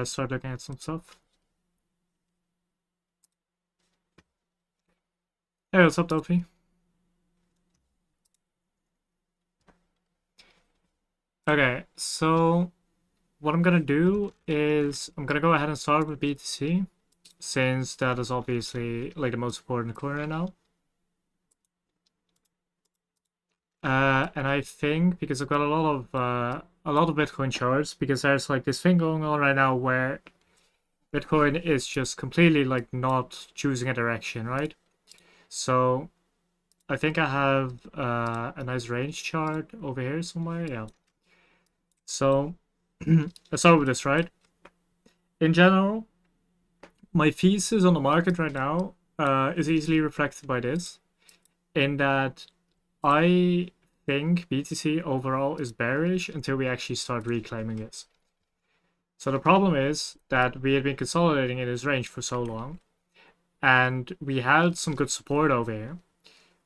start looking at some stuff. Hey, what's up, Dopey? Okay, so what I'm gonna do is I'm gonna go ahead and start with BTC, since that is obviously like the most important coin right now. And I think because I've got a lot of Bitcoin charts, because there's like this thing going on right now where Bitcoin is just completely like not choosing a direction, right? So I think I have a nice range chart over here somewhere. Yeah. So let's start with this, right? In general, my thesis on the market right now is easily reflected by this, in that I think BTC overall is bearish until we actually start reclaiming this. So the problem is that we had been consolidating in this range for so long, and we had some good support over here.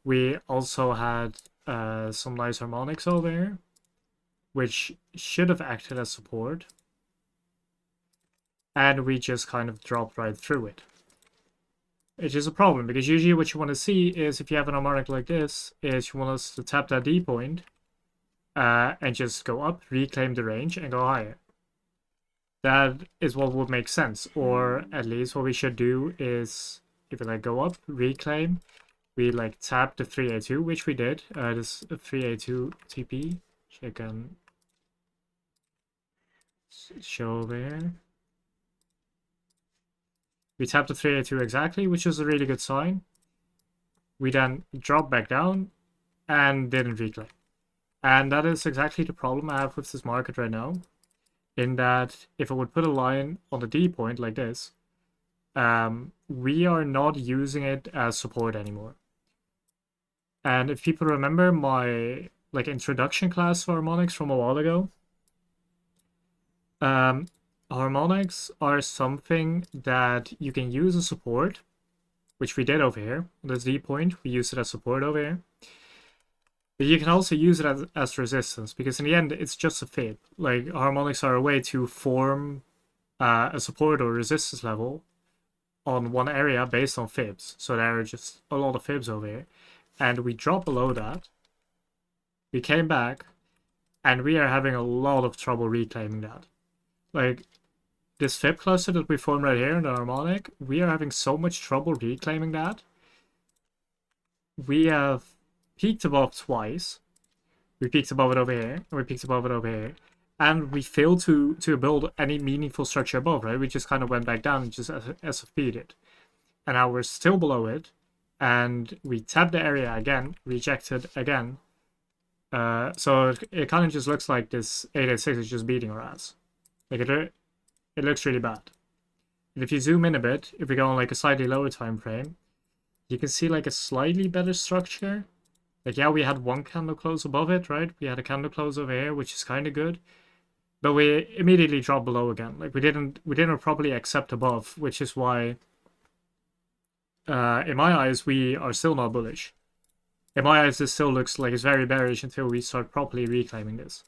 We also had some nice harmonics over here, which should have acted as support, and we just kind of dropped right through it. Which is a problem, because usually what you want to see is, if you have an harmonic like this, is you want us to tap that D point and just go up, reclaim the range, and go higher. That is what would make sense, or at least what we should do is, if we like go up, reclaim, we like tap the 382, which we did. This 382 TP, which I can show over here. We tapped the 382 exactly, which is a really good sign. We then dropped back down and didn't reclaim. And that is exactly the problem I have with this market right now, in that if I would put a line on the D point like this, we are not using it as support anymore. And if people remember my like introduction class for harmonics from a while ago, harmonics are something that you can use as support, which we did over here. This D point, we used it as support over here. But you can also use it as resistance, because in the end, it's just a fib. Like, harmonics are a way to form a support or resistance level on one area based on fibs. So there are just a lot of fibs over here. And we dropped below that. We came back, and we are having a lot of trouble reclaiming that. Like, this fib cluster that we formed right here in the harmonic, we are having so much trouble reclaiming that. We have peaked above twice. We peaked above it over here, and we peaked above it over here. And we failed to build any meaningful structure above, right? We just kind of went back down and just SFP'd it. And now we're still below it. And we tapped the area again, rejected again. So it kind of just looks like this 886 is just beating our ass. Like, it looks really bad. And if you zoom in a bit, if we go on like a slightly lower time frame, you can see like a slightly better structure. Like, yeah, we had one candle close above it, right? We had a candle close over here, which is kind of good. But we immediately dropped below again. Like, we didn't properly accept above, which is why, in my eyes, we are still not bullish. In my eyes, this still looks like it's very bearish until we start properly reclaiming this.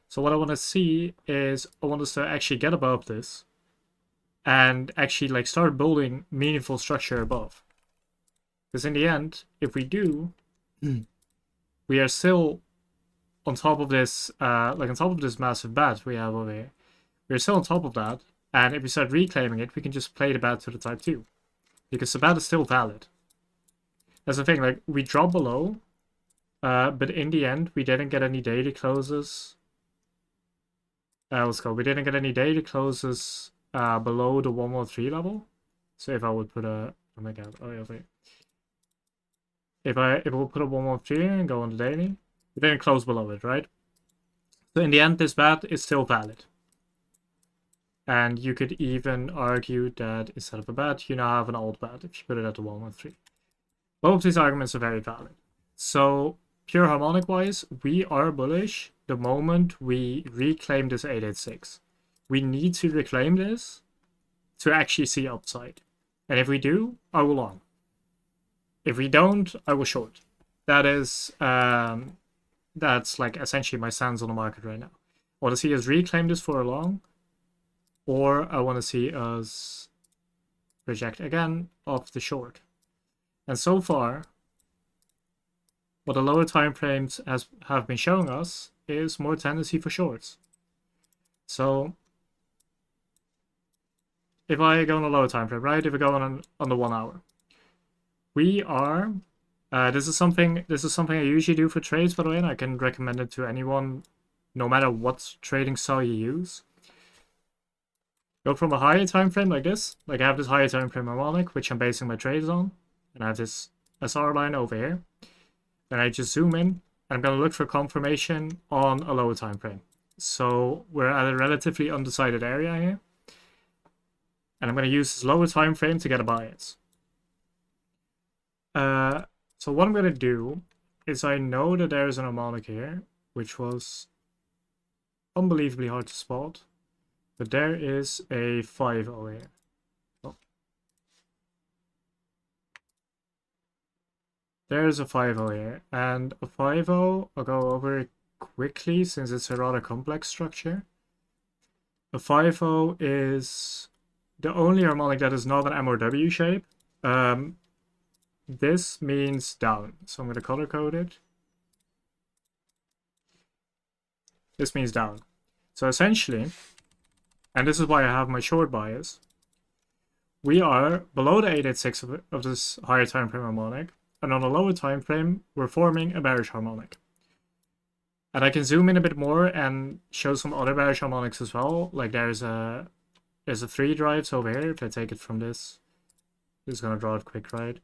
So what I want to see is, I want us to actually get above this and actually like start building meaningful structure above. Because in the end, if we do, we are still on top of this, like on top of this massive bat we have over here. We're still on top of that, and if we start reclaiming it, we can just play the bat to the type 2. Because the bat is still valid. That's the thing, like, we dropped below, but in the end, we didn't get any daily closes. Let's go. We didn't get any daily closes below the 113 level. So if I would put a, oh my god, oh yeah, wait. If I would put a 113 and go on the daily, we didn't close below it, right? So in the end, this bat is still valid. And you could even argue that instead of a bat, you now have an alt bat if you put it at the 113. Both of these arguments are very valid. So pure harmonic wise, we are bullish the moment we reclaim this 886. We need to reclaim this to actually see upside. And if we do, I will long. If we don't, I will short. That is, that's like essentially my stance on the market right now. I want to see us reclaim this for a long, or I want to see us reject again off the short. And so far, what the lower time frames have been showing us is more tendency for shorts. So if I go on a lower time frame, right? If we go on the 1 hour, we are. This is something I usually do for trades, by the way, and I can recommend it to anyone, no matter what trading style you use. Go from a higher time frame like this, like I have this higher time frame harmonic, which I'm basing my trades on, and I have this SR line over here. Then I just zoom in, and I'm gonna look for confirmation on a lower time frame. So we're at a relatively undecided area here, and I'm gonna use this lower time frame to get a bias. So what I'm gonna do is I know that there's an harmonic here, which was unbelievably hard to spot, but there is a 5-0 here. Oh. There's a 5-0 here, and a 5-0, I'll go over it quickly since it's a rather complex structure. A 5-0 is the only harmonic that is not an M or W shape. This means down, so I'm going to color code it. This means down. So essentially, and this is why I have my short bias, we are below the 886 of this higher time frame harmonic, and on a lower time frame, we're forming a bearish harmonic. And I can zoom in a bit more and show some other bearish harmonics as well. Like there's a 3 drives over here. If I take it from this is gonna draw it quick, right?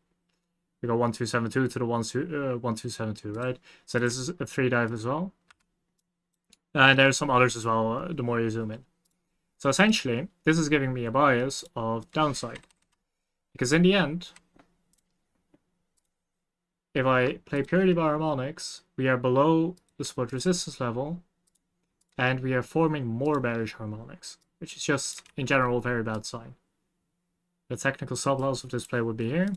We go 1272 to the 1272, right? So this is a 3 dive as well. And there's some others as well, the more you zoom in. So essentially, this is giving me a bias of downside. Because in the end, if I play purely by harmonics, we are below the support resistance level, and we are forming more bearish harmonics, which is just, in general, a very bad sign. The technical stop loss of this play would be here.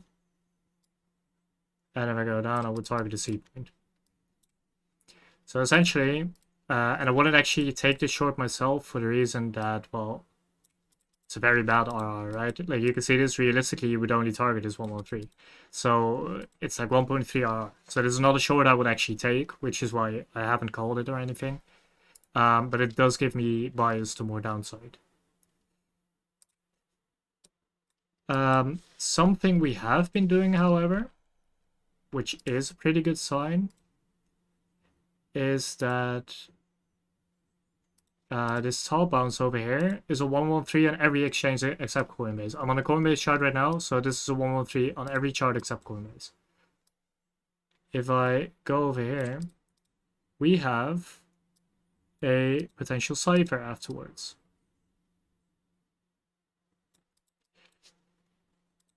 And if I go down, I would target the C point. So essentially, and I wouldn't actually take this short myself for the reason that, well, it's a very bad RR, right? Like you can see this realistically, you would only target this 113. So it's like 1.3 RR. So this is not a short I would actually take, which is why I haven't called it or anything. But it does give me bias to more downside. Something we have been doing, however, which is a pretty good sign, is that this top bounce over here is a 113 on every exchange except Coinbase. I'm on a Coinbase chart right now, so this is a 113 on every chart except Coinbase. If I go over here, we have a potential cipher afterwards,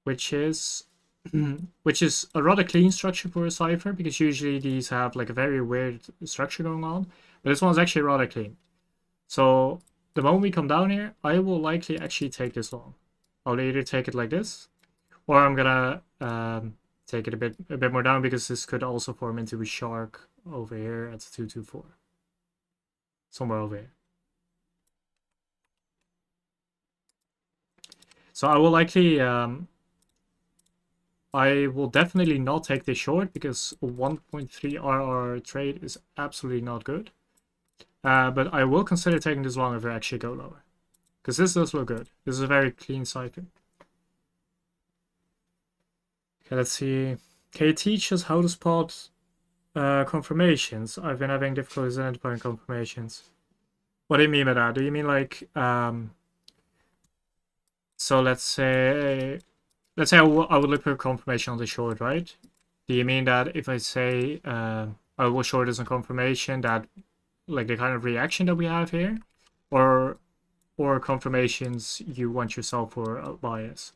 which is a rather clean structure for a cipher, because usually these have like a very weird structure going on, but this one's actually rather clean. So the moment we come down here, I will likely actually take this long. I'll either take it like this, or I'm gonna take it a bit more down, because this could also form into a shark over here at 224, somewhere over here. So I will likely I will definitely not take this short, because a 1.3 RR trade is absolutely not good. But I will consider taking this long if I actually go lower, because this does look good. This is a very clean cipher. Okay, let's see. Can you teach us how to spot confirmations? I've been having difficulties identifying confirmations. What do you mean by that? Do you mean like so let's say I would look for confirmation on the short, right? Do you mean that if I say I will short as a confirmation, that like the kind of reaction that we have here, or confirmations you want yourself for a bias?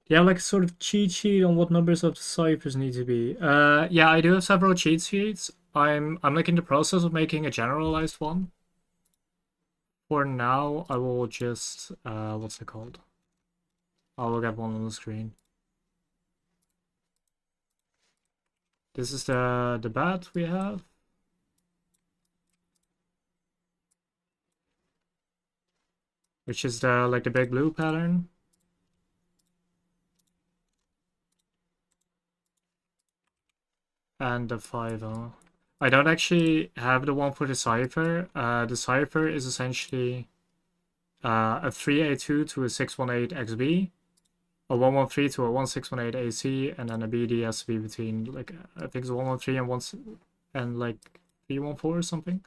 Yeah, like sort of cheat sheet on what numbers of the ciphers need to be. Yeah, I do have several cheat sheets. I'm like in the process of making a generalized one. For now, I will just what's it called? I will get one on the screen. This is the bat we have. which is the like the big blue pattern. And the 5-0. I don't actually have the one for the cipher. The cipher is essentially a 3A2 to a 618 XB, a 113 to a 1618 AC, and then a BD has to be between like I think it's 113 and 1 and like 314 or something.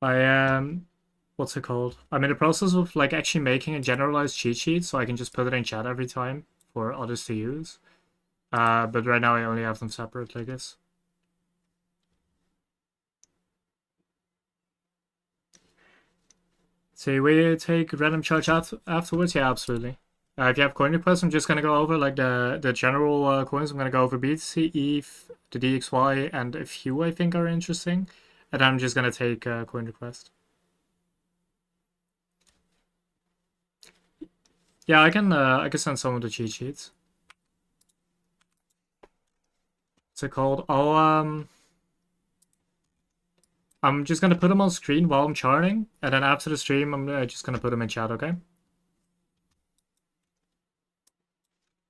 I am what's it called? I'm in the process of like actually making a generalized cheat sheet so I can just put it in chat every time for others to use. But right now I only have them separate like this. So we take random charge afterwards? Yeah, absolutely. If you have coin requests, I'm just gonna go over like the general coins. I'm gonna go over BTC, ETH, the DXY, and a few I think are interesting. And I'm just gonna take coin request. Yeah, I can send some of the cheat sheets. What's it called? I'm just gonna put them on screen while I'm charting, and then after the stream, I'm just gonna put them in chat, okay?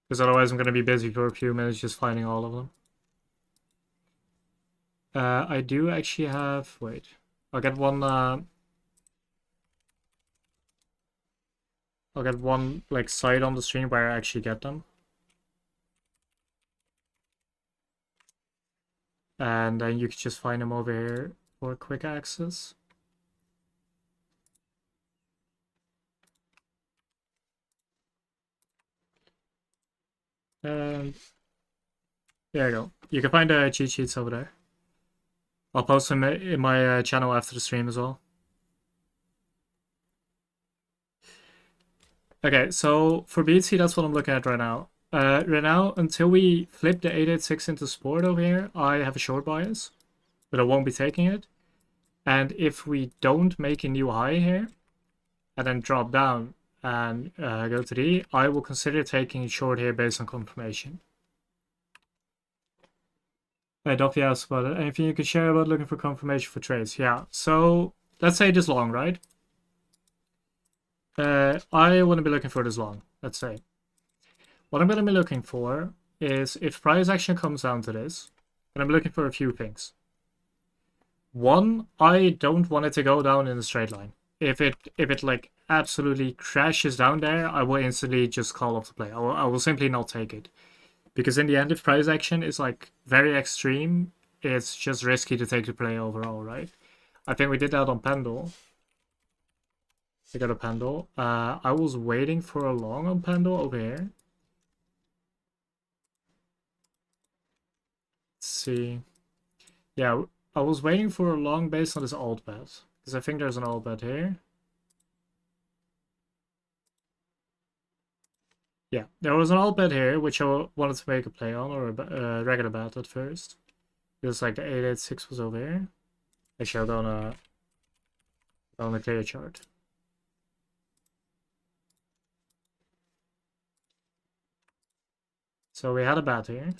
Because otherwise, I'm gonna be busy for a few minutes just finding all of them. I do actually have. Wait, I'll get one. I'll get one like site on the stream where I actually get them, and then you can just find them over here for quick access. And there you go. You can find the cheat sheets over there. I'll post them in my channel after the stream as well. Okay, so for BTC, that's what I'm looking at right now. Right now, until we flip the 886 into support over here, I have a short bias, but I won't be taking it. And if we don't make a new high here, and then drop down and go to D, I will consider taking a short here based on confirmation. Duffy asked about it. Anything you could share about looking for confirmation for trades? Yeah, so let's say this long, right? I wouldn't be looking for this long, let's say. What I'm going to be looking for is if price action comes down to this, and I'm looking for a few things. One, I don't want it to go down in a straight line. If it like absolutely crashes down there, I will instantly just call off the play. I will simply not take it. Because in the end, if price action is like very extreme, it's just risky to take the play overall, right? I think we did that on Pendle. We got a Pendle. I was waiting for a long on Pendle over here. Let's see. Yeah, I was waiting for a long based on this alt bet. Because I think there's an alt bet here. Yeah, there was an alt bet here, which I wanted to make a play on, or a regular bet at first. Just like the 886 was over here. Actually, I'll go on a clear chart. So we had a bet here.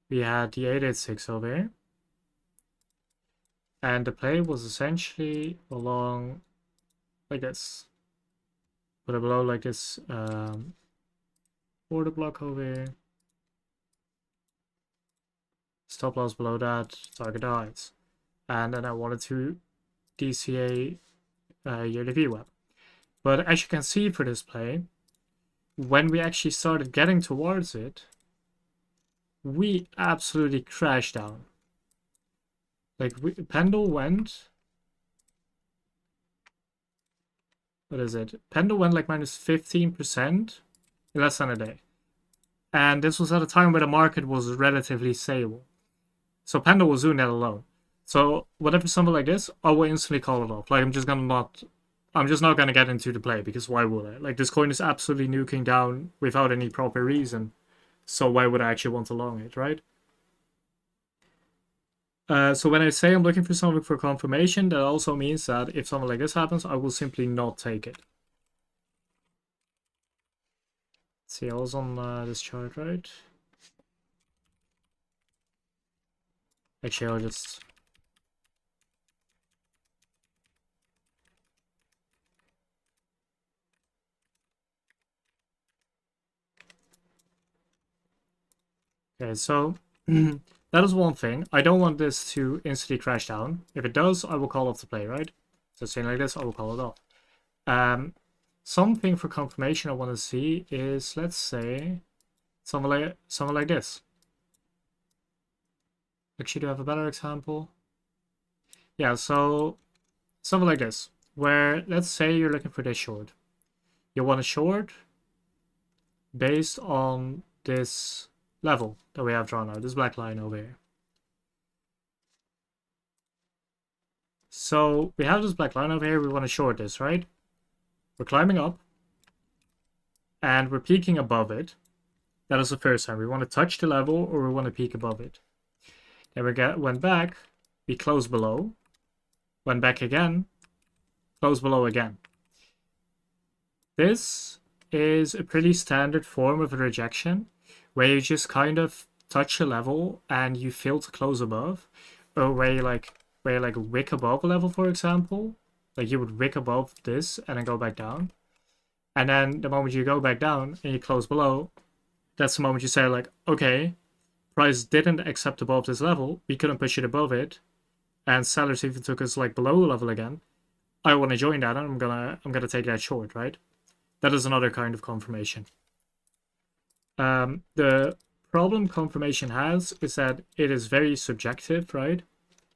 We had the 886 over here. And the play was essentially along like this. Put it below like this order block over here. Stop loss below that, target highs. And then I wanted to DCA yearly VWAP. But as you can see for this play, when we actually started getting towards it, we absolutely crashed down. Like Pendle went. What is it? Pendle went like minus 15% in less than a day. And this was at a time where the market was relatively stable. So Pendle was doing that alone. So whatever something like this, I will instantly call it off. Like I'm just not gonna get into the play because why would I? Like this coin is absolutely nuking down without any proper reason. So why would I actually want to long it, right? So when I say I'm looking for something for confirmation, that also means that if something like this happens, I will simply not take it. Let's see, I was on this chart, right? Actually, I'll just Okay, so that is one thing. I don't want this to instantly crash down. If it does, I will call off the play, right? So saying like this, I will call it off. Something for confirmation I want to see is, let's say, something like this. Actually, do I have a better example? Yeah, so something like this, where let's say you're looking for this short. You want a short based on this level that we have drawn out, this black line over here. So we have this black line over here, we want to short this, right? We're climbing up, and we're peaking above it. That is the first time. We want to touch the level, or we want to peak above it. Then we went back, we close below, went back again, close below again. This is a pretty standard form of a rejection, where you just kind of touch a level and you fail to close above, or where you like wick above a level, for example. Like you would wick above this and then go back down. And then the moment you go back down and you close below, that's the moment you say like, okay, price didn't accept above this level, we couldn't push it above it, and sellers even took us like below the level again. I want to join that, and I'm gonna take that short, right? That is another kind of confirmation. The problem confirmation has is that it is very subjective, right?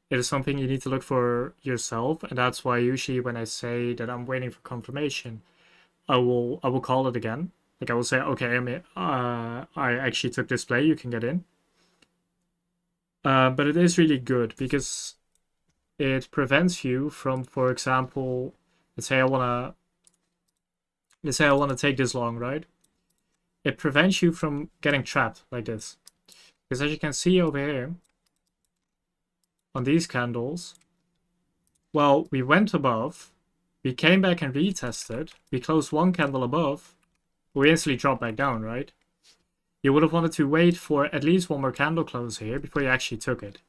It is something you need to look for yourself, and that's why usually when I say that I'm waiting for confirmation, I will call it again. Like I will say, okay, I actually took this play, you can get in. But it is really good because it prevents you from, for example, let's say I wanna take this long, right? It prevents you from getting trapped like this. Because as you can see over here, on these candles, well, we went above, we came back and retested, we closed one candle above, we instantly dropped back down, right? You would have wanted to wait for at least one more candle close here before you actually took it.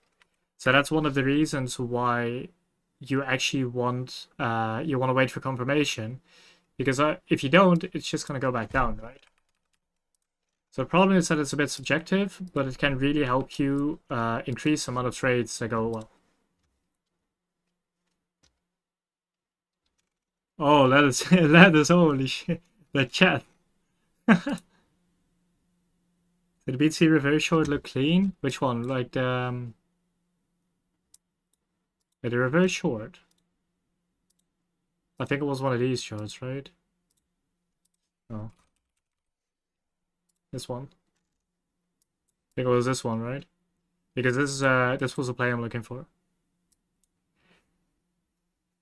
So that's one of the reasons why you actually want to wait for confirmation, because if you don't, it's just going to go back down, right? So the problem is that it's a bit subjective, but it can really help you increase the amount of trades that go well. Oh, that is that is holy shit. The chat. Did the BTC reverse short look clean? Which one? Like the reverse short. I think it was one of these shorts, right? No. This one. I think it was this one, right? Because this was a play I'm looking for.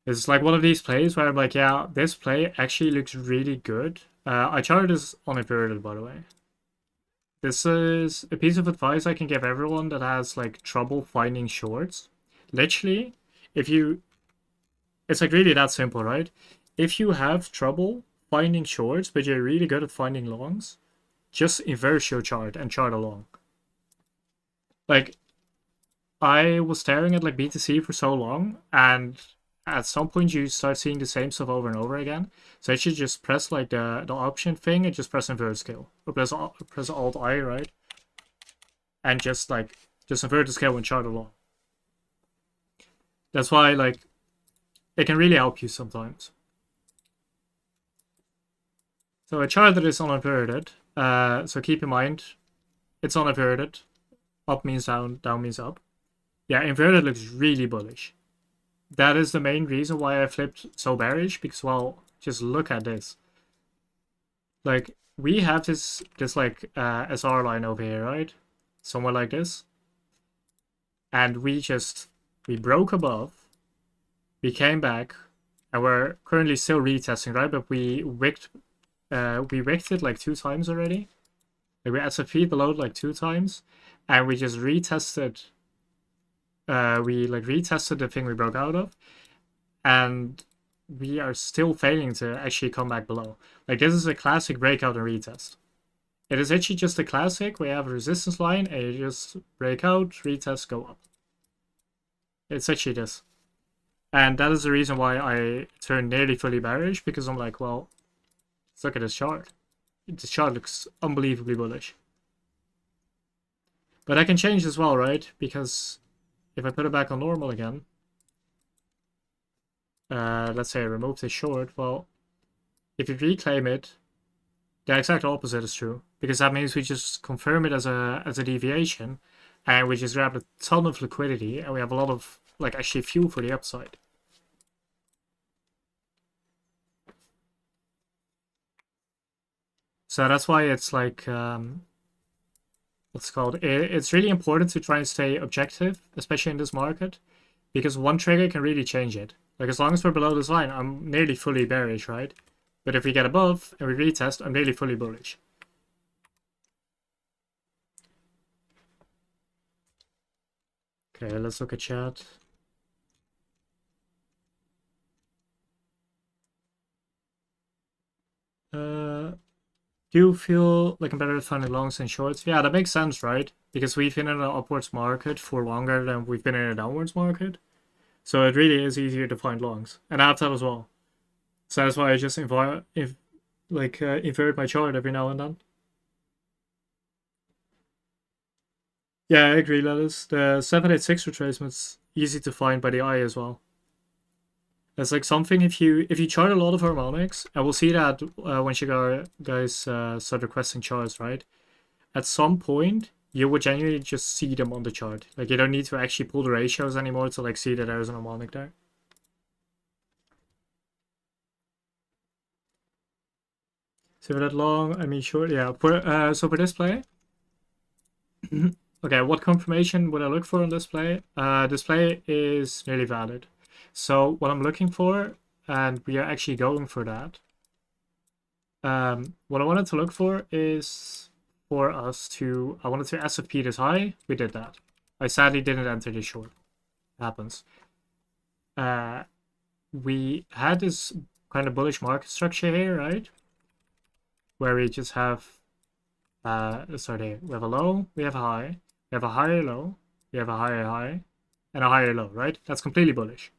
It's like one of these plays where I'm like, yeah, this play actually looks really good. I charted this on inverted, by the way. This is a piece of advice I can give everyone that has like trouble finding shorts. Literally, it's like really that simple, right? If you have trouble finding shorts, but you're really good at finding longs, just inverse your chart and chart along. Like, I was staring at like BTC for so long, and at some point you start seeing the same stuff over and over again. So I should just press like the option thing and just press invert scale. Or press Alt I, right? And just invert the scale and chart along. That's why like it can really help you sometimes. So a chart that is uninverted, so keep in mind it's uninverted. Up means down, down means up. Yeah, inverted looks really bullish. That is the main reason why I flipped so bearish, because, well, just look at this. Like, we have this like SR line over here, right? Somewhere like this. And we broke above, we came back, and we're currently still retesting, right? But we wicked it like 2 times already. Like we SFP below like 2 times, and we just retested. We like retested the thing we broke out of, and we are still failing to actually come back below. Like this is a classic breakout and retest. It is actually just a classic where you have a resistance line and you just break out, retest, go up. It's actually this. And that is the reason why I turned nearly fully bearish, because I'm like, well, let's look at this chart. This chart looks unbelievably bullish. But I can change as well, right? Because if I put it back on normal again, let's say I remove this short, well, if you reclaim it, the exact opposite is true. Because that means we just confirm it as a deviation, and we just grab a ton of liquidity, and we have a lot of, like, actually fuel for the upside. So that's why it's like, what's it called? It's really important to try and stay objective, especially in this market, because one trigger can really change it. Like, as long as we're below this line, I'm nearly fully bearish, right? But if we get above and we retest, I'm nearly fully bullish. Okay, let's look at chat. Do you feel like I'm better at finding longs and shorts? Yeah, that makes sense, right? Because we've been in an upwards market for longer than we've been in a downwards market. So it really is easier to find longs. And I have that as well. So that's why I just invert my chart every now and then. Yeah, I agree, Lettuce. The 786 retracement's easy to find by the eye as well. It's like something if you chart a lot of harmonics, and we'll see that once you guys start requesting charts, right? At some point, you would genuinely just see them on the chart. Like, you don't need to actually pull the ratios anymore to like see that there's an harmonic there. So for that long, I mean short, yeah. So for this play, okay, what confirmation would I look for on this play? This play is nearly valid. So what I'm looking for, and we are actually going for that. What I wanted to look for is for us to, I wanted to SFP this high. We did that. I sadly didn't enter this short. Happens. We had this kind of bullish market structure here, right? Where we just have, sorry, here. We have a low, we have a high, we have a higher low, we have a higher high, and a higher low, right? That's completely bullish.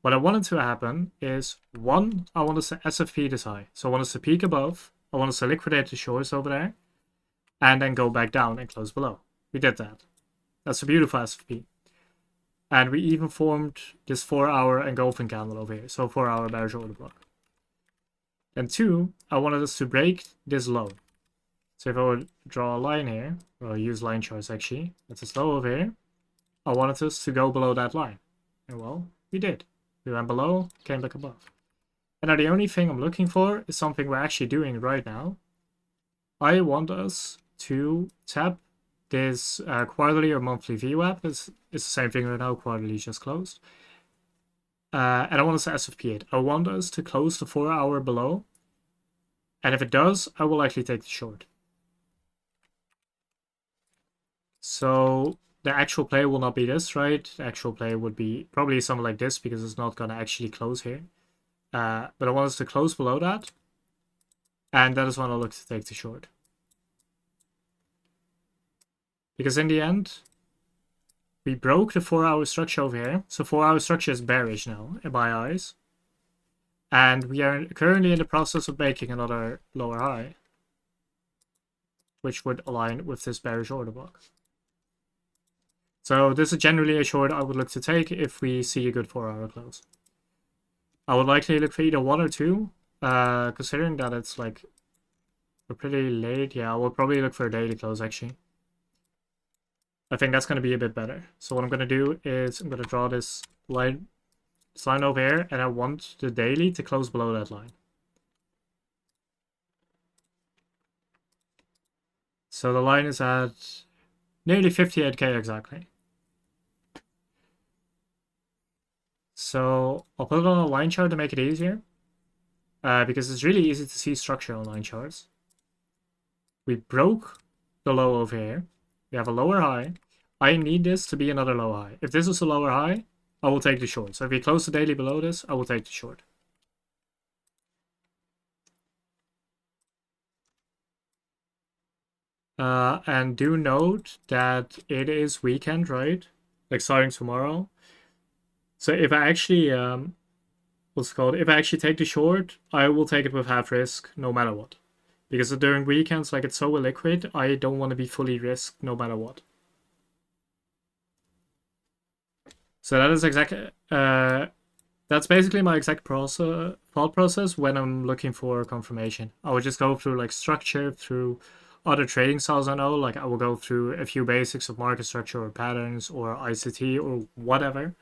What I wanted to happen is, one, I want us to SFP this high. So I want us to peak above, I want us to liquidate the shorts over there, and then go back down and close below. We did that. That's a beautiful SFP. And we even formed this 4-hour engulfing candle over here. So 4-hour bearish order block. Then two, I wanted us to break this low. So if I would draw a line here, or I'll use line charts actually, that's this low over here. I wanted us to go below that line. And well, we did. We went below, came back above. And now the only thing I'm looking for is something we're actually doing right now. I want us to tap this quarterly or monthly VWAP. It's the same thing right now, quarterly just closed. And I want us to SFP it. I want us to close the 4-hour below. And if it does, I will likely take the short. So the actual play will not be this, right? The actual play would be probably something like this because it's not going to actually close here. But I want us to close below that. And that is when I'll look to take the short. Because in the end, we broke the 4-hour structure over here. So 4-hour structure is bearish now, in my eyes. And we are currently in the process of making another lower high, which would align with this bearish order block. So this is generally a short I would look to take if we see a good 4-hour close. I would likely look for either one or two, considering that it's like we're pretty late. Yeah, I will probably look for a daily close actually. I think that's going to be a bit better. So what I'm going to do is I'm going to draw this line over here, and I want the daily to close below that line. So the line is at nearly 58k exactly. So I'll put it on a line chart to make it easier, because it's really easy to see structure on line charts. We broke the low over here. We have a lower high. I need this to be another low high. If this is a lower high, I will take the short. So if we close the daily below this, I will take the short. And do note that it is weekend, right? Like starting tomorrow. So if I actually, if I actually take the short, I will take it with half risk no matter what. Because during weekends, like it's so illiquid, I don't want to be fully risked no matter what. So that is that's basically my exact thought process when I'm looking for confirmation. I would just go through like structure, through other trading styles I know. Like I will go through a few basics of market structure or patterns or ICT or whatever.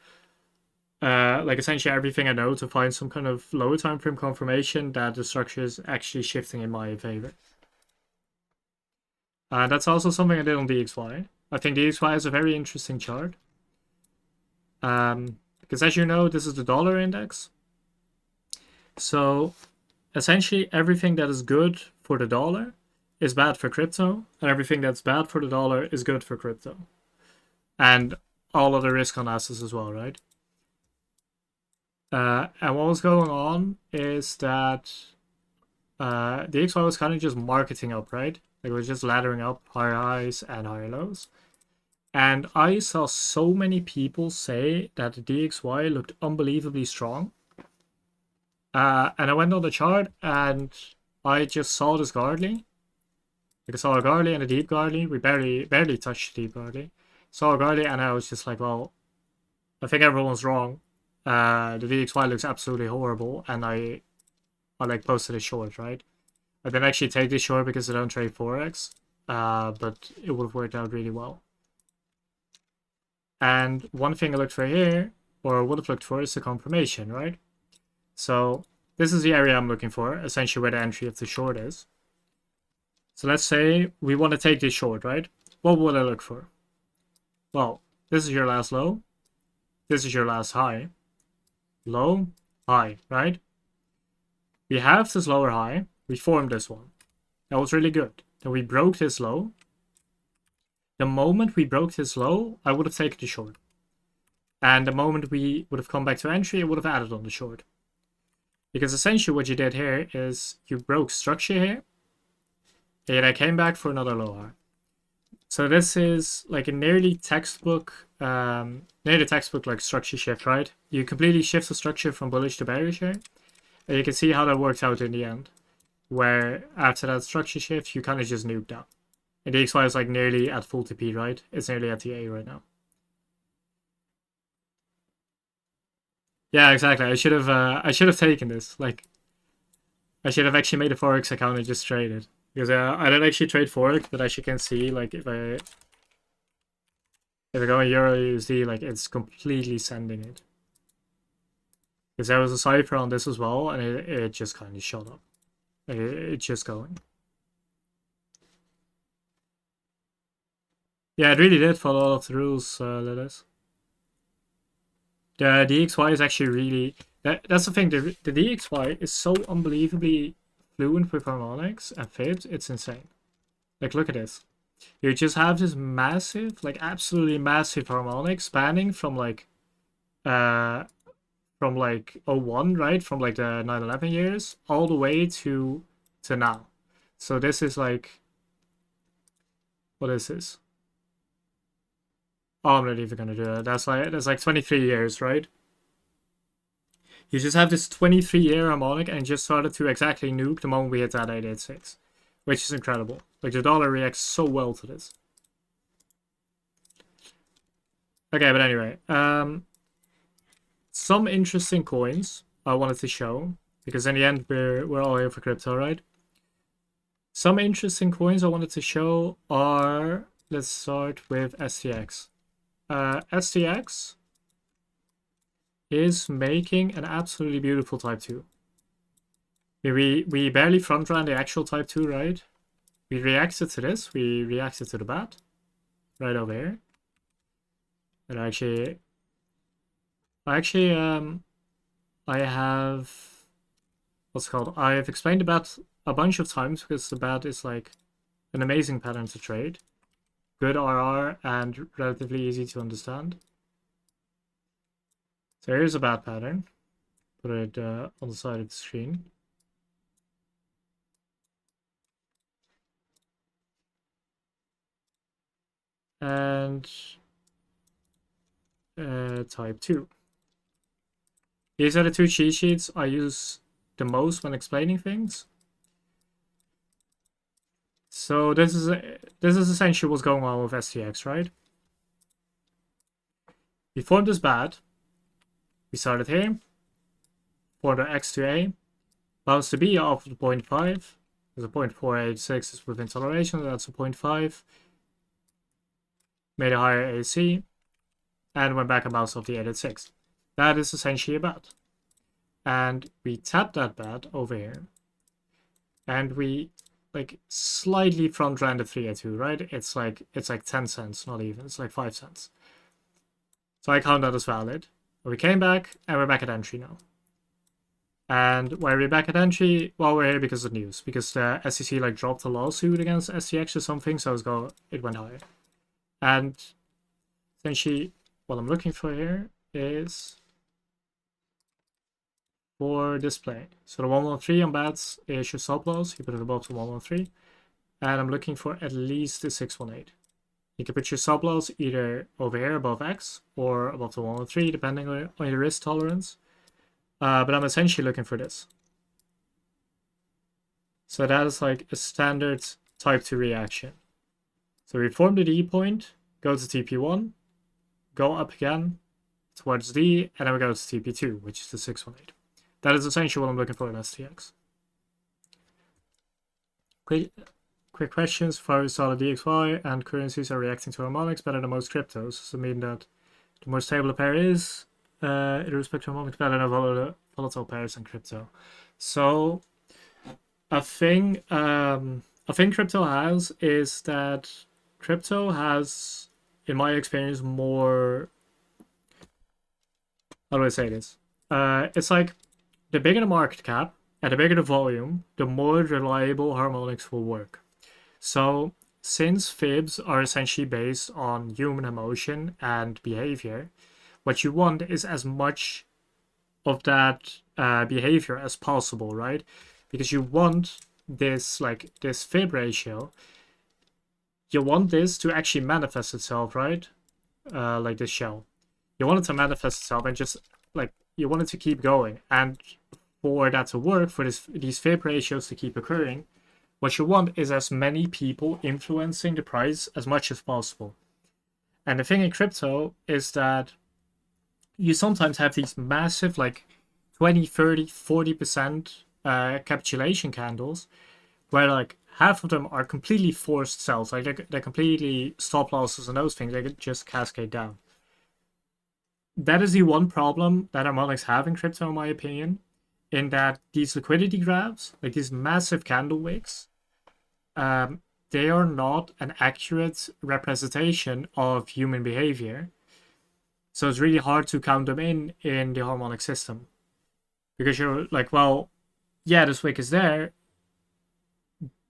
Like essentially everything I know to find some kind of lower time frame confirmation that the structure is actually shifting in my favor. That's also something I did on DXY. I think DXY has a very interesting chart. Because as you know, this is the dollar index. So essentially everything that is good for the dollar is bad for crypto, and everything that's bad for the dollar is good for crypto. And all other risk on assets as well, right? And what was going on is that DXY was kind of just marketing up, right? Like it was just laddering up higher highs and higher lows. And I saw so many people say that the DXY looked unbelievably strong. And I went on the chart and I just saw this Gardley. Like I saw a Gardley and a deep Gardley. We barely touched the deep Gardley. Saw a Gardley and I was just like, well, I think everyone's wrong. The DXY looks absolutely horrible, and I like posted a short, right? I didn't actually take this short because I don't trade Forex, but it would have worked out really well. And one thing I looked for here, or would have looked for, is the confirmation, right? So this is the area I'm looking for, essentially where the entry of the short is. So let's say we want to take this short, right? What would I look for? Well, this is your last low. This is your last high. Low, high, right? We have this lower high. We formed this one. That was really good. Then we broke this low. The moment we broke this low, I would have taken the short. And the moment we would have come back to entry, I would have added on the short. Because essentially what you did here is you broke structure here. And I came back for another low high. So this is like a nearly textbook like structure shift, right? You completely shift the structure from bullish to bearish here. And you can see how that worked out in the end. Where after that structure shift, you kind of just nuked down. And the XY is like nearly at full TP, right? It's nearly at the A right now. Yeah, exactly. I should have taken this. Like, I should have actually made a Forex account and just traded. Because I don't actually trade Forex, but as you can see, like if I go in Euro USD, like it's completely sending it. Because there was a cipher on this as well, and it just kind of shot up. It's just going. Yeah, it really did follow all of the rules, Lilith. The DXY is actually really... That's the thing, the DXY is so unbelievably fluent with harmonics and fibs, it's insane. Like, look at this. You just have this massive, like absolutely massive harmonic spanning from like 01, right? From like the 9/11 years all the way to now. So this is like, what is this? Oh, I'm not even gonna do that. That's like 23 years, right? You just have this 23-year harmonic and just started to exactly nuke the moment we hit that 886, which is incredible. Like the dollar reacts so well to this. Okay, but anyway, some interesting coins I wanted to show, because in the end we're all here for crypto, right? Some interesting coins I wanted to show are, let's start with STX. STX is making an absolutely beautiful type 2. We barely front ran the actual type 2, right? We reacted to this, we reacted to the bat right over here. And I have, what's it called? I have explained the bat a bunch of times because the bat is like an amazing pattern to trade. Good RR and relatively easy to understand. So here's a bat pattern. Put it on the side of the screen. And type 2. These are the two cheat sheets I use the most when explaining things. So this is essentially what's going on with STX, right? we formed this bad. We started here. Formed our X to A. Bounced to B off of the 0.5. There's a 0.486 is within toleration. That's a 0.5. Made a higher AC. And went back and bounced off the 886. That is essentially a bad. And we tap that bad over here. And we like slightly front ran the 382, right? It's like 10 cents, not even. It's like 5 cents. So I count that as valid. We came back and we're back at entry now. And why are we back at entry? Well, we're here because of news. Because the SEC like dropped a lawsuit against STX or something, so it went higher. And essentially what I'm looking for here is for display. So the 113 on bats is your stop loss. You put it above the 113. And I'm looking for at least the 618. You can put your stop loss either over here above X or above the 113, depending on your risk tolerance. But I'm essentially looking for this. So that is like a standard type 2 reaction. So we form the D point, go to TP1, go up again towards D, and then we go to TP2, which is the 618. That is essentially what I'm looking for in STX. Quick questions. For saw the DXY and currencies are reacting to harmonics better than most cryptos. Does it mean that the more stable a pair is, in respect to harmonics, better than volatile pairs and crypto? So a thing crypto has is that crypto has, in my experience, more. How do I say this? It's like the bigger the market cap and the bigger the volume, the more reliable harmonics will work. So since fibs are essentially based on human emotion and behavior, what you want is as much of that behavior as possible, right? Because you want this fib ratio, you want this to actually manifest itself, right? Like this shell. You want it to manifest itself and just like you want it to keep going. And for that to work, for these fib ratios to keep occurring, what you want is as many people influencing the price as much as possible. And the thing in crypto is that you sometimes have these massive like 20, 30, 40% capitulation candles where like half of them are completely forced sells. Like they're completely stop losses and those things. They could just cascade down. That is the one problem that harmonics have in crypto, in my opinion, in that these liquidity grabs, like these massive candle wicks, they are not an accurate representation of human behavior. So it's really hard to count them in the harmonic system. Because you're like, well, yeah, this wick is there,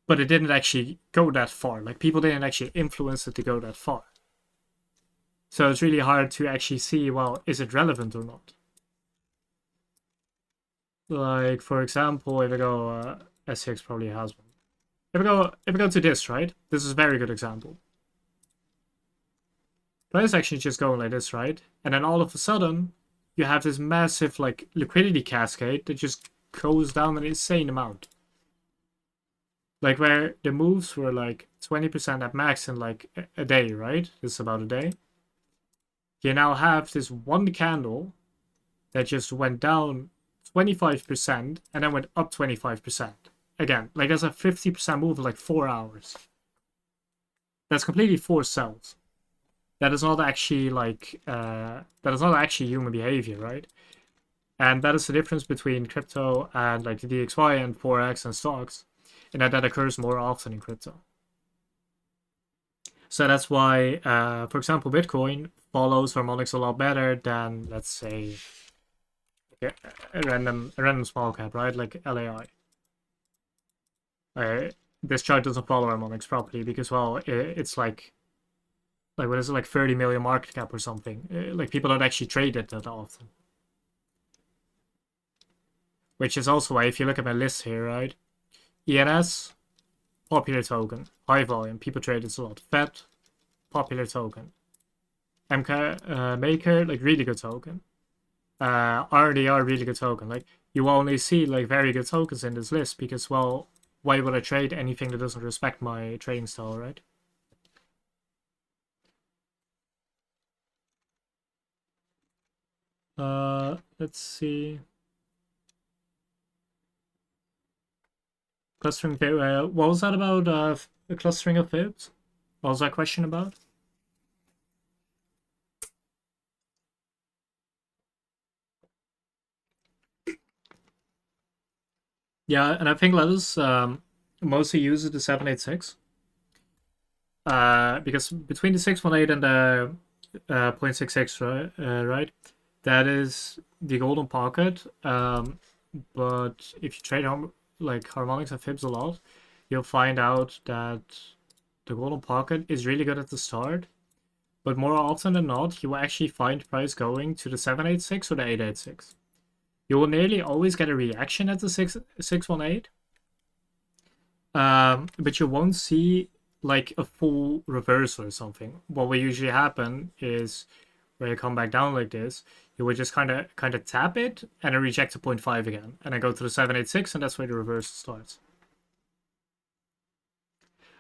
but it didn't actually go that far. Like people didn't actually influence it to go that far. So it's really hard to actually see, well, is it relevant or not? Like, for example, if I go, SCX probably has one. If I go to this, right? This is a very good example. But it's actually just going like this, right? And then all of a sudden, you have this massive, like, liquidity cascade that just goes down an insane amount. Like, where the moves were, like, 20% at max in, like, a day, right? This is about a day. You now have this one candle that just went down 25% and then went up 25%. Again, like that's a 50% move in like 4 hours. That's completely forced sells. That is not actually like that is not actually human behavior, right? And that is the difference between crypto and like the DXY and Forex and stocks, and that occurs more often in crypto. So that's why, for example, Bitcoin follows harmonics a lot better than, let's say, a random small cap, right? Like LAI. This chart doesn't follow harmonics properly because, well, it's like what is it, like 30 million market cap or something? Like people don't actually trade it that often. Which is also why, if you look at my list here, right? ENS, popular token, high volume, people trade it a lot. FET, popular token. MK Maker, like really good token. RDR, really good token. Like you only see like very good tokens in this list because, well, why would I trade anything that doesn't respect my trading style, right? Let's see. Clustering fib. What was that about? The clustering of fibs? What was that question about? Yeah, and I think letters mostly uses the 786. Because between the 618 and the 0.66, right? That is the golden pocket. But if you trade like harmonics and fibs a lot, you'll find out that the golden pocket is really good at the start. But more often than not, you will actually find price going to the 786 or the 886. You will nearly always get a reaction at the 618. But you won't see like a full reversal or something. What will usually happen is where you come back down like this, you would just kind of tap it and then reject to 0.5 again, and then go to the 786, and that's where the reversal starts.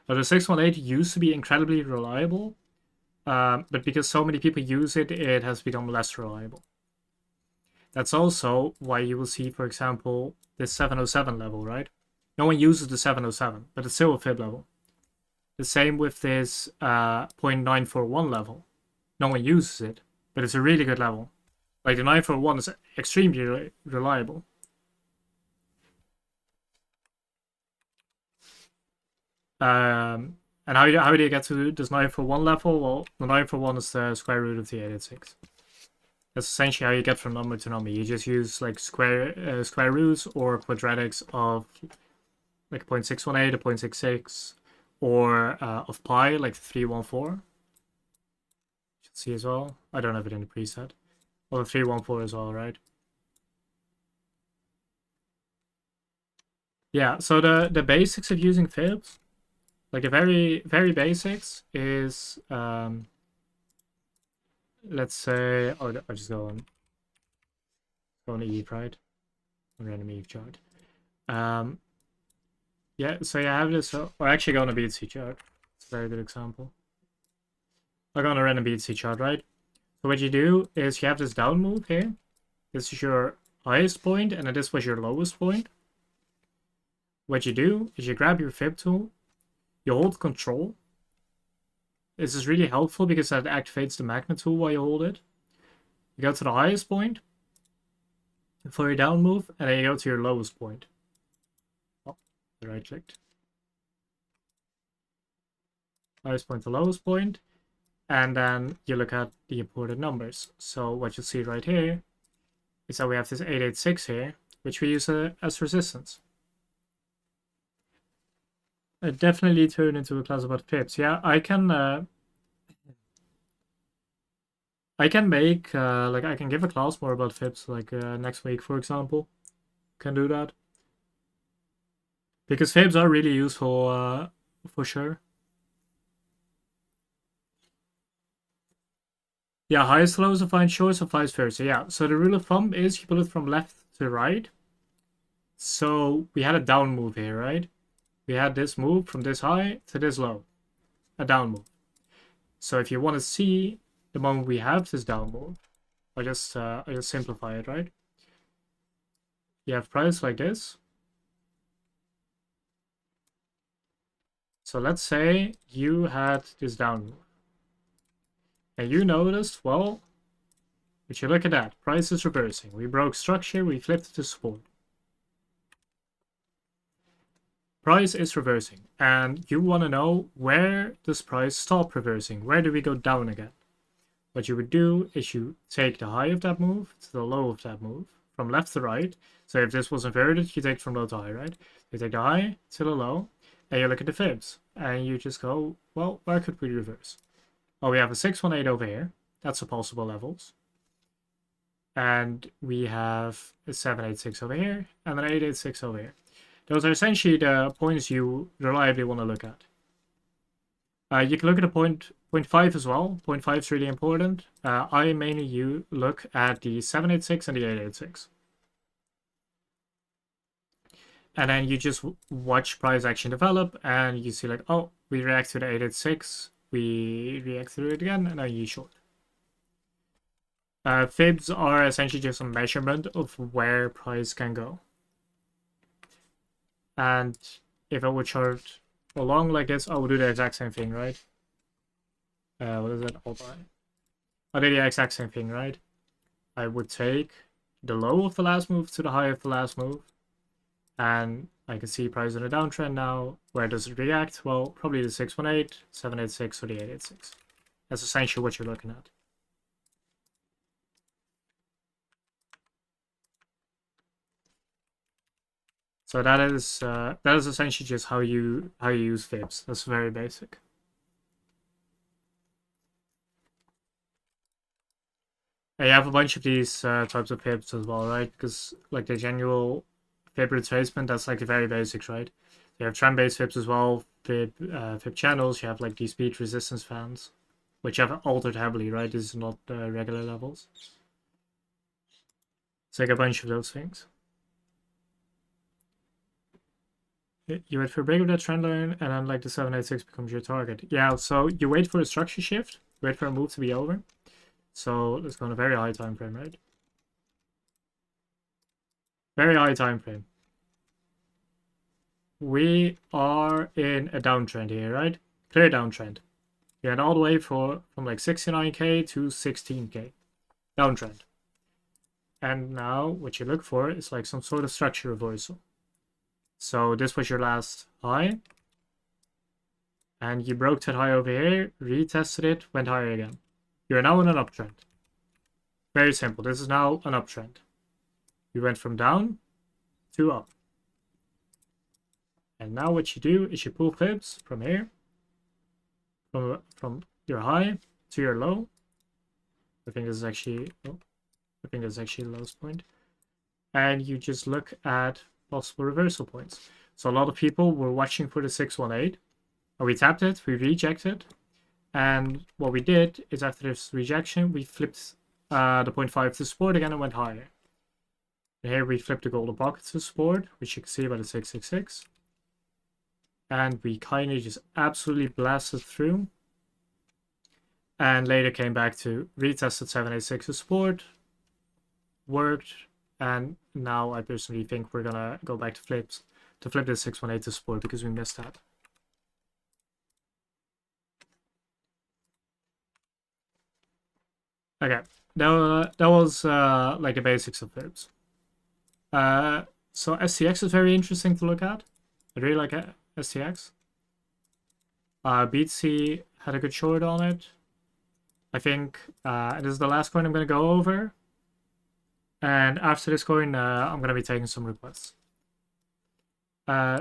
But the 618 used to be incredibly reliable, but because so many people use it, it has become less reliable. That's also why you will see, for example, this 707 level, right? No one uses the 707, but it's still a fib level. The same with this 0.941 level. No one uses it, but it's a really good level. Like the 941 is extremely reliable. And how do you get to this 941 level? Well, the 941 is the square root of the 886. That's essentially how you get from number to number. You just use like square roots or quadratics of like 0.618 or 0.66 or of pi, like 314. You should see as well. I don't have it in the preset. Or 314 as well, right? Yeah, so the basics of using fibs, like a very basics is let's say I'll just go on Eve, right? On random Eve chart. Yeah, so you have this, or actually go on a BTC chart. It's a very good example. I go on a random BTC chart, right? So what you do is you have this down move here. This is your highest point, and then this was your lowest point. What you do is you grab your fib tool, you hold control. This is really helpful because that activates the magnet tool while you hold it. You go to the highest point for your down move, and then you go to your lowest point. Oh, right clicked. Highest point to lowest point, and then you look at the imported numbers. So what you see right here is that we have this 886 here, which we use as resistance. It definitely turned into a class about fibs. Yeah, I can make like I can give a class more about fibs like next week, for example. Can do that because fibs are really useful for sure. Yeah, highest lows are find shorts or vice versa. Yeah, so the rule of thumb is you put it from left to right. So we had a down move here, right? We had this move from this high to this low, a down move. So if you want to see the moment we have this down move, I just simplify it, right? You have price like this. So let's say you had this down move. And you noticed, well, if you look at that, price is reversing. We broke structure, we flipped it to support. Price is reversing. And you want to know, where does price stop reversing? Where do we go down again? What you would do is you take the high of that move to the low of that move, from left to right. So if this was inverted, you take from low to high, right? You take the high to the low, and you look at the fibs. And you just go, well, where could we reverse? Well, we have a 618 over here. That's the possible levels. And we have a 786 over here, and an 886 over here. Those are essentially the points you reliably want to look at. You can look at a 0.5 as well. 0.5 is really important. I mainly look at the 786 and the 886. And then you just watch price action develop, and you see like, oh, we react to the 886, we react to it again, and then you short. Fibs are essentially just a measurement of where price can go. And if I would chart along like this, I would do the exact same thing, right? What is it? Hold on. I did the exact same thing, right? I would take the low of the last move to the high of the last move. And I can see price in a downtrend now. Where does it react? Well, probably the 618, 786, or the 886. That's essentially what you're looking at. So that is essentially just how you use fibs. That's very basic. And you have a bunch of these types of fibs as well, right? Because like the general fib retracement, that's like the very basics, right? You have trend-based fibs as well, fib channels. You have like these speed resistance fans, which have altered heavily, right? This is not regular levels. It's like a bunch of those things. You wait for a break of that trend line, and then like the 786 becomes your target. Yeah, so you wait for a structure shift, wait for a move to be over. So let's go on a very high time frame, right? Very high time frame. We are in a downtrend here, right? Clear downtrend. We had all the way from like 69k to 16k. Downtrend. And now what you look for is like some sort of structure reversal. So this was your last high. And you broke that high over here, retested it, went higher again. You're now in an uptrend. Very simple. This is now an uptrend. You went from down to up. And now what you do is you pull fibs from here, from your high to your low. I think this is actually, the lowest point. And you just look at possible reversal points. So a lot of people were watching for the 618. And we tapped it, we rejected. And what we did is after this rejection, we flipped the 0.5 to support again and went higher. And here we flipped the golden pocket to support, which you can see by the 666. And we kind of just absolutely blasted through. And later came back to retested 786 to support, worked, and now I personally think we're gonna go back to flips to flip this 618 to support because we missed that. Okay, that was like the basics of flips. So STX is very interesting to look at. I really like STX. BTC had a good short on it. I think this is the last coin I'm going to go over. And after this coin, I'm going to be taking some requests.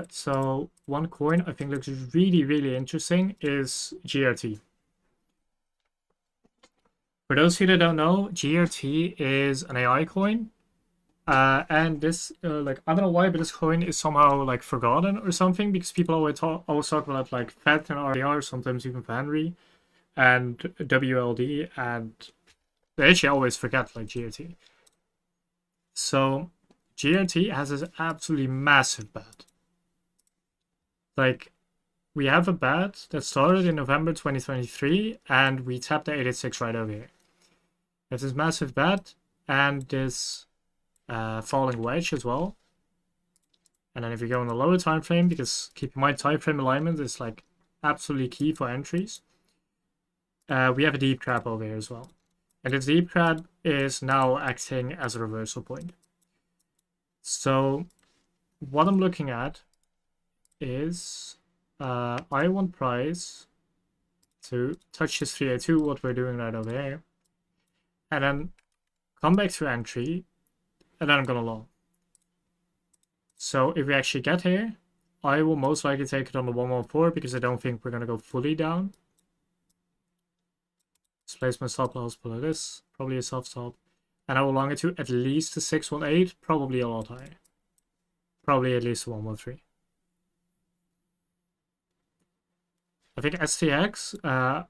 So one coin I think looks really, really interesting is GRT. For those of you that don't know, GRT is an AI coin. And this, like, I don't know why, but this coin is somehow, like, forgotten or something, because people always talk about, like, FET and RDR, sometimes even Henry, and WLD, and they actually always forget, like, GRT. So, GRT has this absolutely massive bet. Like, we have a bet that started in November 2023, and we tapped the 886 right over here. There's this massive bet, and this falling wedge as well. And then if you go on the lower time frame, because keep in mind time frame alignment is like absolutely key for entries, we have a deep crab over here as well. And this deep crab is now acting as a reversal point. So what I'm looking at is I want price to touch this 302, what we're doing right over here, and then come back to entry, and then I'm gonna long. So if we actually get here, I will most likely take it on the 114 because I don't think we're gonna go fully down. Displace my stop loss below this, probably a soft stop, and I will long it to at least the 618, probably a lot higher. Probably at least 113. I think STX,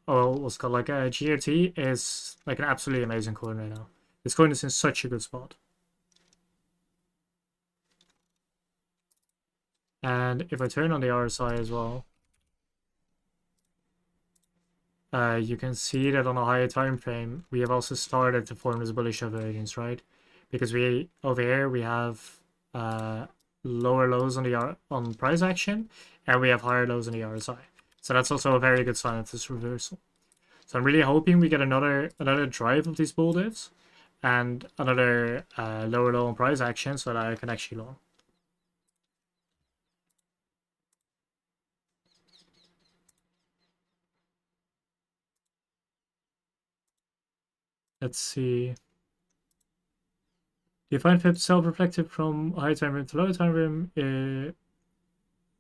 or what's called like a GRT, is like an absolutely amazing coin right now. This coin is in such a good spot. And if I turn on the RSI as well, you can see that on a higher time frame, we have also started to form this bullish divergence, right? Because we over here we have uh, lower lows on the on price action, and we have higher lows on the RSI. So that's also a very good sign of this reversal. So I'm really hoping we get another drive of these bull divs, and another lower low on price action, so that I can actually long. Let's see. Do you find Fib self-reflective from high time frame to low time frame?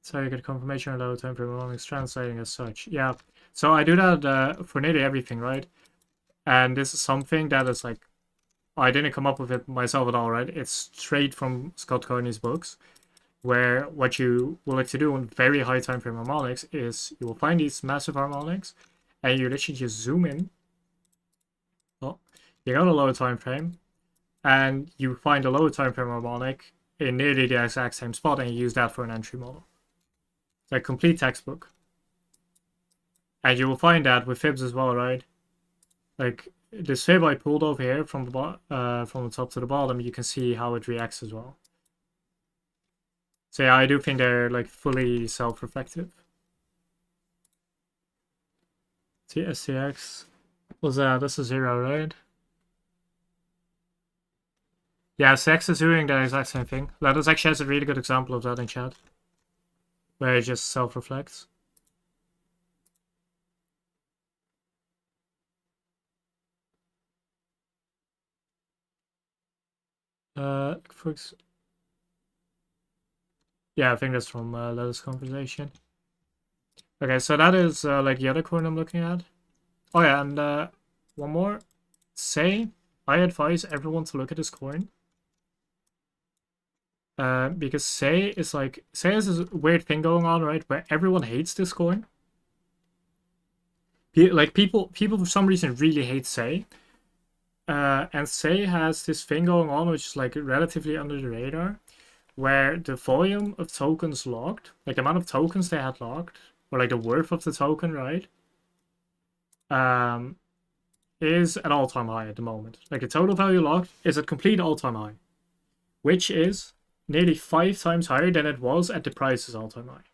So you get confirmation on low time frame along it's translating as such. Yeah. So I do that for nearly everything, right? And this is something that is like, I didn't come up with it myself at all, right? It's straight from Scott Carney's books, where what you will like to do on very high time frame harmonics is you will find these massive harmonics, and you literally just zoom in. Well, you go to low time frame, and you find a low time frame harmonic in nearly the exact same spot, and you use that for an entry model. It's like complete textbook. And you will find that with fibs as well, right? Like this fib I pulled over here from the top to the bottom, you can see how it reacts as well. So yeah, I do think they're like fully self-reflective. STX was this is 0, right? Yeah, STX is doing the exact same thing. Lattice actually has a really good example of that in chat, where it just self-reflects. Yeah, I think that's from Lattice conversation. Okay, so that is like the other coin I'm looking at. Oh yeah, and one more. Say, I advise everyone to look at this coin. Because Say is like, Say has this weird thing going on, right? Where everyone hates this coin. Like people for some reason really hate Say. And Say has this thing going on which is like relatively under the radar, where the volume of tokens locked, like the amount of tokens they had locked, or like the worth of the token, right? Is at all-time high at the moment. Like the total value locked is at complete all-time high, which is nearly 5 times higher than it was at the price's all-time high.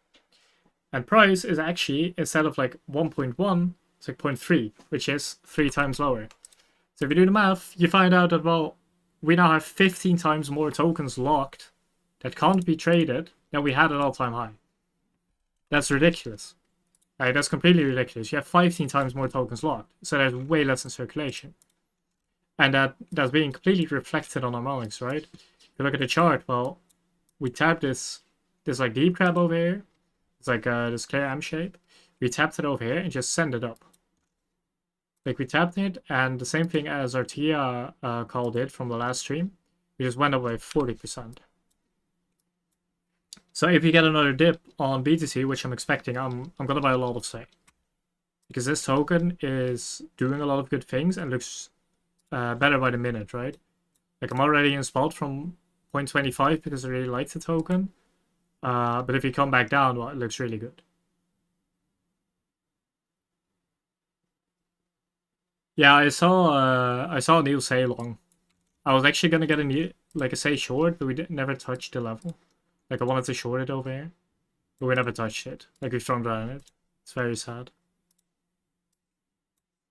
And price is actually, instead of like 1.1, it's like 0.3, which is 3 times lower. So if you do the math, you find out that, well, we now have 15 times more tokens locked that can't be traded than we had at all-time high. That's ridiculous. Right, that's completely ridiculous. You have 15 times more tokens locked, so there's way less in circulation. And that's being completely reflected on harmonics, right? If you look at the chart, well, we tap this like deep crab over here. It's like this clear M shape. We tapped it over here and just send it up. Like we tapped it, and the same thing as our Tia call did from the last stream. We just went up by 40%. So if you get another dip on BTC, which I'm expecting, I'm gonna buy a lot of Say, because this token is doing a lot of good things and looks better by the minute, right? Like I'm already in spot from 0.25 because I really like the token. But if you come back down, well, it looks really good. Yeah, I saw Neil Say long. I was actually gonna get a Say short, but we never touched the level. Like I wanted to short it over here, but we never touched it. Like we thrown down it. It's very sad,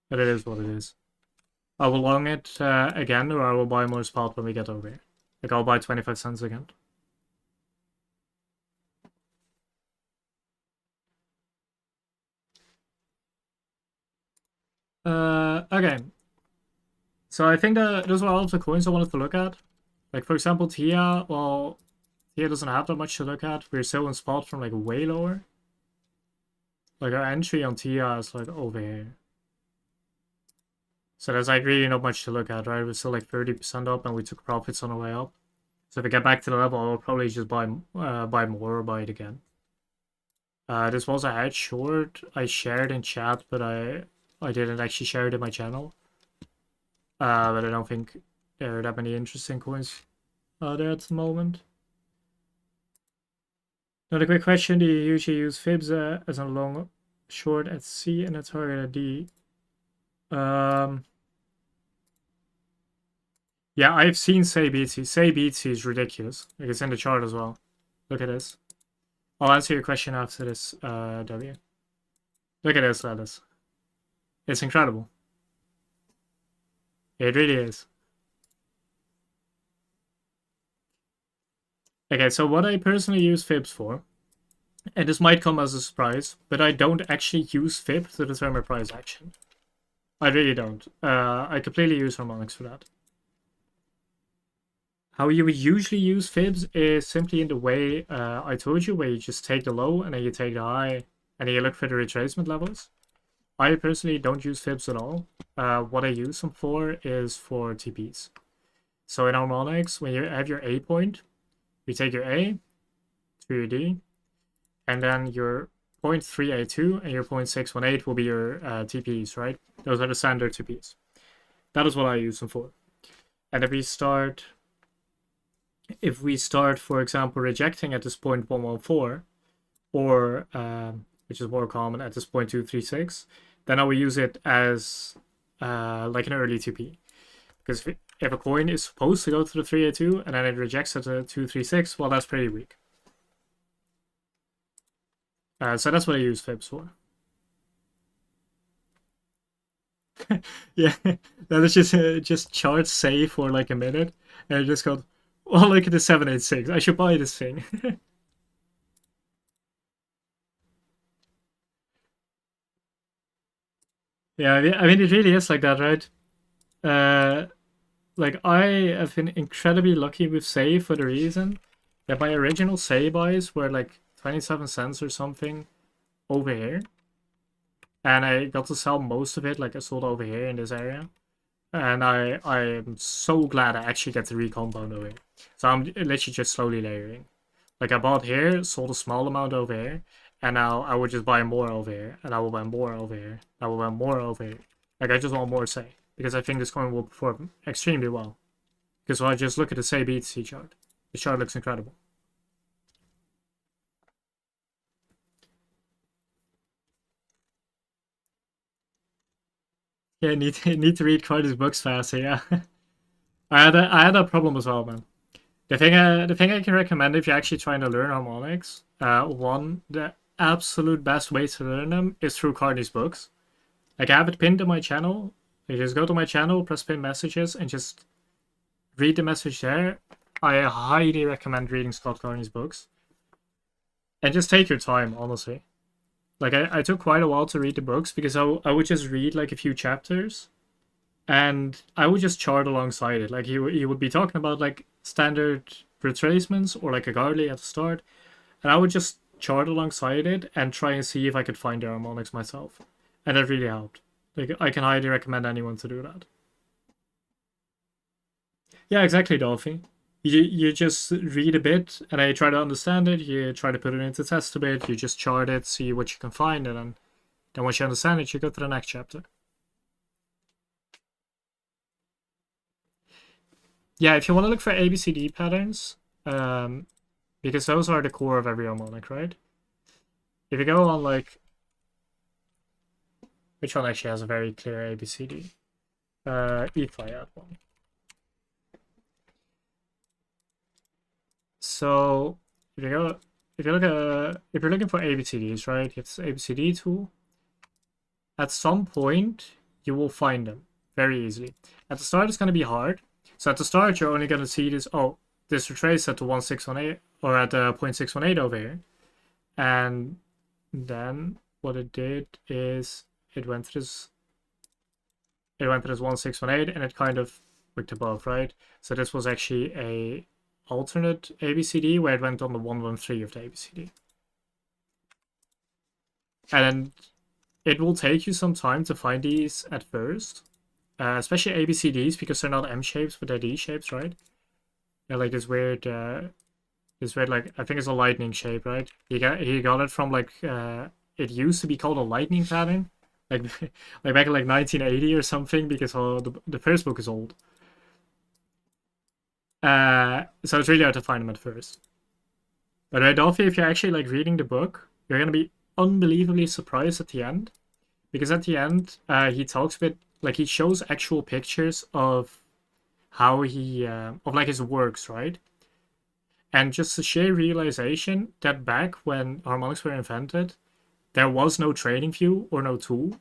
but it is what it is. I will long it again, or I will buy more spot when we get over here. Like I'll buy 25 cents again. Okay. So I think that those were all of the coins I wanted to look at. Like for example, Tia. Well, Tia doesn't have that much to look at. We're still in spot from like way lower. Like our entry on Tia is like over here. So there's like really not much to look at, right? We're still like 30% up, and we took profits on the way up. So if we get back to the level, I'll probably just buy more or buy it again. This was a hedge short I shared in chat, but I didn't actually share it in my channel. But I don't think there are that many interesting coins there at the moment. Another quick question: do you usually use fibs as a long Short at C and a target at D. Um, yeah, I've seen say BT. Say BT is ridiculous. Like it's in the chart as well. Look at this. I'll answer your question after this, W. Look at this, Lattice. It's incredible. It really is. Okay, so what I personally use fibs for, and this might come as a surprise, but I don't actually use fib to determine price action. I really don't. I completely use harmonics for that. How you would usually use fibs is simply in the way I told you, where you just take the low and then you take the high and then you look for the retracement levels. I personally don't use fibs at all. What I use them for is for TPs. So in harmonics, when you have your A point, you take your A to your D, and then your 0.382 and your 0.618 will be your TPs, right? Those are the standard TPs. That is what I use them for. And if we start, for example, rejecting at this 0.114, or which is more common at this 0.236, then I will use it as like an early TP. Because if a coin is supposed to go to the 382 and then it rejects at the 236, well, that's pretty weak. So that's what I use fibs for. Yeah, that is just chart say for like a minute, and it just goes, well, look at the 786. I should buy this thing. Yeah, I mean, it really is like that, right? Like I have been incredibly lucky with Say for the reason that my original Say buys were like 27 cents or something over here, and I got to sell most of it. Like I sold over here in this area, and I am so glad I actually get to recompound over here. So I'm literally just slowly layering. Like I bought here, sold a small amount over here, and now I would just buy more over here, and I will buy more over here, I will buy more over here. Like I just want more Say because I think this coin will perform extremely well. Because when I just look at the Say BTC chart, the chart looks incredible. Yeah, need to read Carter's books faster. Yeah, I had that problem as well, man. The thing I can recommend if you're actually trying to learn harmonics, one, the absolute best way to learn them is through Carney's books. Like I have it pinned to my channel. You just go to my channel, press pin messages, and just read the message there. I highly recommend reading Scott Carney's books. And just take your time, honestly. Like I took quite a while to read the books because I would just read like a few chapters and I would just chart alongside it. Like he would be talking about like standard retracements or like a Garley at the start, and I would just chart alongside it and try and see if I could find the harmonics myself. And that really helped. Like I can highly recommend anyone to do that. Yeah, exactly, Dolphy. You just read a bit and I try to understand it, you try to put it into test a bit, you just chart it, see what you can find, and then once you understand it, you go to the next chapter. Yeah, if you want to look for ABCD patterns, because those are the core of every harmonic, right? If you go on like, which one actually has a very clear ABCD? E-Triad one. So if you go, if you look at, if you're looking for ABCDs, right? You have this ABCD tool. At some point, you will find them very easily. At the start, it's going to be hard. So at the start, you're only going to see this, oh, this retrace at the 1618 or at the 0.618 over here. And then what it did is it went to this 1618 and it kind of looked above, right? So this was actually a alternate ABCD where it went on the 113 of the ABCD. And it will take you some time to find these at first, especially ABCDs because they're not M shapes but they're D shapes, right? They're like this weird, like I think it's a lightning shape, right? He got it from like it used to be called a lightning pattern, like like back in like 1980 or something because the first book is old. So it's really hard to find them at first. But Adolphe, if you're actually like reading the book, you're gonna be unbelievably surprised at the end, because at the end he talks a bit, like he shows actual pictures of how he of like his works, right? And just the sheer realization that back when harmonics were invented, there was no trading view or no tool.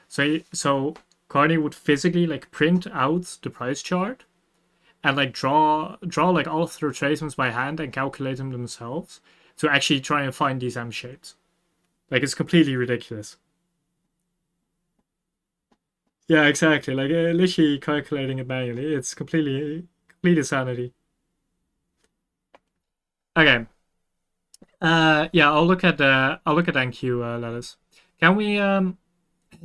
So Carney would physically like print out the price chart and like draw like all of the retracements by hand and calculate them themselves to actually try and find these M shapes. Like it's completely ridiculous. Yeah, exactly. Like literally calculating it manually. It's complete insanity. Okay. Yeah, I'll look at NQ letters. Can we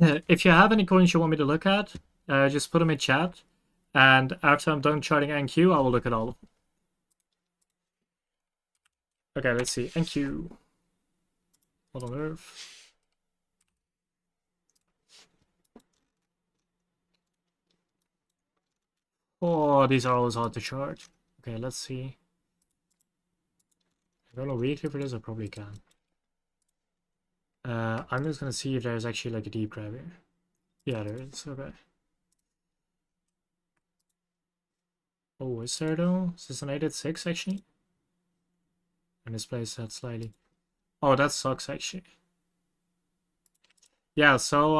if you have any coins you want me to look at, just put them in chat, and after I'm done charting NQ, I will look at all of them. Okay, let's see. NQ. What on earth? Oh, these are always hard to chart. Okay, let's see. I don't know weekly for this, I probably can. I'm just gonna see if there's actually like a deep grab here. Yeah, there is. Okay. Oh, is there though? Is this an 886 actually? And this plays that slightly. Oh, that sucks actually. Yeah, so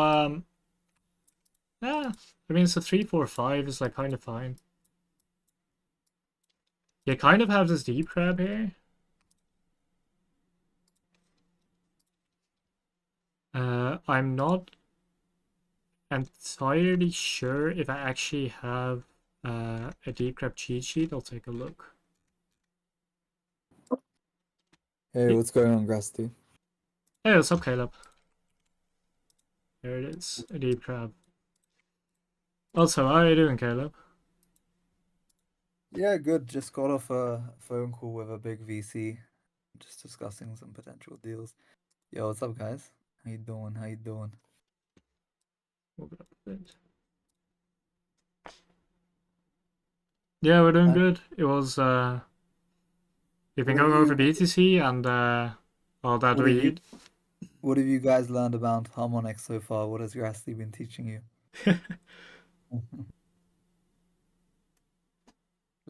yeah, I mean it's a 345 is like kind of fine. You kind of have this deep grab here. I'm not entirely sure if I actually have a deep grab cheat sheet. I'll take a look. Hey, what's going on, Grasty? Hey, what's up, Caleb? There it is, a deep grab. Also, how are you doing, Caleb? Yeah, good. Just got off a phone call with a big VC, just discussing some potential deals. Yo, what's up, guys? How you doing? How you doing? Move it up a bit. Yeah, we're doing Man, good. It was we've been what have going over you BTC and all that what have you we what have you guys learned about harmonics so far? What has Grasty been teaching you?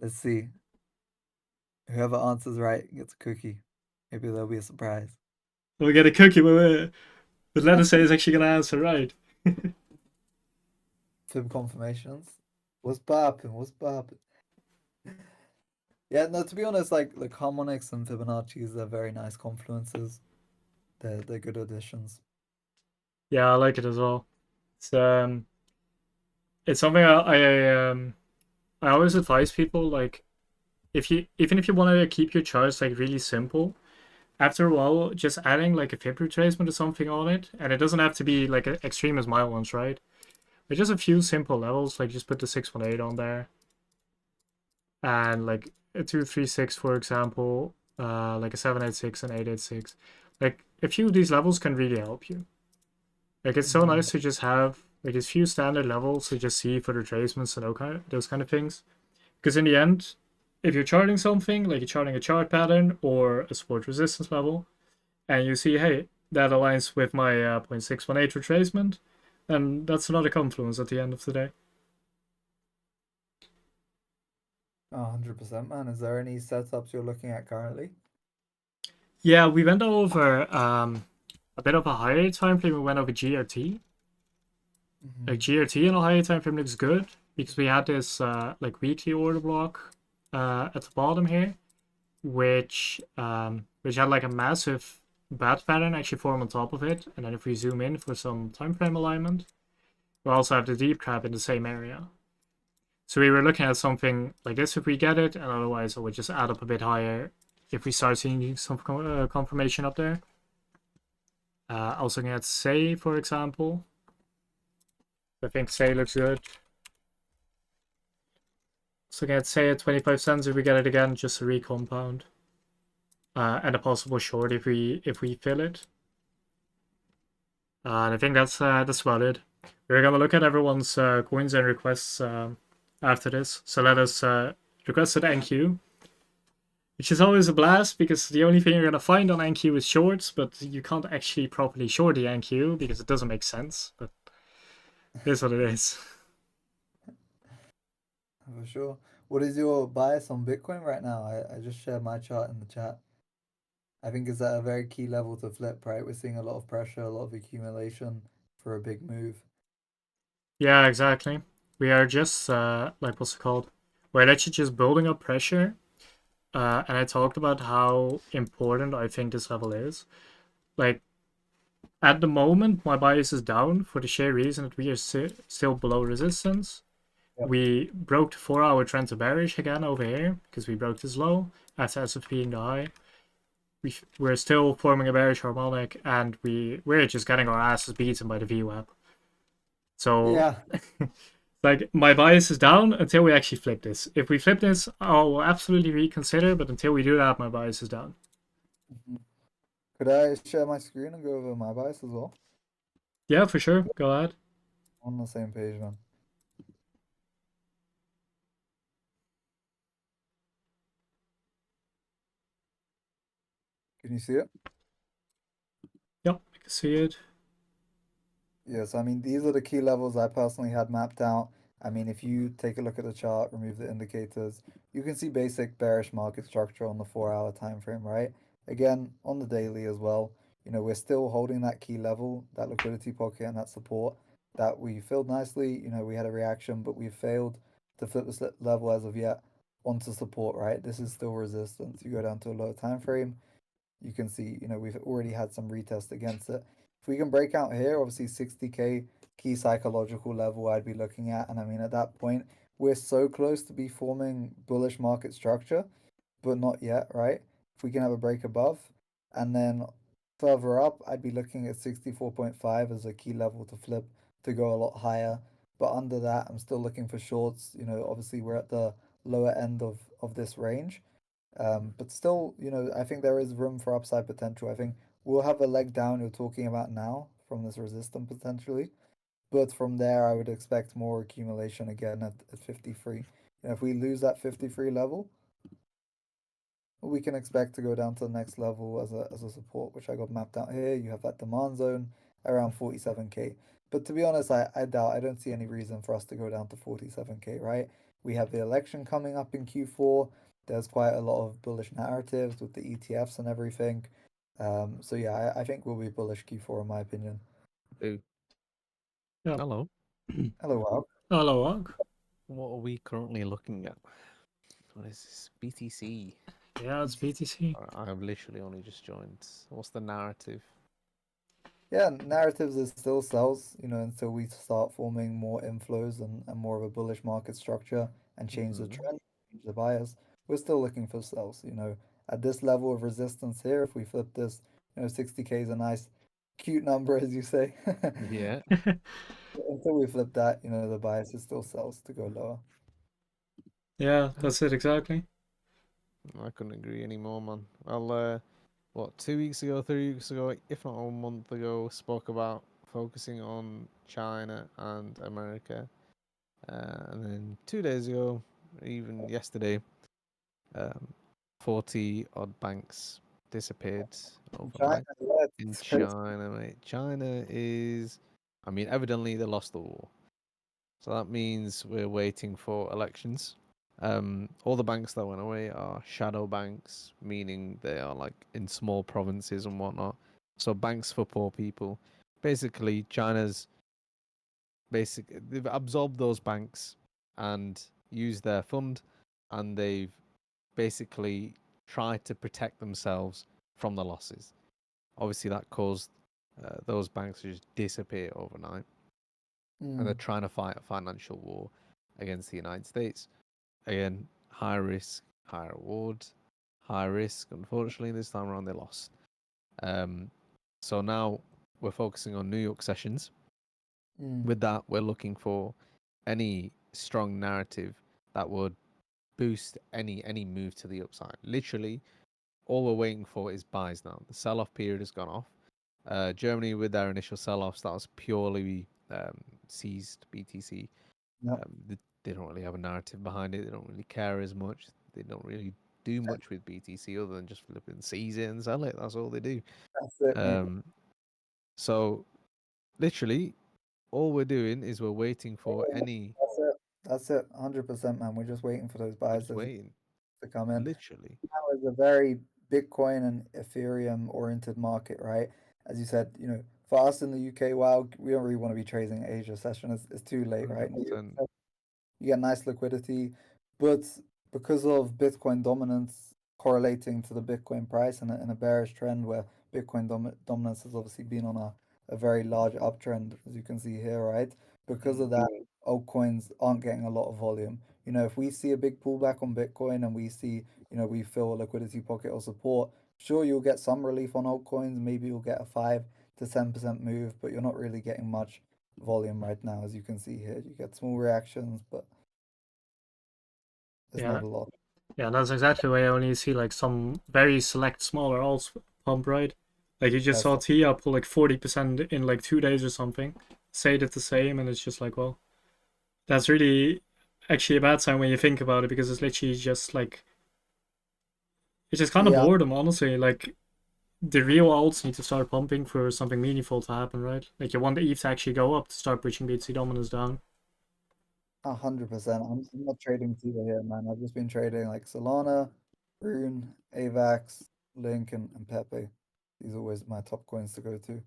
Let's see. Whoever answers right gets a cookie. Maybe there'll be a surprise. we'll get a cookie, but let us say is actually gonna answer right. Fib confirmations. What's poppin'? What's poppin'? Yeah, no, to be honest, like harmonics and Fibonacci's are very nice confluences. They're good additions. Yeah, I like it as well. It's it's something I always advise people like if you even if you want to keep your charts like really simple, after a while just adding like a fib retracement or something on it, and it doesn't have to be like extreme as my ones, right? But just a few simple levels, like just put the 618 on there, and like a 236 for example, like a 786 and 886. Like a few of these levels can really help you. Like it's so Mm-hmm. nice to just have like these few standard levels to just see for the retracements and those kind of things. Because in the end, if you're charting something, like you're charting a chart pattern or a support resistance level, and you see, hey, that aligns with my 0.618 retracement, then that's another confluence at the end of the day. 100%, man. Is there any setups you're looking at currently? Yeah, we went over a bit of a higher time frame. We went over GRT. Like Mm-hmm. GRT on a higher time frame looks good because we had this like weekly order block at the bottom here, which had like a massive bat pattern actually form on top of it. And then if we zoom in for some time frame alignment, we also have the deep crab in the same area. So we were looking at something like this if we get it, and otherwise I would just add up a bit higher if we start seeing some confirmation up there. I was looking at Say, for example. I think Say looks good. So looking at Say at 25 cents if we get it again, just a recompound. And a possible short if we fill it. And I think that's about it. We're gonna look at everyone's coins and requests after this. So let us request at NQ. which is always a blast because the only thing you're gonna find on NQ is shorts, but you can't actually properly short the NQ because it doesn't make sense. But it is what it is. For sure. What is your bias on Bitcoin right now? I just shared my chart in the chat. I think it's at a very key level to flip, right? We're seeing a lot of pressure, a lot of accumulation for a big move. Yeah, exactly. We are just like what's it called? We're actually just building up pressure. And I talked about how important I think this level is. Like at the moment, my bias is down for the sheer reason that we are still below resistance. Yep. We broke the 4 hour trend to bearish again over here because we broke this low after SF being the high. We're still forming a bearish harmonic, and we're just getting our asses beaten by the VWAP. So Yeah. like my bias is down until we actually flip this. If we flip this, I'll absolutely reconsider, but until we do that, my bias is down. Mhm. Could I share my screen and go over my bias as well? Yeah, for sure. Go ahead. On the same page, man. Can you see it? Yep, I can see it. Yes, I mean, these are the key levels I personally had mapped out. I mean, if you take a look at the chart, remove the indicators, you can see basic bearish market structure on the 4 hour time frame, right? Again, on the daily as well, we're still holding that key level, that liquidity pocket and that support that we filled nicely. We had a reaction, but we've failed to flip this level as of yet onto support, right? This is still resistance. You go down to a lower time frame, you can see, we've already had some retest against it. If we can break out here, obviously 60K key psychological level I'd be looking at. And I mean, at that point, we're so close to be forming bullish market structure, but not yet, right? If we can have a break above, and then further up, I'd be looking at 64.5 as a key level to flip to go a lot higher. But under that, I'm still looking for shorts. Obviously we're at the lower end of this range. But still, I think there is room for upside potential. I think we'll have a leg down you're talking about now from this resistance potentially. But from there, I would expect more accumulation again at 53. If we lose that 53 level, we can expect to go down to the next level as a support, which I got mapped out here. You have that demand zone around 47K. But to be honest, I doubt, I don't see any reason for us to go down to 47K, right? We have the election coming up in Q4. There's quite a lot of bullish narratives with the ETFs and everything. So yeah, I think we'll be bullish Q4 in my opinion. Ooh, Yep. hello. Hello, Wow. Hello, Og. What are we currently looking at? What is this? BTC. Yeah, it's BTC. I've literally only just joined. What's the narrative? Yeah, narratives is still sells, until we start forming more inflows and more of a bullish market structure and change the Mm. trend, change the bias. We're still looking for sells, at this level of resistance here. If we flip this, 60K is a nice, cute number, as you say. Yeah, Until we flip that, the bias is still sells to go lower. Yeah, that's it exactly. I couldn't agree anymore, man. Well, what, 2 weeks ago, 3 weeks ago, if not a month ago, spoke about focusing on China and America. And then 2 days ago, even yesterday, um, 40 odd banks disappeared In China, overnight yeah, in it's crazy. China, mate. China is, I mean, evidently they lost the war. So that means we're waiting for elections. All the banks that went away are shadow banks, meaning they are like in small provinces and whatnot. So banks for poor people. Basically, they've absorbed those banks and used their fund, and they've basically tried to protect themselves from the losses. Obviously, that caused those banks to just disappear overnight, and they're Mm, trying to fight a financial war against the United States. Again, high risk, high reward, high risk. Unfortunately, this time around they lost. Um, so now we're focusing on New York sessions. mm, With that, we're looking for any strong narrative that would boost any move to the upside. Literally, all we're waiting for is buys now. The sell-off period has gone off. Germany, with their initial sell-offs, that was purely seized BTC. yep. They don't really have a narrative behind it. They don't really care as much. They don't really do much with BTC other than just flip and seize it and sell it. That's all they do. That's it, mate. So literally, all we're doing is we're waiting for any. That's it. That's it. 100%, man. We're just waiting for those We're buys just waiting. to come in. Literally. Now is a very Bitcoin and Ethereum oriented market, right? As you said, for us in the UK, wow, we don't really want to be trading Asia session. It's too late, right? 100%. You get nice liquidity, but because of Bitcoin dominance correlating to the Bitcoin price and in a bearish trend where Bitcoin dominance has obviously been on a very large uptrend, as you can see here, right? Because of that, altcoins aren't getting a lot of volume. If we see a big pullback on Bitcoin and we see, we fill a liquidity pocket or support, sure, you'll get some relief on altcoins. Maybe you'll get a 5 to 10% move, but you're not really getting much volume right now, as you can see here. You get small reactions, but it's Yeah, not a lot. yeah, that's exactly why I only see like some very select smaller alts pump, right? Like you just That's saw Tia pull like 40% in like 2 days or something. Say did the same, and it's just like, well, that's really actually a bad sign when you think about it, because it's literally just like it's just kind of yeah, boredom, honestly. Like the real alts need to start pumping for something meaningful to happen, right? Like you want the ETH to actually go up to start pushing BTC dominance down. 100%. I'm not trading Tiva here, man. I've just been trading like Solana, Rune, AVAX, Link, and Pepe. These are always my top coins to go to.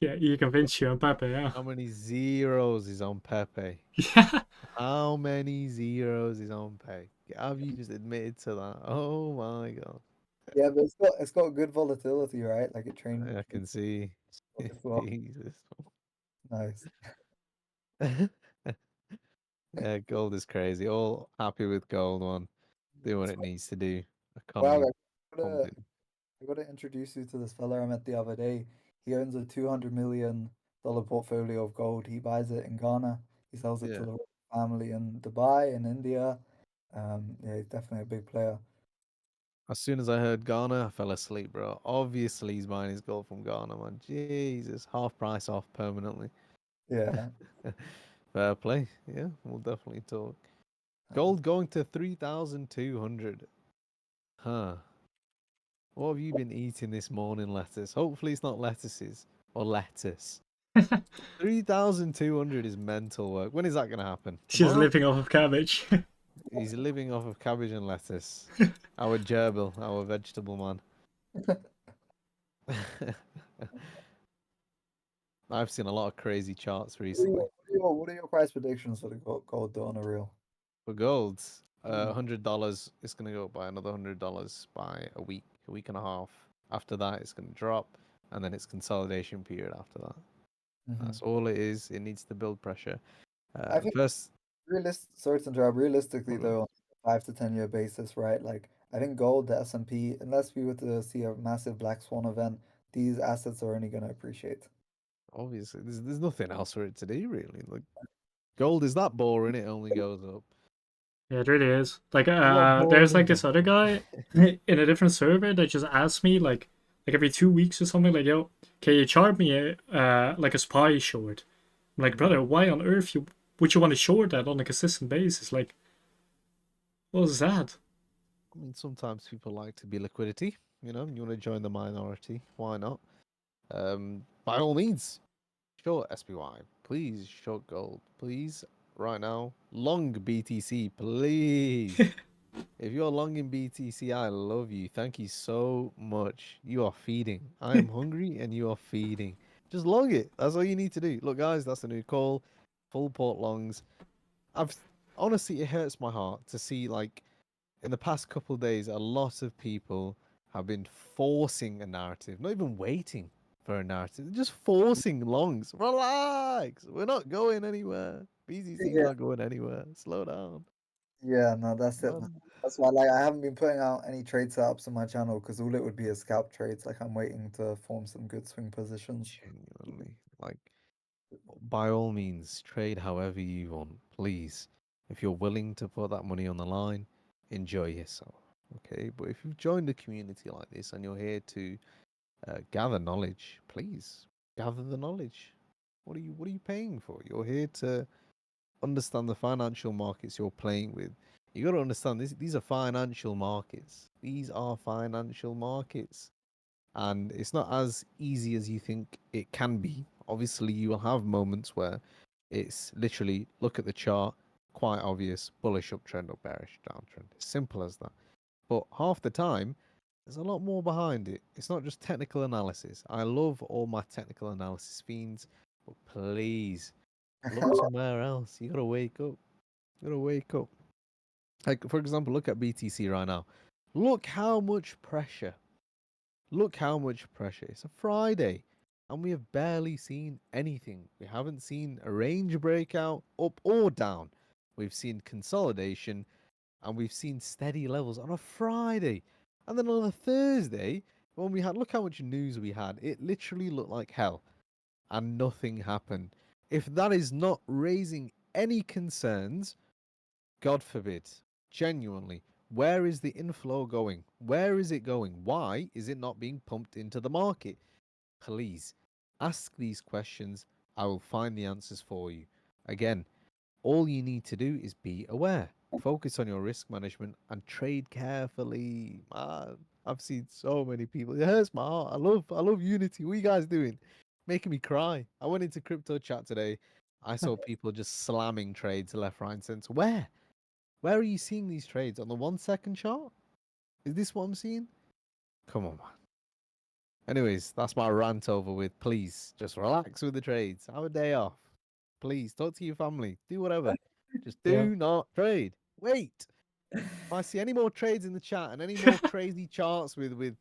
Yeah, you convince you on Pepe, yeah. How many zeros is on Pepe? Yeah. How many zeros is on Pepe? Have you just admitted to that? Oh my god. Yeah, but it's got good volatility, right? Like it I can see. as well. Jesus. Nice. Yeah, gold is crazy. All happy with gold one. Do what it needs to do. Wow, Economy gotta, pumping. I got to introduce you to this fella I met the other day. He owns a $200 million portfolio of gold. He buys it in Ghana. He sells it to Yeah. the family in Dubai and India. Yeah, he's definitely a big player. As soon as I heard Ghana, I fell asleep, bro. Obviously, he's buying his gold from Ghana, man. Jesus, half price off permanently. Yeah. Fair play. Yeah, we'll definitely talk. Gold going to 3,200. Huh. What have you been eating this morning, lettuce? Hopefully, it's not lettuces or lettuce. 3,200 is mental work. When is that going to happen? She's Tomorrow? living off of cabbage. He's living off of cabbage and lettuce. Our gerbil, our vegetable man. I've seen a lot of crazy charts recently. What are your price predictions for the gold dollar real? For gold, $100 is going to go up by another $100 by a week and a half. After that, it's going to drop, and then it's consolidation period after that. Mm-hmm. That's all it is. It needs to build pressure. I think First, sorry to interrupt. Realistically, problem. though, on a 5 to 10 year basis, right? Like I think gold, the S&P, unless we were to see a massive black swan event, these assets are only going to appreciate. Obviously, there's nothing else for it to do really. Like gold is that boring; it only goes up. Yeah, it really is. Like, What there's like boring. this other guy in a different server that just asks me like every 2 weeks or something, like, yo, can you charge me like a spy short? I'm like, brother, why on earth would you want to short that on a consistent basis? Like, what is that? I mean, sometimes people like to be liquidity. You know, you want to join the minority. Why not? By all means, short SPY. Please, short gold. Please, right now. Long BTC, please. If you're long in BTC, I love you. Thank you so much. You are feeding. I am hungry and you are feeding. Just long it. That's all you need to do. Look, guys, that's the new call. Full port longs. I've honestly, it hurts my heart to see like in the past couple of days, a lot of people have been forcing a narrative, not even waiting for a narrative, just forcing longs. Relax. We're not going anywhere. BTC's Yeah, not going anywhere. Slow down. yeah, no, that's it, man. Man, That's why, like, I haven't been putting out any trade setups on my channel because all it would be is scalp trades. Like, I'm waiting to form some good swing positions. genuinely. Like, by all means, trade however you want, please. If you're willing to put that money on the line, enjoy yourself. Okay, but if you've joined a community like this and you're here to gather knowledge, please gather the knowledge. What are you paying for? You're here to understand the financial markets you're playing with. You got to understand this. These are financial markets. These are financial markets, and it's not as easy as you think it can be. Obviously, you will have moments where it's literally look at the chart, quite obvious, bullish uptrend or bearish downtrend. It's simple as that. But half the time, there's a lot more behind it. It's not just technical analysis. I love all my technical analysis fiends, but please look somewhere else. You gotta wake up. You gotta wake up. Like, for example, look at BTC right now. Look how much pressure. Look how much pressure. It's a Friday, and we have barely seen anything. We haven't seen a range breakout up or down. We've seen consolidation, and we've seen steady levels on a Friday. And then on a Thursday, when we had, look how much news we had. It literally looked like hell, and nothing happened. If that is not raising any concerns, God forbid, genuinely, where is the inflow going? Where is it going? Why is it not being pumped into the market? Please ask these questions. I will find the answers for you. Again, all you need to do is be aware. Focus on your risk management and trade carefully. Man, I've seen so many people. It hurts my heart. I love Unity. What are you guys doing? Making me cry. I went into crypto chat today. I saw people just slamming trades left, right, and center. Where? Where are you seeing these trades? On the 1 second chart? Is this what I'm seeing? Come on, man. Anyways, that's my rant over with. Please, just relax with the trades. Have a day off. Please, talk to your family. Do whatever. Just Yeah. do not trade. Wait. If I see any more trades in the chat and any more crazy charts with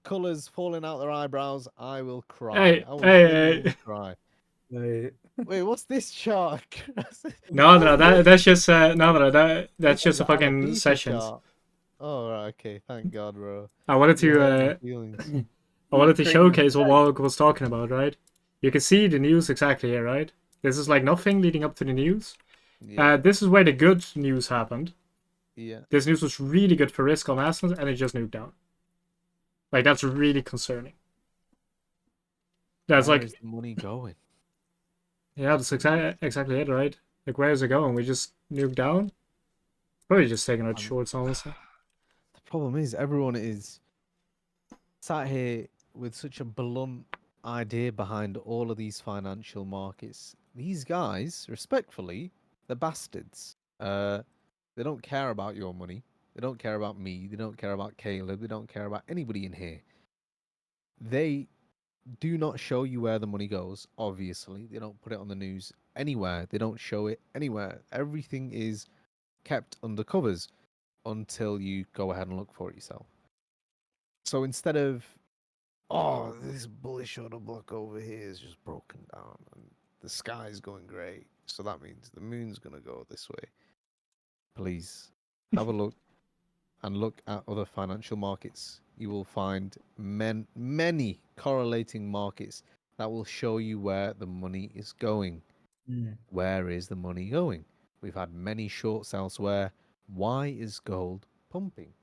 colors falling out their eyebrows, I will cry. Hey, I will hey, genuinely hey. cry. Wait. Wait, what's this chart? No, What's no, this? that's just that's This is just a the fucking alopecia sessions. chart. Oh, right, okay. Thank God, bro. I wanted You hurt my to feelings. I wanted to Triggered. showcase what Walk was talking about, right? You can see the news exactly here, right? This is like nothing leading up to the news. Yeah, This is where the good news happened. yeah. This news was really good for risk on assets, and it just nuked down. Like that's really concerning. That's Where like, is the money going? yeah, that's exactly it, right? Like, where is it going? We just nuked down. Probably just taking out And shorts, honestly. the problem is, everyone is sat here with such a blunt idea behind all of these financial markets. These guys, respectfully, they're bastards. They don't care about your money. They don't care about me. They don't care about Caleb. They don't care about anybody in here. They do not show you where the money goes, obviously. They don't put it on the news anywhere. They don't show it anywhere. Everything is kept under covers until you go ahead and look for it yourself. So instead of, oh, this bullish order block over here is just broken down and the sky's going grey, so that means the moon's going to go this way. Please have a look and look at other financial markets. You will find many correlating markets that will show you where the money is going. Mm. Where is the money going? We've had many shorts elsewhere. Why is gold pumping?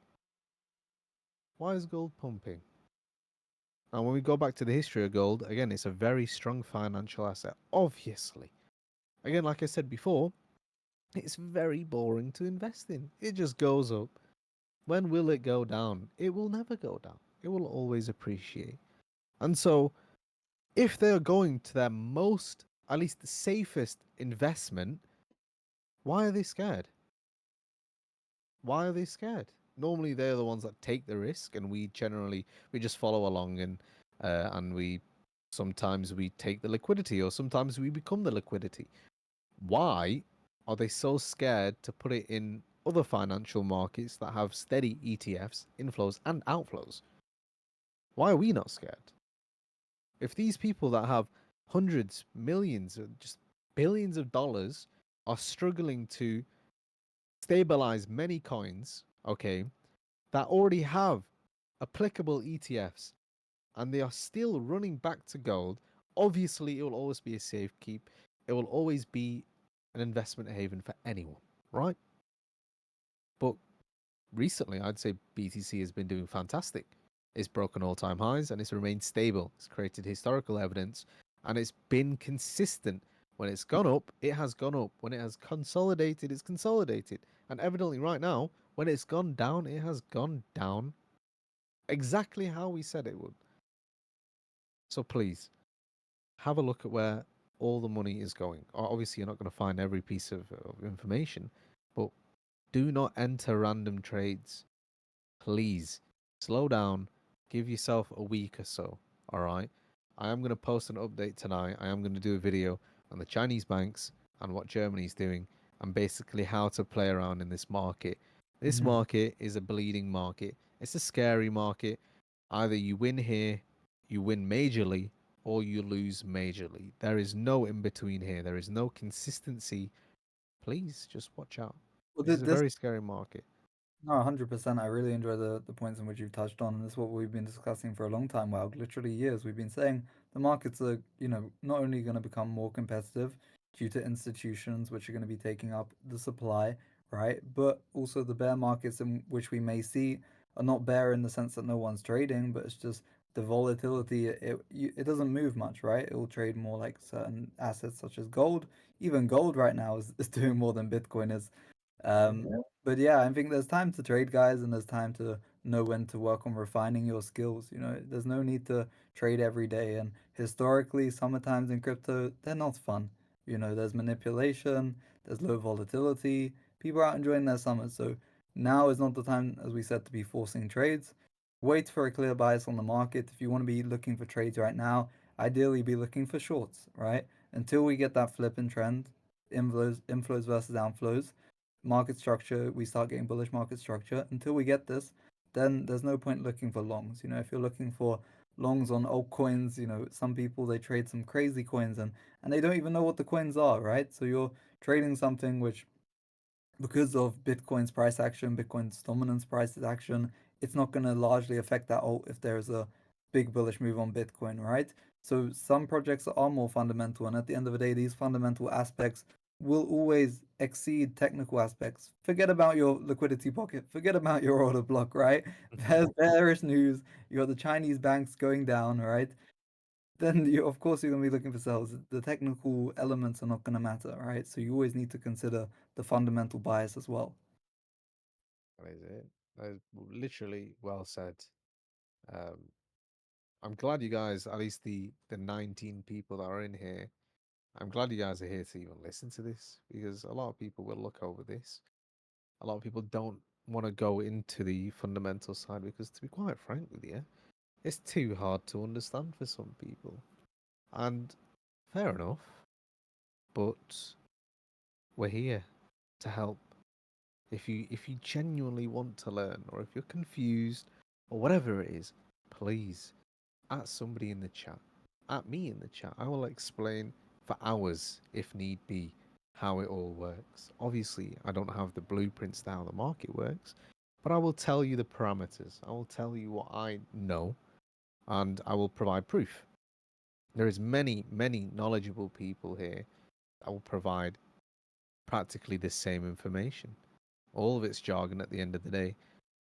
Why is gold pumping? Now, when we go back to the history of gold, again, it's a very strong financial asset, obviously. Again, like I said before, it's very boring to invest in. It just goes up. When will it go down? It will never go down. It will always appreciate. And so, if they're going to their most, at least the safest investment, why are they scared? Why are they scared? Normally, they're the ones that take the risk, and we just follow along, and we sometimes we take the liquidity, or sometimes we become the liquidity. Why are they so scared to put it in other financial markets that have steady ETFs, inflows, and outflows? Why are we not scared? If these people that have hundreds, millions, or just billions of dollars are struggling to stabilize many coins, okay, that already have applicable ETFs and they are still running back to gold, obviously it will always be a safe keep. It will always be an investment haven for anyone, right? But recently, I'd say BTC has been doing fantastic. It's broken all-time highs and it's remained stable. It's created historical evidence and it's been consistent When it's gone up, it has gone up. When it has consolidated, it's consolidated. And evidently, right now, when it's gone down, it has gone down exactly how we said it would. So please have a look at where all the money is going. Obviously, you're not going to find every piece of information, but do not enter random trades. Please slow down. Give yourself a week or so. All right. I am going to post an update tonight. I am going to do a video on the Chinese banks and what Germany's doing and basically how to play around in this market. This Mhm. market is a bleeding market. It's a scary market. Either you win here, you win majorly, or you lose majorly. There is no in between here. There is no consistency. Please just watch out. Well, This is a this very scary market. No, 100%. I really enjoy the points in which you've touched on, and this is what we've been discussing for a long time. Wow, literally years. We've been saying the markets are, not only going to become more competitive due to institutions which are going to be taking up the supply, right? But also the bear markets in which we may see are not bear in the sense that no one's trading, but it's just the volatility. It doesn't move much, right? It will trade more like certain assets such as gold. Even gold right now is doing more than Bitcoin is. But yeah, I think there's time to trade, guys, and there's time to know when to work on refining your skills. There's no need to trade every day. And historically, summertimes in crypto, they're not fun. There's manipulation, there's low volatility. People are out enjoying their summers. So now is not the time, as we said, to be forcing trades. Wait for a clear bias on the market. If you want to be looking for trades right now, ideally be looking for shorts, right? Until we get that flip in trend, inflows versus outflows market structure, we start getting bullish market structure. Until we get this, then there's no point looking for longs. If you're looking for longs on altcoins, some people they trade some crazy coins and they don't even know what the coins are, right? So you're trading something which because of Bitcoin's price action, Bitcoin's dominance price action, it's not going to largely affect that alt if there's a big bullish move on Bitcoin, right? So some projects are more fundamental, and at the end of the day, these fundamental aspects will always exceed technical aspects. Forget about your liquidity pocket, forget about your order block, right? There's bearish news. You got the Chinese banks going down, right? Then of course you're gonna be looking for sales. The technical elements are not gonna matter, right? So you always need to consider the fundamental bias as well. That is it. That is literally well said. Um, I'm glad you guys, at least the 19 people that are in here, I'm glad you guys are here to even listen to this because a lot of people will look over this. A lot of people don't want to go into the fundamental side because, to be quite frank with you, it's too hard to understand for some people. And fair enough, but we're here to help. If you genuinely want to learn, or if you're confused, or whatever it is, please at somebody in the chat, at me in the chat. I will explain for hours if need be how it all works. Obviously, I don't have the blueprints to how the market works, but I will tell you the parameters. I will tell you what I know, and I will provide proof. There is many knowledgeable people here that will provide practically the same information. All of it's jargon at the end of the day,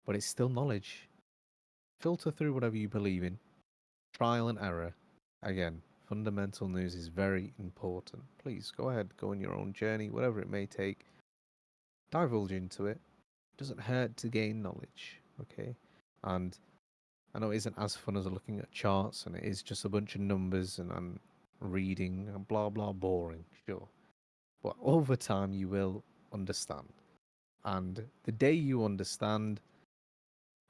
but it's still knowledge. Filter through whatever you believe in. Trial and error. Again, fundamental news is very important. Please go ahead, go on your own journey, whatever it may take. Divulge into it. It doesn't hurt to gain knowledge, okay? And I know it isn't as fun as looking at charts and it is just a bunch of numbers and reading and blah blah boring, sure. But over time you will understand. And the day you understand,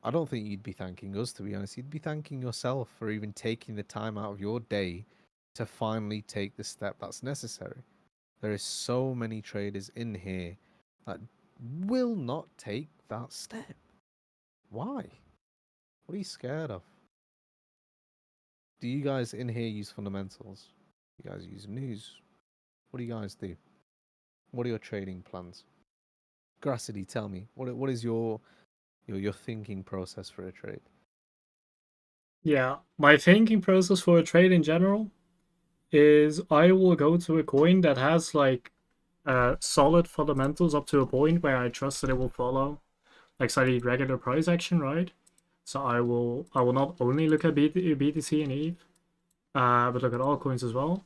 I don't think you'd be thanking us, to be honest. You'd be thanking yourself for even taking the time out of your day to finally take the step that's necessary. There is so many traders in here that will not take that step. Why? What are you scared of? Do you guys in here use fundamentals? You guys use news? What do you guys do? What are your trading plans? Grassity, tell me. What is your thinking process for a trade? Yeah, my thinking process for a trade in general is I will go to a coin that has like solid fundamentals up to a point where I trust that it will follow like slightly regular price action, right? So I will not only look at BTC and ETH, but look at all coins as well.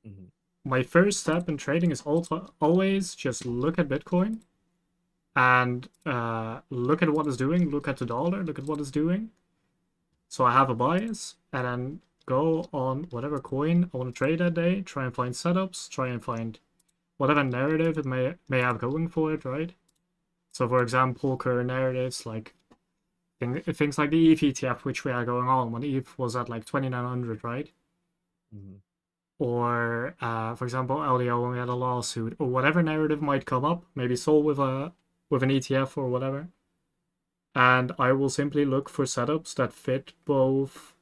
Mm-hmm. my first step in trading is also always just look at Bitcoin and look at what it's doing, look at the dollar, look at what it's doing. So I have a bias, and then go on whatever coin I want to trade that day, try and find setups, try and find whatever narrative it may have going for it, right? So for example, current narratives like things like the ETH ETF, which we had going on when ETH was at like 2,900, right? Mm-hmm. Or for example, LDO when we had a lawsuit, or whatever narrative might come up, maybe sold with an ETF or whatever. And I will simply look for setups that fit both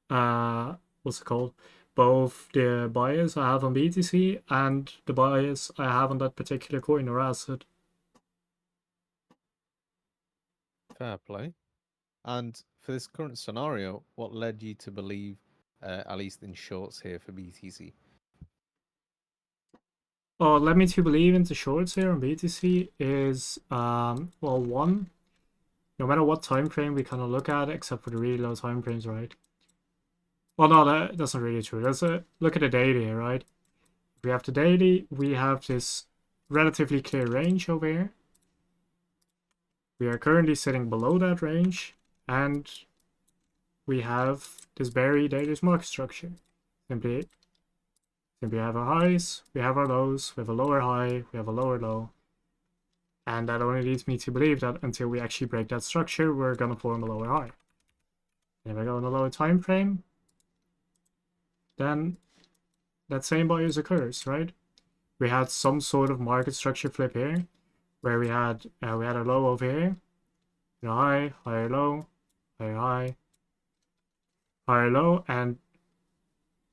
what's it called? Both the bias I have on BTC and the bias I have on that particular coin or asset. Fair play. And for this current scenario, what led you to believe, at least in shorts here for BTC? What led me to believe into shorts here on BTC is well, one, no matter what time frame we kind of look at, except for the really low time frames, right? Well, no, that's not really true. Look at the daily here, right? If we have the daily, we have this relatively clear range over here. We are currently sitting below that range, and we have this very dangerous market structure. Simply have our highs, we have our lows, we have a lower high, we have a lower low. And that only leads me to believe that until we actually break that structure, we're gonna form a lower high. And if I go in a lower time frame, then that same bias occurs, right? We had some sort of market structure flip here, where we had a low over here, a high, higher low, higher high, higher low, and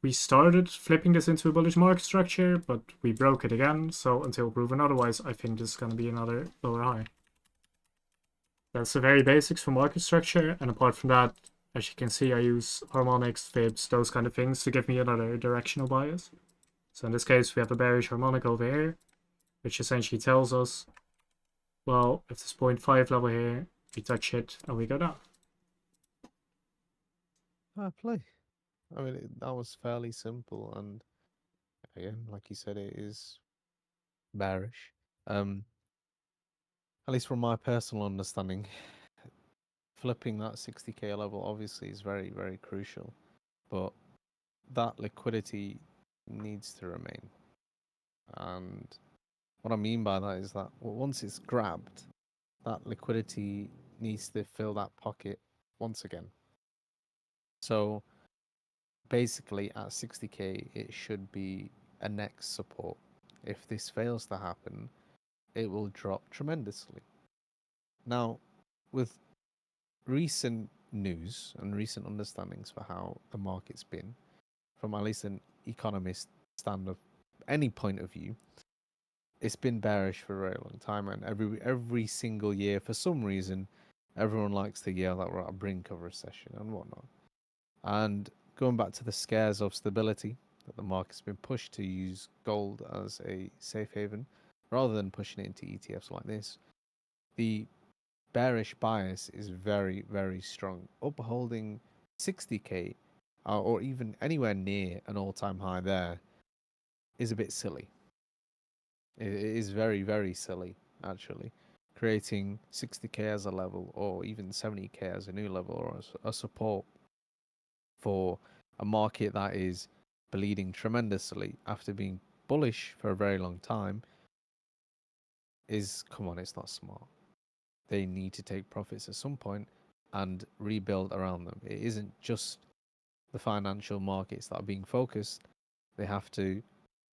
we started flipping this into a bullish market structure, but we broke it again. So until proven otherwise, I think this is going to be another lower high. That's the very basics for market structure. And apart from that, as you can see, I use harmonics, fibs, those kind of things to give me another directional bias. So in this case, we have a bearish harmonic over here, which essentially tells us, well, if this 0.5 level here, we touch it and we go down. Fair play. I mean, that was fairly simple, and again, like you said, it is bearish. At least from my personal understanding, flipping that 60k level obviously is very, very crucial, but that liquidity needs to remain. And what I mean by that is that once it's grabbed, that liquidity needs to fill that pocket once again. So basically, at 60k, it should be a next support. If this fails to happen, it will drop tremendously. Now, with recent news and recent understandings for how the market's been, from at least an economist stand of any point of view, it's been bearish for a very long time, and every single year, for some reason, everyone likes to yell that we're at a brink of recession and whatnot. And going back to the scares of stability, that the market's been pushed to use gold as a safe haven rather than pushing it into ETFs like this, the bearish bias is very, very strong. Upholding 60k or even anywhere near an all-time high there is a bit silly. It is very, very silly, actually. Creating 60k as a level or even 70k as a new level or a support for a market that is bleeding tremendously after being bullish for a very long time is, come on, it's not smart. They need to take profits at some point and rebuild around them. It isn't just the financial markets that are being focused. They have to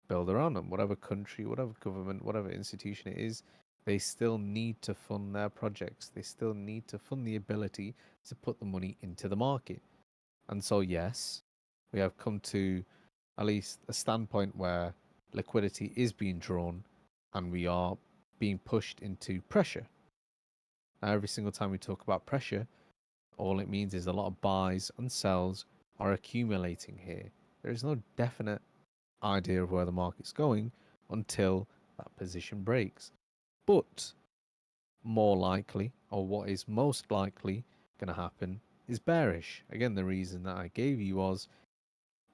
build around them. Whatever country, whatever government, whatever institution it is, they still need to fund their projects. They still need to fund the ability to put the money into the market. And so, yes, we have come to at least a standpoint where liquidity is being drawn and we are being pushed into pressure. Now, every single time we talk about pressure, all it means is a lot of buys and sells are accumulating here. There is no definite idea of where the market's going until that position breaks. But more likely, or what is most likely going to happen, is bearish. Again, the reason that I gave you was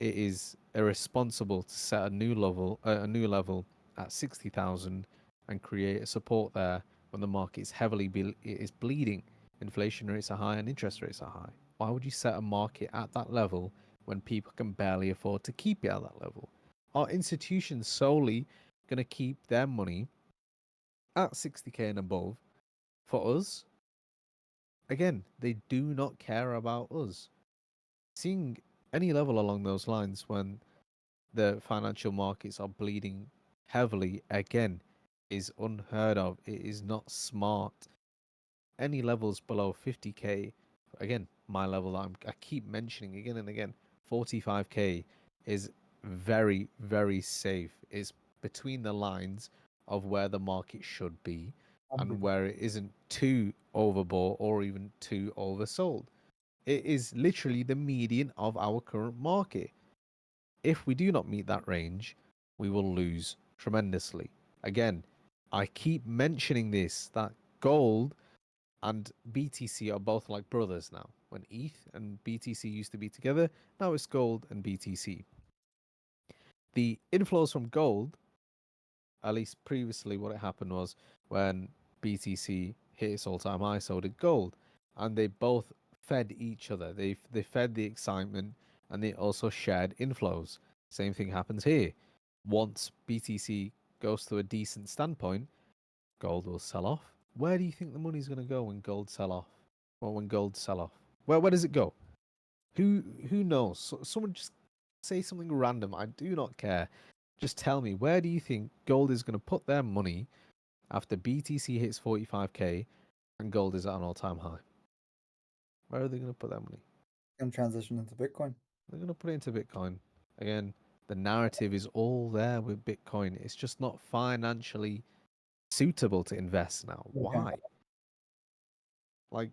it is irresponsible to set a new level at 60,000 and create a support there when the market is it is bleeding. Inflation rates are high and interest rates are high. Why would you set a market at that level when people can barely afford to keep it at that level? Are institutions solely going to keep their money at 60k and above for us? Again, they do not care about us. Seeing any level along those lines when the financial markets are bleeding heavily again is unheard of. It is not smart. Any levels below 50k, again, my level that I keep mentioning again and again, 45k is very, very safe. It's between the lines of where the market should be and where it isn't too overbought or even too oversold. It is literally the median of our current market. If we do not meet that range, we will lose tremendously. Again, I keep mentioning this that gold and BTC are both like brothers now. When ETH and BTC used to be together, now it's gold and BTC. The inflows from gold, at least previously, what it happened was when BTC hit its all-time high, so did gold, and they both fed each other. They fed the excitement, and they also shared inflows. Same thing happens here. Once BTC goes to a decent standpoint, gold will sell off. Where do you think the money's going to go when gold sell off? Well, when gold sell off, where does it go? Who knows? Someone just say something random. I do not care. Just tell me, where do you think gold is going to put their money after BTC hits 45k and gold is at an all-time high? Where are they going to put their money? And transition into Bitcoin. They're going to put it into Bitcoin. Again, the narrative is all there with Bitcoin. It's just not financially suitable to invest now. Okay. Why? Like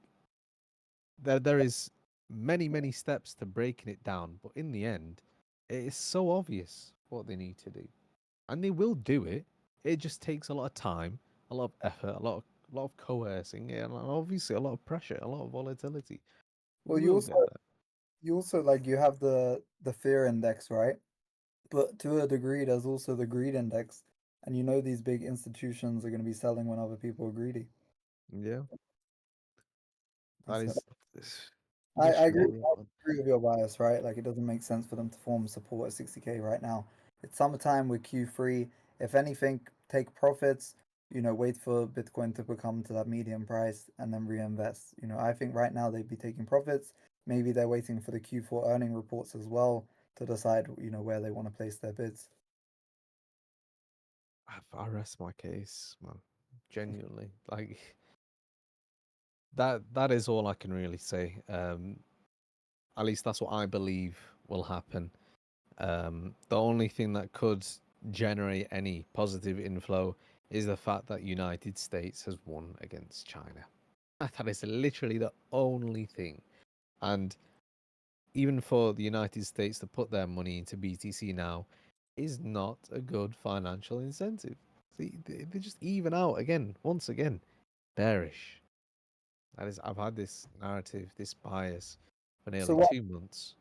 there is many steps to breaking it down, but in the end, it is so obvious what they need to do, and they will do it. It just takes a lot of time, a lot of effort, a lot of coercing, and obviously a lot of pressure, a lot of volatility. Well, We will get there. you also like you have the fear index, right? But to a degree, there's also the greed index, and you know these big institutions are going to be selling when other people are greedy. Yeah, that So is I issue agree, with it, I man. agree with your bias, right? Like it doesn't make sense for them to form support at 60k right now. It's summertime with Q3. If anything, take profits. Wait for Bitcoin to become to that medium price and then reinvest. I think right now they'd be taking profits. Maybe they're waiting for the Q4 earning reports as well to decide, where they want to place their bids. I rest my case, man. Genuinely, like that is all I can really say. At least that's what I believe will happen. The only thing that could generate any positive inflow is the fact that United States has won against China. That is literally the only thing. And even for the United States to put their money into BTC now is not a good financial incentive. See, they just even out again, once again, bearish. That is, I've had this narrative, this bias for So nearly what, 2 months.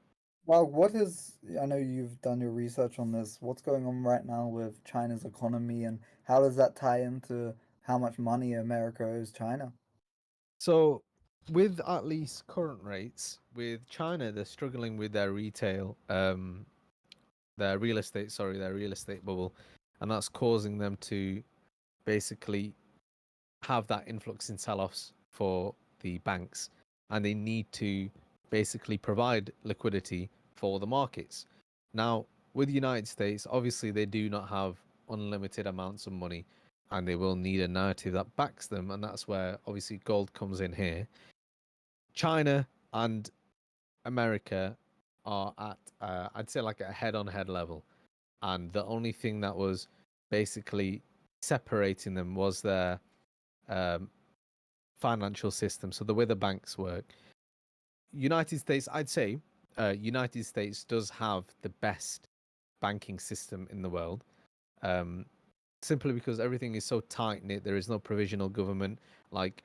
well, what is, I know you've done your research on this. What's going on right now with China's economy and how does that tie into how much money America owes China? So, with at least current rates, with China, they're struggling with their real estate, sorry, their real estate bubble, and that's causing them to basically have that influx in sell-offs for the banks, and they need to basically provide liquidity for the markets. Now, with the United States, obviously they do not have unlimited amounts of money, and they will need a narrative that backs them, and that's where obviously gold comes in here. China and America are at, I'd say, like a head-on-head level, and the only thing that was basically separating them was their um, financial system. So the way the banks work. United States, I'd say, United States does have the best banking system in the world. Um, Simply because everything is so tight knit. There is no provisional government. Like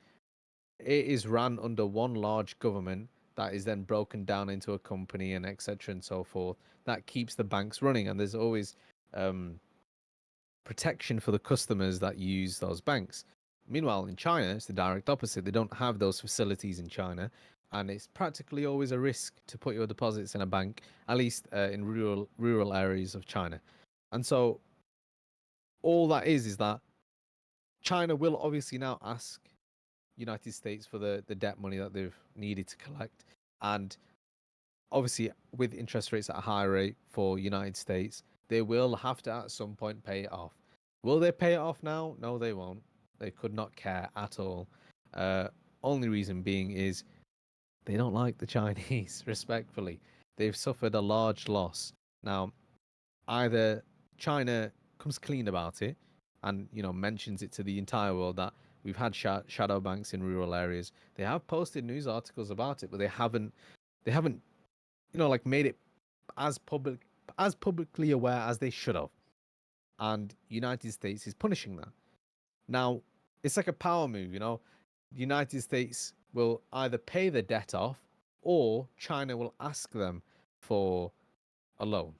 it is run under one large government that is then broken down into a company and etc. and so forth. That keeps the banks running, and there's always protection for the customers that use those banks. Meanwhile, in China, it's the direct opposite. They don't have those facilities in China, and it's practically always a risk to put your deposits in a bank, at least in rural areas of China. And so, all that is that China will obviously now ask United States for the debt money that they've needed to collect, and obviously with interest rates at a high rate for United States, they will have to at some point pay it off. Will they pay it off now? No, they won't. They could not care at all. Uh, Only reason being is they don't like the Chinese, respectfully. They've suffered a large loss. Now, either China comes clean about it and mentions it to the entire world that we've had shadow banks in rural areas. They have posted news articles about it, but they haven't like made it as publicly aware as they should have. And United States is punishing that. Now, it's like a power move. The United States will either pay the debt off or China will ask them for a loan.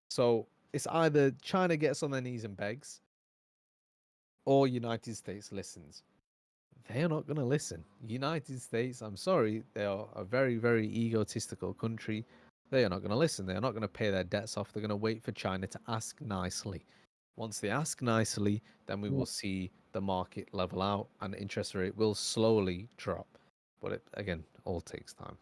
So it's either China gets on their knees and begs or United States listens. They are not going to listen. United States, I'm sorry, they are a very, very egotistical country. They are not going to listen. They are not going to pay their debts off. They're going to wait for China to ask nicely. Once they ask nicely, then we will see the market level out and interest rate will slowly drop. But it, again, all takes time.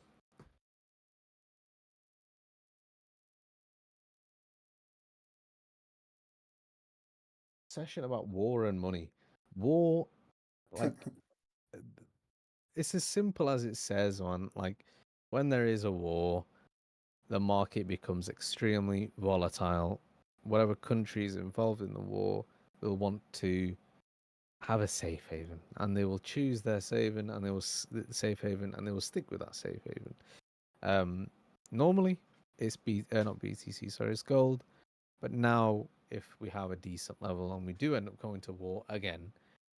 Session about war and money. War, like, it's as simple as it says, man. Like, when there is a war, the market becomes extremely volatile. Whatever country is involved in the war will want to have a safe haven, and they will choose their safe haven, and they will stick with that safe haven. Normally, it's not BTC, sorry, it's gold. But now, if we have a decent level and we do end up going to war again,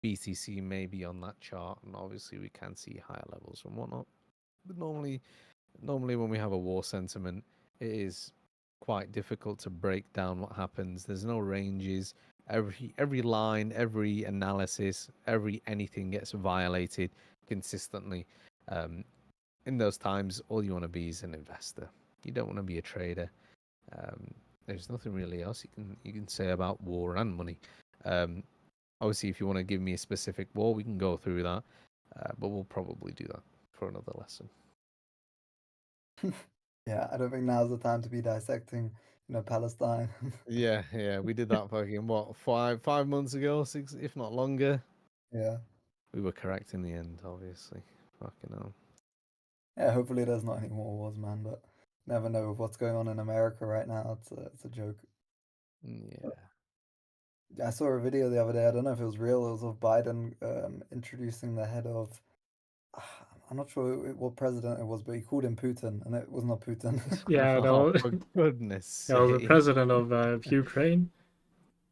BTC may be on that chart, and obviously we can see higher levels and whatnot. But normally when we have a war sentiment, it is quite difficult to break down what happens. There's no ranges. Every line, every analysis, every anything gets violated consistently. In those times, all you want to be is an investor. You don't want to be a trader. There's nothing really else you can say about war and money. Obviously, if you want to give me a specific war, we can go through that, but we'll probably do that for another lesson. Yeah, I don't think now's the time to be dissecting, Palestine. Yeah, we did that fucking what 5 months ago, 6 if not longer. Yeah. We were correct in the end, obviously. Fucking hell. Yeah, hopefully there's not any more wars, man, but never know with what's going on in America right now. It's a joke. Yeah. I saw a video the other day, I don't know if it was real, it was of Biden introducing the head of I'm not sure what president it was, but he called him Putin, and it was not Putin. Yeah, Oh, no, for goodness that was the sake. president of Ukraine,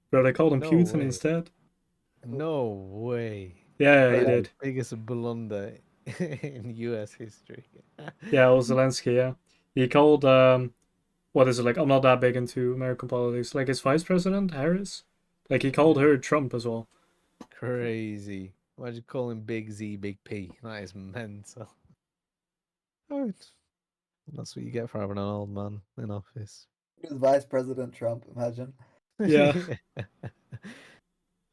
but they called him No Putin way. instead. No way. Yeah, he That is Yeah, the did. biggest blunder in US history. Yeah, it was Zelensky. Yeah, he called what is it like? I'm not that big into American politics. Like his vice president Harris, like he called her Trump as well. Crazy. Imagine calling Big Z Big P. That is mental. Oh, that's what you get for having an old man in office. it was Vice President Trump, imagine. Yeah, yeah.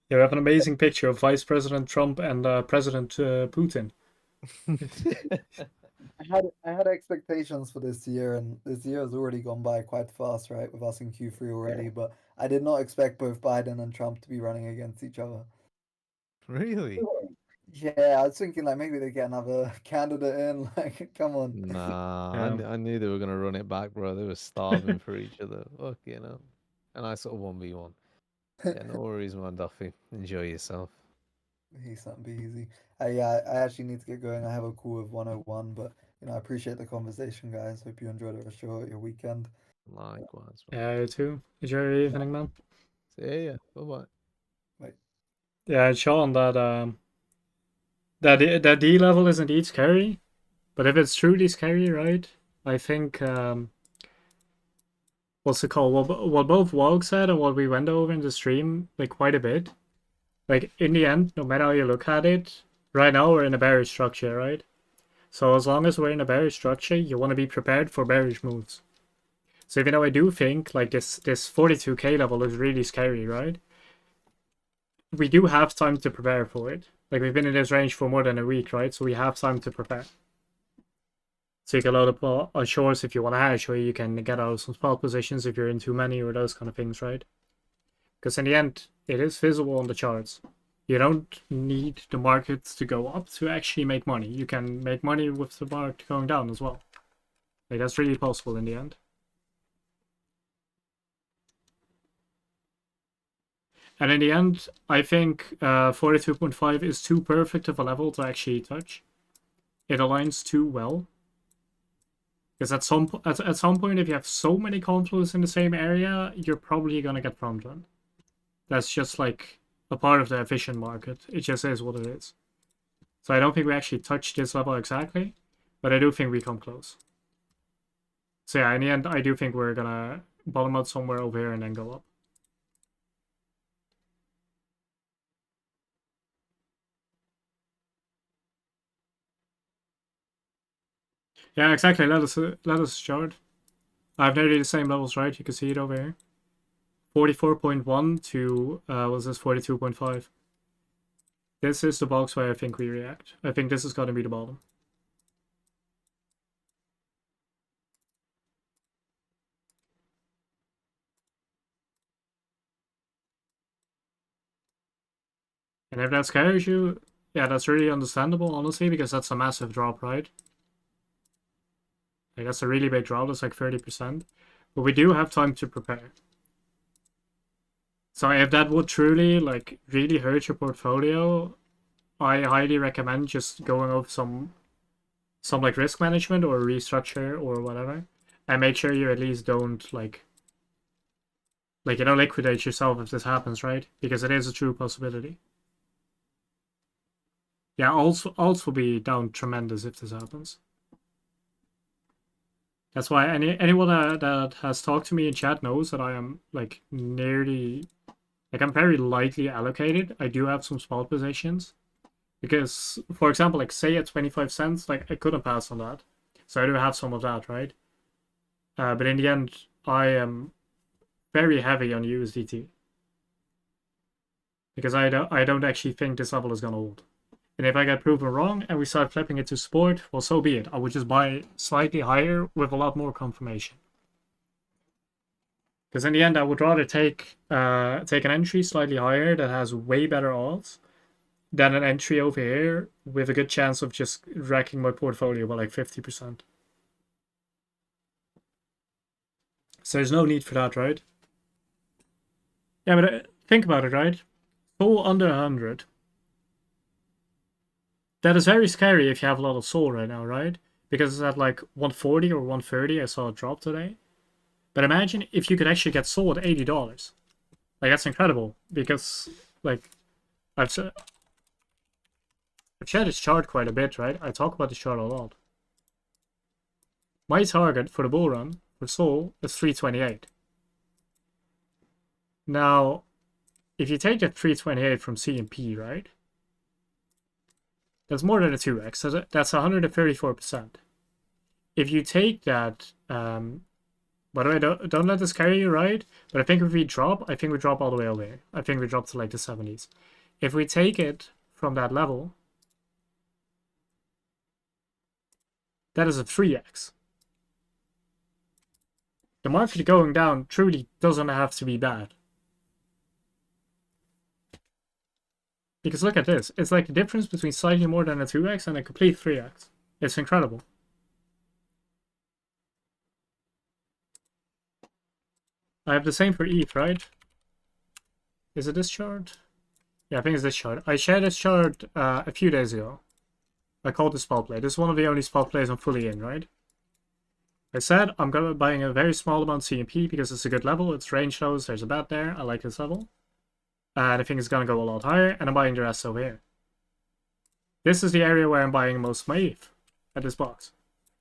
We have an amazing picture of Vice President Trump and President Putin. I had expectations for this year, and this year has already gone by quite fast, right? With us in Q3 already, but I did not expect both Biden and Trump to be running against each other. Really? Yeah, I was thinking like maybe they get another candidate in. Like, come on. Nah, Yeah, I knew they were gonna run it back, bro. They were starving for each other. Fuck, And I sort of 1v1. Yeah, no worries, man, Duffy. Enjoy yourself. He's something be easy. Yeah, I actually need to get going. I have a call with 101, but I appreciate the conversation, guys. Hope you enjoyed the rest of your weekend. Likewise, man. yeah, you too. Enjoy your evening, man. See ya. Bye bye. Bye. Yeah, it's shown that that D level is indeed scary. But if it's truly scary, right? I think what's it called? What both Wog said and what we went over in the stream, like quite a bit. Like in the end, no matter how you look at it, right now we're in a bearish structure, right? So as long as we're in a bearish structure, you want to be prepared for bearish moves. So even though I do think like this 42k level is really scary, right? We do have time to prepare for it. Like we've been in this range for more than a week, right? So we have time to prepare. So you can load up on shorts if you want to hash, or you can get out of some spot positions if you're in too many or those kind of things, right? Because in the end, it is visible on the charts. You don't need the market to go up to actually make money. You can make money with the market going down as well. Like that's really possible in the end. And in the end, I think 42.5 is too perfect of a level to actually touch. It aligns too well. Because at some point, if you have so many confluences in the same area, you're probably gonna get front run. That's just like a part of the efficient market. It just is what it is. So I don't think we actually touch this level exactly, but I do think we come close. So yeah, in the end, I do think we're gonna bottom out somewhere over here and then go up. Yeah, exactly. Let us chart. I have nearly the same levels, right? You can see it over here. 44.1 to was this 42.5. This is the box where I think we react. I think this is gonna be the bottom. And if that scares you, yeah, that's really understandable, honestly, because that's a massive drop, right? Like that's a really big drop. That's like 30%. But we do have time to prepare. So if that would truly like really hurt your portfolio, I highly recommend just going over some like risk management or restructure or whatever, and make sure you at least don't like you don't liquidate yourself if this happens, right? Because it is a true possibility. Yeah, alts will be down tremendous if this happens. That's why anyone that has talked to me in chat knows that I am like nearly like I'm very lightly allocated. I do have some spot positions. Because, for example, like say at 25 cents, like I couldn't pass on that. So I do have some of that, right? But in the end, I am very heavy on USDT. Because I don't actually think this level is going to hold. And if I get proven wrong and we start flipping it to support, well, so be it. I would just buy slightly higher with a lot more confirmation. Because in the end, I would rather take an entry slightly higher that has way better odds than an entry over here with a good chance of just wrecking my portfolio by like 50%. So there's no need for that, right? Yeah, but think about it, right? Soul under 100. That is very scary if you have a lot of soul right now, right? Because it's at like 140 or 130. I saw a drop today. But imagine if you could actually get soul at $80. Like, that's incredible. Because, like, I've shared this chart quite a bit, right? I talk about this chart a lot. My target for the bull run for soul is 328. Now, if you take that 328 from C&P, right? That's more than a 2x. So that's 134%. If you take that, by the way, don't let this carry you, right? But I think if we drop, I think we drop all the way over here. I think we drop to like the 70s. If we take it from that level, that is a 3x. The market going down truly doesn't have to be bad. Because look at this. It's like the difference between slightly more than a 2x and a complete 3x. It's incredible. I have the same for ETH, right? Is it this chart? Yeah, I think it's this chart. I shared this chart a few days ago. I called this spot play. This is one of the only spot plays I'm fully in, right? I said I'm gonna be buying a very small amount of CMP because it's a good level. It's range lows. There's a bet there. I like this level. And I think it's gonna go a lot higher, and I'm buying the rest over here. This is the area where I'm buying most of my ETH. at this box,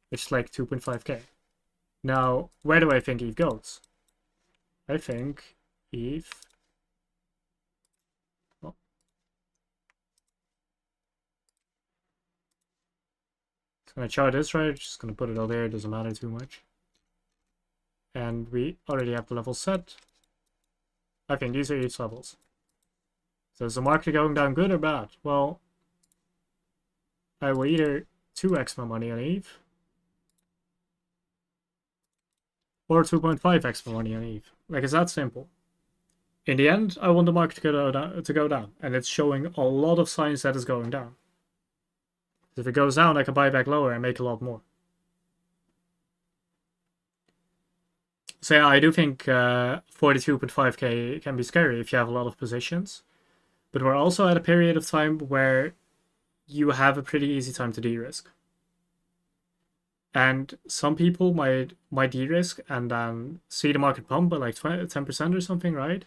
which is like 2.5k. Now, where do I think ETH goes? I think ETH. Well, it's gonna chart this right. Just gonna put it all there. It doesn't matter too much. And we already have the level set. I think these are ETH levels. So is the market going down good or bad? Well, I will either 2x my money on ETH or 2.5x my money on ETH. Like, it's that simple. In the end, I want the market to go down, and it's showing a lot of signs that it's going down. If it goes down, I can buy back lower and make a lot more. So yeah, I do think 42.5k can be scary if you have a lot of positions. But we're also at a period of time where you have a pretty easy time to de-risk. And some people might de-risk and then see the market pump by like 10% or something, right?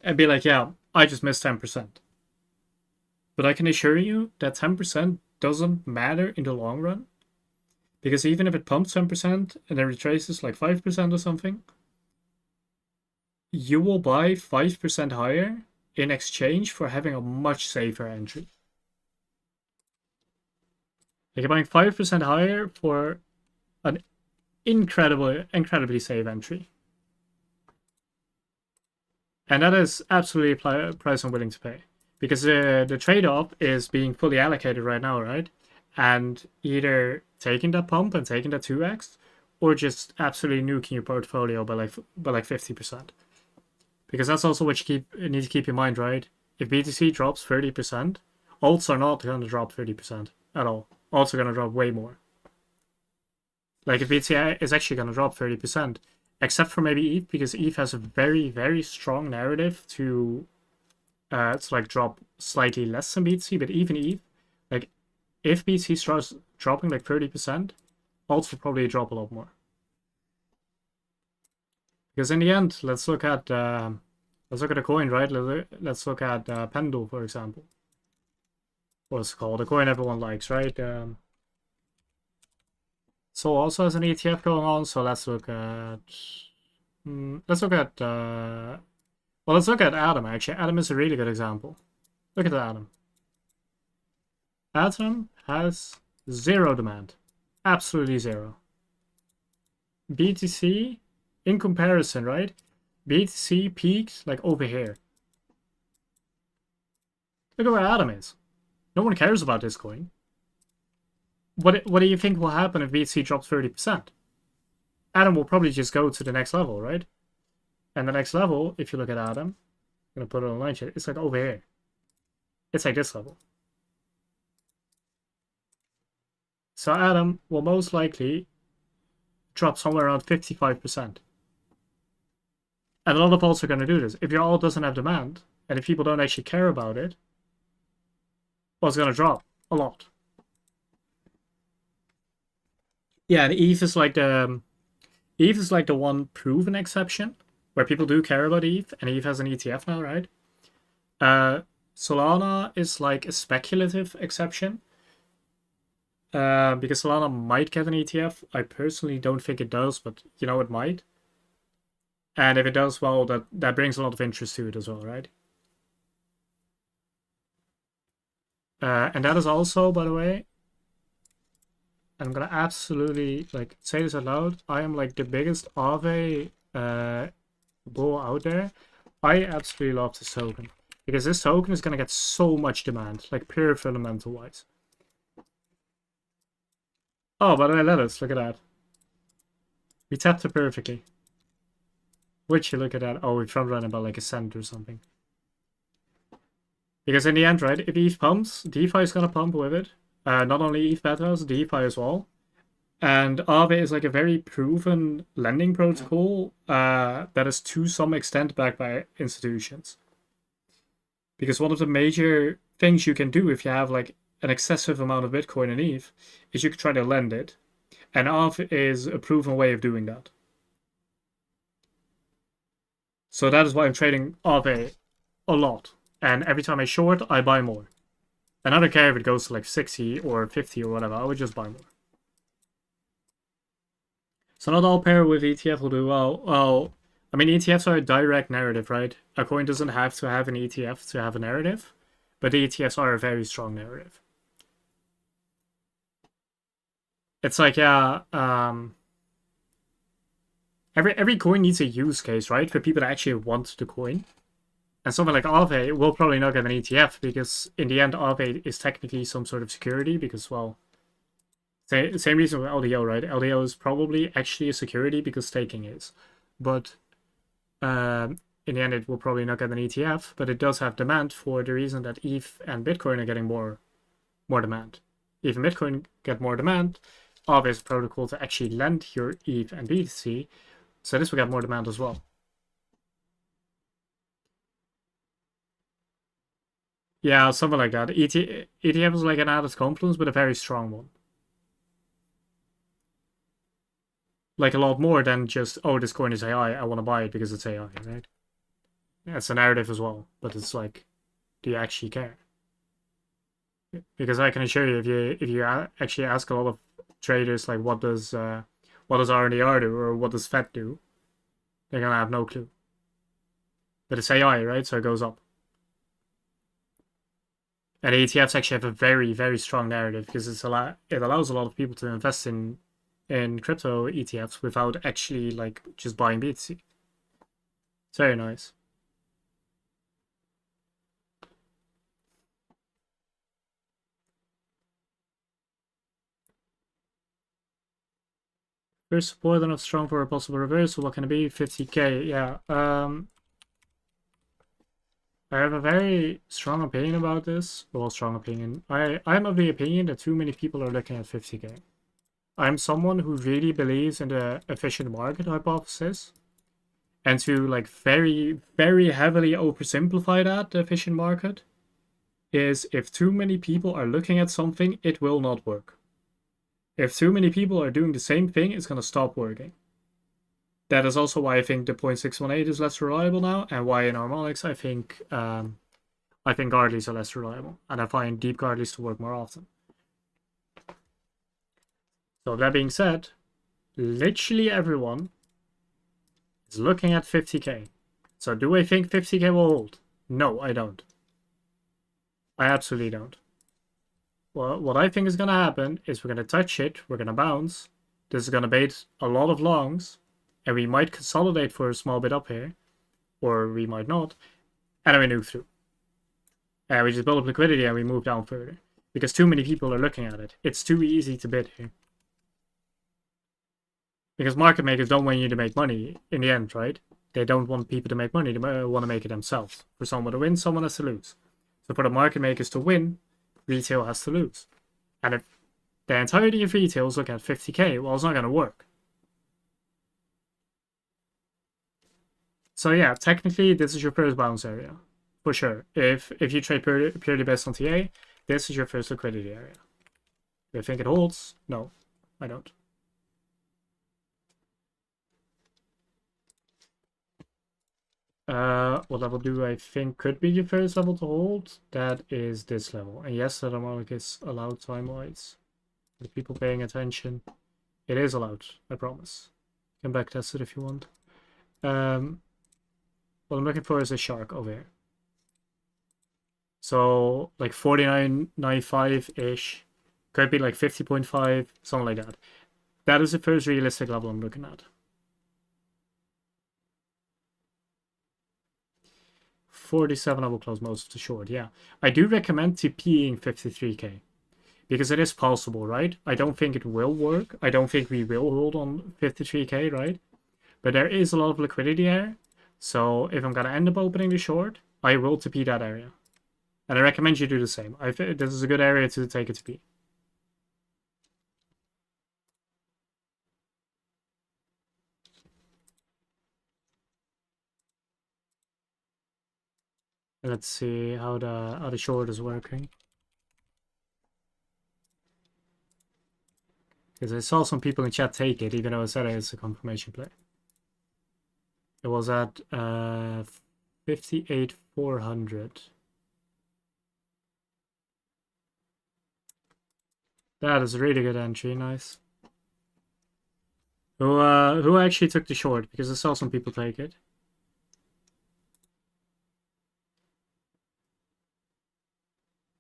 And be like, yeah, I just missed 10%. But I can assure you that 10% doesn't matter in the long run. Because even if it pumps 10% and then retraces like 5% or something, you will buy 5% higher in exchange for having a much safer entry. Like, you're buying 5% higher for an incredibly safe entry. And that is absolutely a price I'm willing to pay. Because the trade-off is being fully allocated right now, right? And either taking that pump and taking that 2x, or just absolutely nuking your portfolio by like 50%. Because that's also what you need to keep in mind, right? If BTC drops 30%, alts are not going to drop 30% at all. Alts are going to drop way more. Like, if BTC is actually going to drop 30%, except for maybe ETH, because ETH has a very, very strong narrative to like drop slightly less than BTC, but even ETH, like, if BTC starts dropping like 30%, alts will probably drop a lot more. Because in the end, let's look at a coin, right? Let's look at Pendle, for example. What's it called? A coin everyone likes, right? So also has an ETF going on. So let's look at let's look at Atom. Actually, Atom is a really good example. Look at Atom. Atom has zero demand, absolutely zero. BTC, in comparison, right? BTC peaked like over here. Look at where Atom is. No one cares about this coin. What do you think will happen if BTC drops 30%? Atom will probably just go to the next level, right? And the next level, if you look at Atom, I'm gonna put it on line chat, it's like over here. It's like this level. So Atom will most likely drop somewhere around 55%. And a lot of alts are going to do this. If your alt doesn't have demand, and if people don't actually care about it, well, it's going to drop a lot. Yeah, and ETH is like the one proven exception where people do care about ETH, and ETH has an ETF now, right? Solana is like a speculative exception. Because Solana might get an ETF. I personally don't think it does, but you know, it might. And if it does, well, that brings a lot of interest to it as well, right? And that is also, by the way, I'm gonna absolutely like say this out loud. I am like the biggest Aave bull out there. I absolutely love this token because this token is gonna get so much demand, like pure fundamental wise. Oh, by the way, let us look at that. We tapped it perfectly. Which you look at that. Oh, we front running by like a cent or something. Because in the end, right, if ETH pumps, DeFi is gonna pump with it. Not only ETH Beta's, DeFi as well. And Aave is like a very proven lending protocol that is to some extent backed by institutions. Because one of the major things you can do if you have like an excessive amount of Bitcoin and ETH is you can try to lend it. And Aave is a proven way of doing that. So that is why I'm trading Aave a lot. And every time I short, I buy more. And I don't care if it goes to like 60 or 50 or whatever, I would just buy more. So not all pair with ETF will do well. Well, I mean, ETFs are a direct narrative, right? A coin doesn't have to have an ETF to have a narrative, but the ETFs are a very strong narrative. It's like, yeah, every coin needs a use case, right? For people to actually want the coin. And something like Aave will probably not get an ETF because in the end, Aave is technically some sort of security because, well, same reason with LDO, right? LDO is probably actually a security because staking is. But in the end, it will probably not get an ETF, but it does have demand for the reason that ETH and Bitcoin are getting more demand. ETH and Bitcoin get more demand. Aave is a protocol to actually lend your ETH and BTC, so this will get more demand as well. Yeah, something like that. ETF is like an added confluence, but a very strong one. Like a lot more than just, oh, this coin is AI, I want to buy it because it's AI, right? Yeah, it's a narrative as well, but it's like, do you actually care? Because I can assure you, if you actually ask a lot of traders like what does RNDR do or what does Fed do, they're gonna have no clue. But it's AI, right? So it goes up. And ETFs actually have a very, very strong narrative because it allows a lot of people to invest in crypto ETFs without actually like just buying BTC. It's very nice. First support enough strong for a possible reversal. What can it be? 50k. Yeah. I have a very strong opinion about this. Well, strong opinion. I'm of the opinion that too many people are looking at 50k. I'm someone who really believes in the efficient market hypothesis. And to like very, very heavily oversimplify that, the efficient market, is if too many people are looking at something, it will not work. If too many people are doing the same thing, it's going to stop working. That is also why I think the 0.618 is less reliable now, and why in harmonics I think Gardleys are less reliable, and I find deep Gardleys to work more often. So that being said, literally everyone is looking at 50k. So do I think 50k will hold? No, I don't. I absolutely don't. Well, what I think is going to happen is we're going to touch it, we're going to bounce. This is going to bait a lot of longs, and we might consolidate for a small bit up here, or we might not, and then we move through. We just build up liquidity and we move down further. Because too many people are looking at it. It's too easy to bid here. Because market makers don't want you to make money in the end, right? They don't want people to make money. They want to make it themselves. For someone to win, someone has to lose. So for the market makers to win, retail has to lose. And if the entirety of retail is looking at 50k, well, it's not going to work. So yeah, technically, this is your first bounce area. For sure. If you trade purely based on TA, this is your first liquidity area. Do I think it holds? No, I don't. What level do I think could be your first level to hold? That is this level. And yes, that harmonic is allowed time-wise. For the people paying attention, it is allowed, I promise. You can backtest it if you want. What I'm looking for is a shark over here. So like 49.95-ish. Could be like 50.5, something like that. That is the first realistic level I'm looking at. 47, I will close most of the short, yeah. I do recommend TPing 53k. Because it is possible, right? I don't think it will work. I don't think we will hold on 53k, right? But there is a lot of liquidity there. So if I'm going to end up opening the short, I will TP that area. And I recommend you do the same. This is a good area to take a TP. Let's see how the short is working. Because I saw some people in chat take it, even though I said it's a confirmation play. It was at 58,400. That is a really good entry. Nice. Who actually took the short? Because I saw some people take it.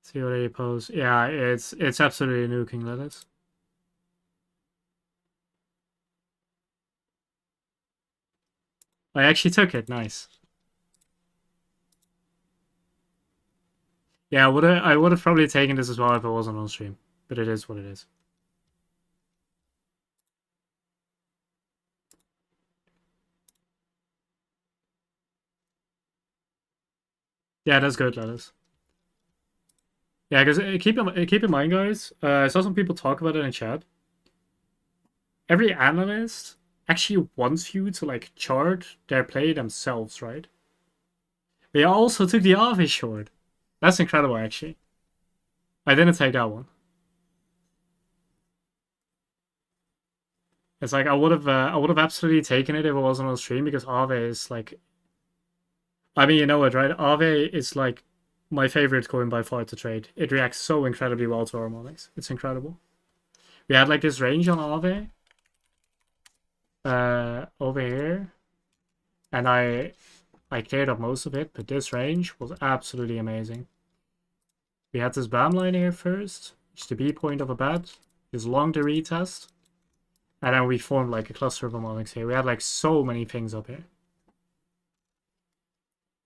See what they pose. Yeah, it's absolutely nuking lettuce. I actually took it. Nice. Yeah, I would have probably taken this as well if it wasn't on stream, but it is what it is. Yeah, that's good lettuce. Yeah, because keep in mind, guys. I saw some people talk about it in chat. Every analyst actually wants you to like chart their play themselves, right? They also took the Ave short. That's incredible, actually. I didn't take that one. It's like I would have absolutely taken it if it wasn't on stream because Ave is like, I mean, you know it, right? Ave is like my favorite coin by far to trade. It reacts so incredibly well to harmonics. It's incredible. We had like this range on Ave over here, and I cleared up most of it, but this range was absolutely amazing. We had this BAM line here first, which is the B point of a bat, is long the retest, and then we formed like a cluster of harmonics here. We had like so many things up here.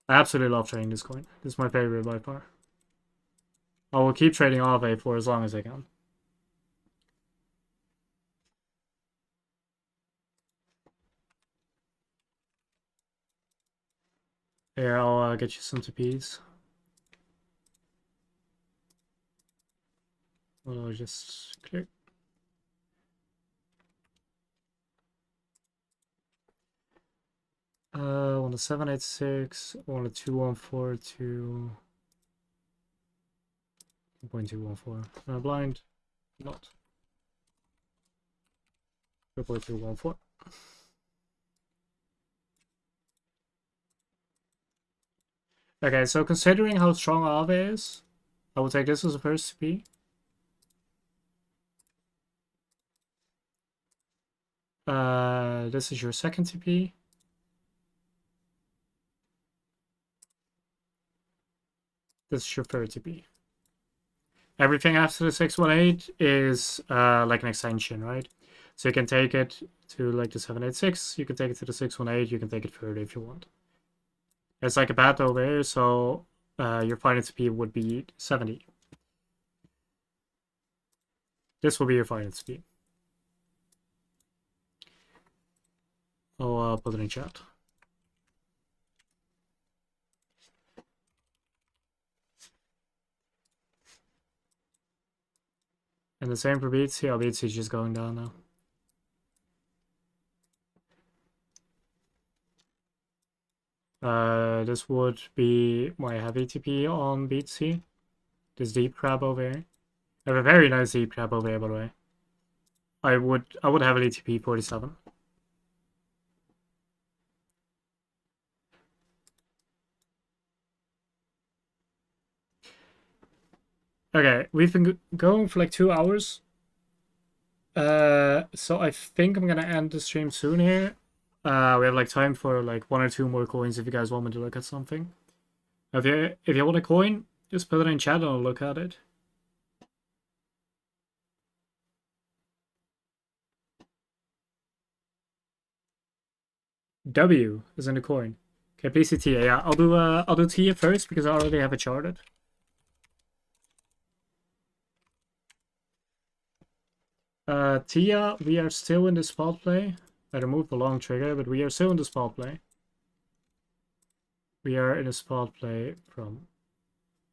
I absolutely love trading this coin. This is my favorite by far. I will keep trading Aave for as long as I can. Here, I'll get you some TPs. I'll just click. On the 786, on the 214 to 2.214. Blind, not 2.214. Okay, so considering how strong Aave is, I will take this as a first TP. This is your second TP. This is your third TP. Everything after the 618 is like an extension, right? So you can take it to like the 786, you can take it to the 618, you can take it further if you want. It's like a bat over here, so your final TP would be 70. This will be your final TP. I'll put it in chat. And the same for BTC. Oh, BTC is just going down now. This would be my heavy TP on BTC. This deep crab over here. I have a very nice deep crab over here, by the way. I would heavily TP 47. Okay, we've been going for like 2 hours. So I think I'm gonna end the stream soon here. We have like time for like 1 or 2 more coins if you guys want me to look at something. If you want a coin, just put it in chat and I'll look at it. W is in the coin. Okay, please see Tia. Yeah, I'll do Tia first because I already have it charted. Tia, we are still in the spot play. I removed the long trigger, but we are still in the spot play. We are in a spot play from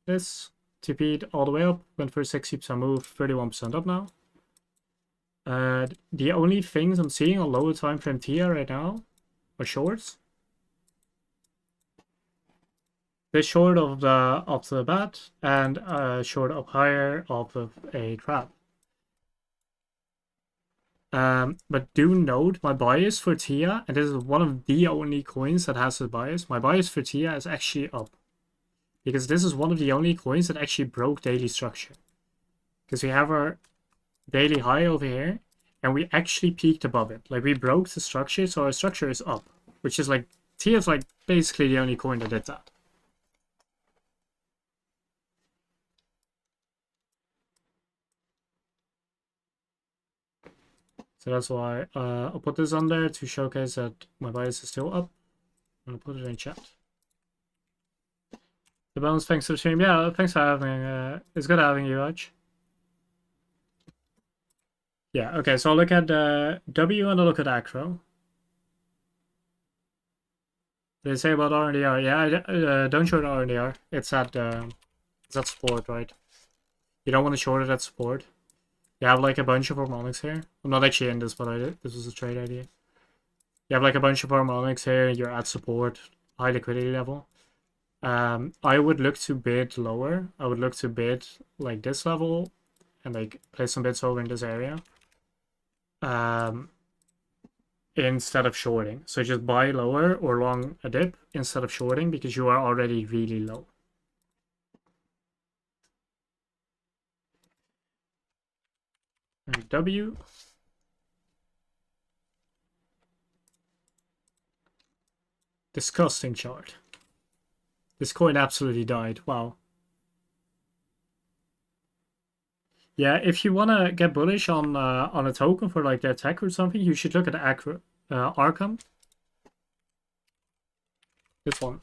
this. TP'd all the way up, went for 60% move, 31% up now. The only things I'm seeing on lower time frame Tia right now are shorts. This short of the bat and short up higher of a crab. But do note my bias for Tia, and this is one of the only coins that has a bias. My bias for Tia is actually up. Because this is one of the only coins that actually broke daily structure. Because we have our daily high over here, and we actually peaked above it. Like we broke the structure, so our structure is up, which is like TIA is like basically the only coin that did that. So that's why I'll put this on there to showcase that my bias is still up. I'm gonna put it in chat. The bones, thanks for the stream. Yeah, thanks for having. It's good having you, Raj. Yeah. Okay. So I'll look at W and I'll look at acro. They say about RNDR. Yeah, don't short RNDR. It's at support, right? You don't want to short it at support. You have like a bunch of harmonics here. I'm not actually in this, but this was a trade idea. You have like a bunch of harmonics here. You're at support, high liquidity level. I would look to bid lower. I would look to bid like this level, and like place some bids over in this area. Instead of shorting. So just buy lower or long a dip instead of shorting because you are already really low. And W. Disgusting chart. This coin absolutely died. Wow. Yeah, if you wanna get bullish on a token for like their tech or something, you should look at Arkham. This one.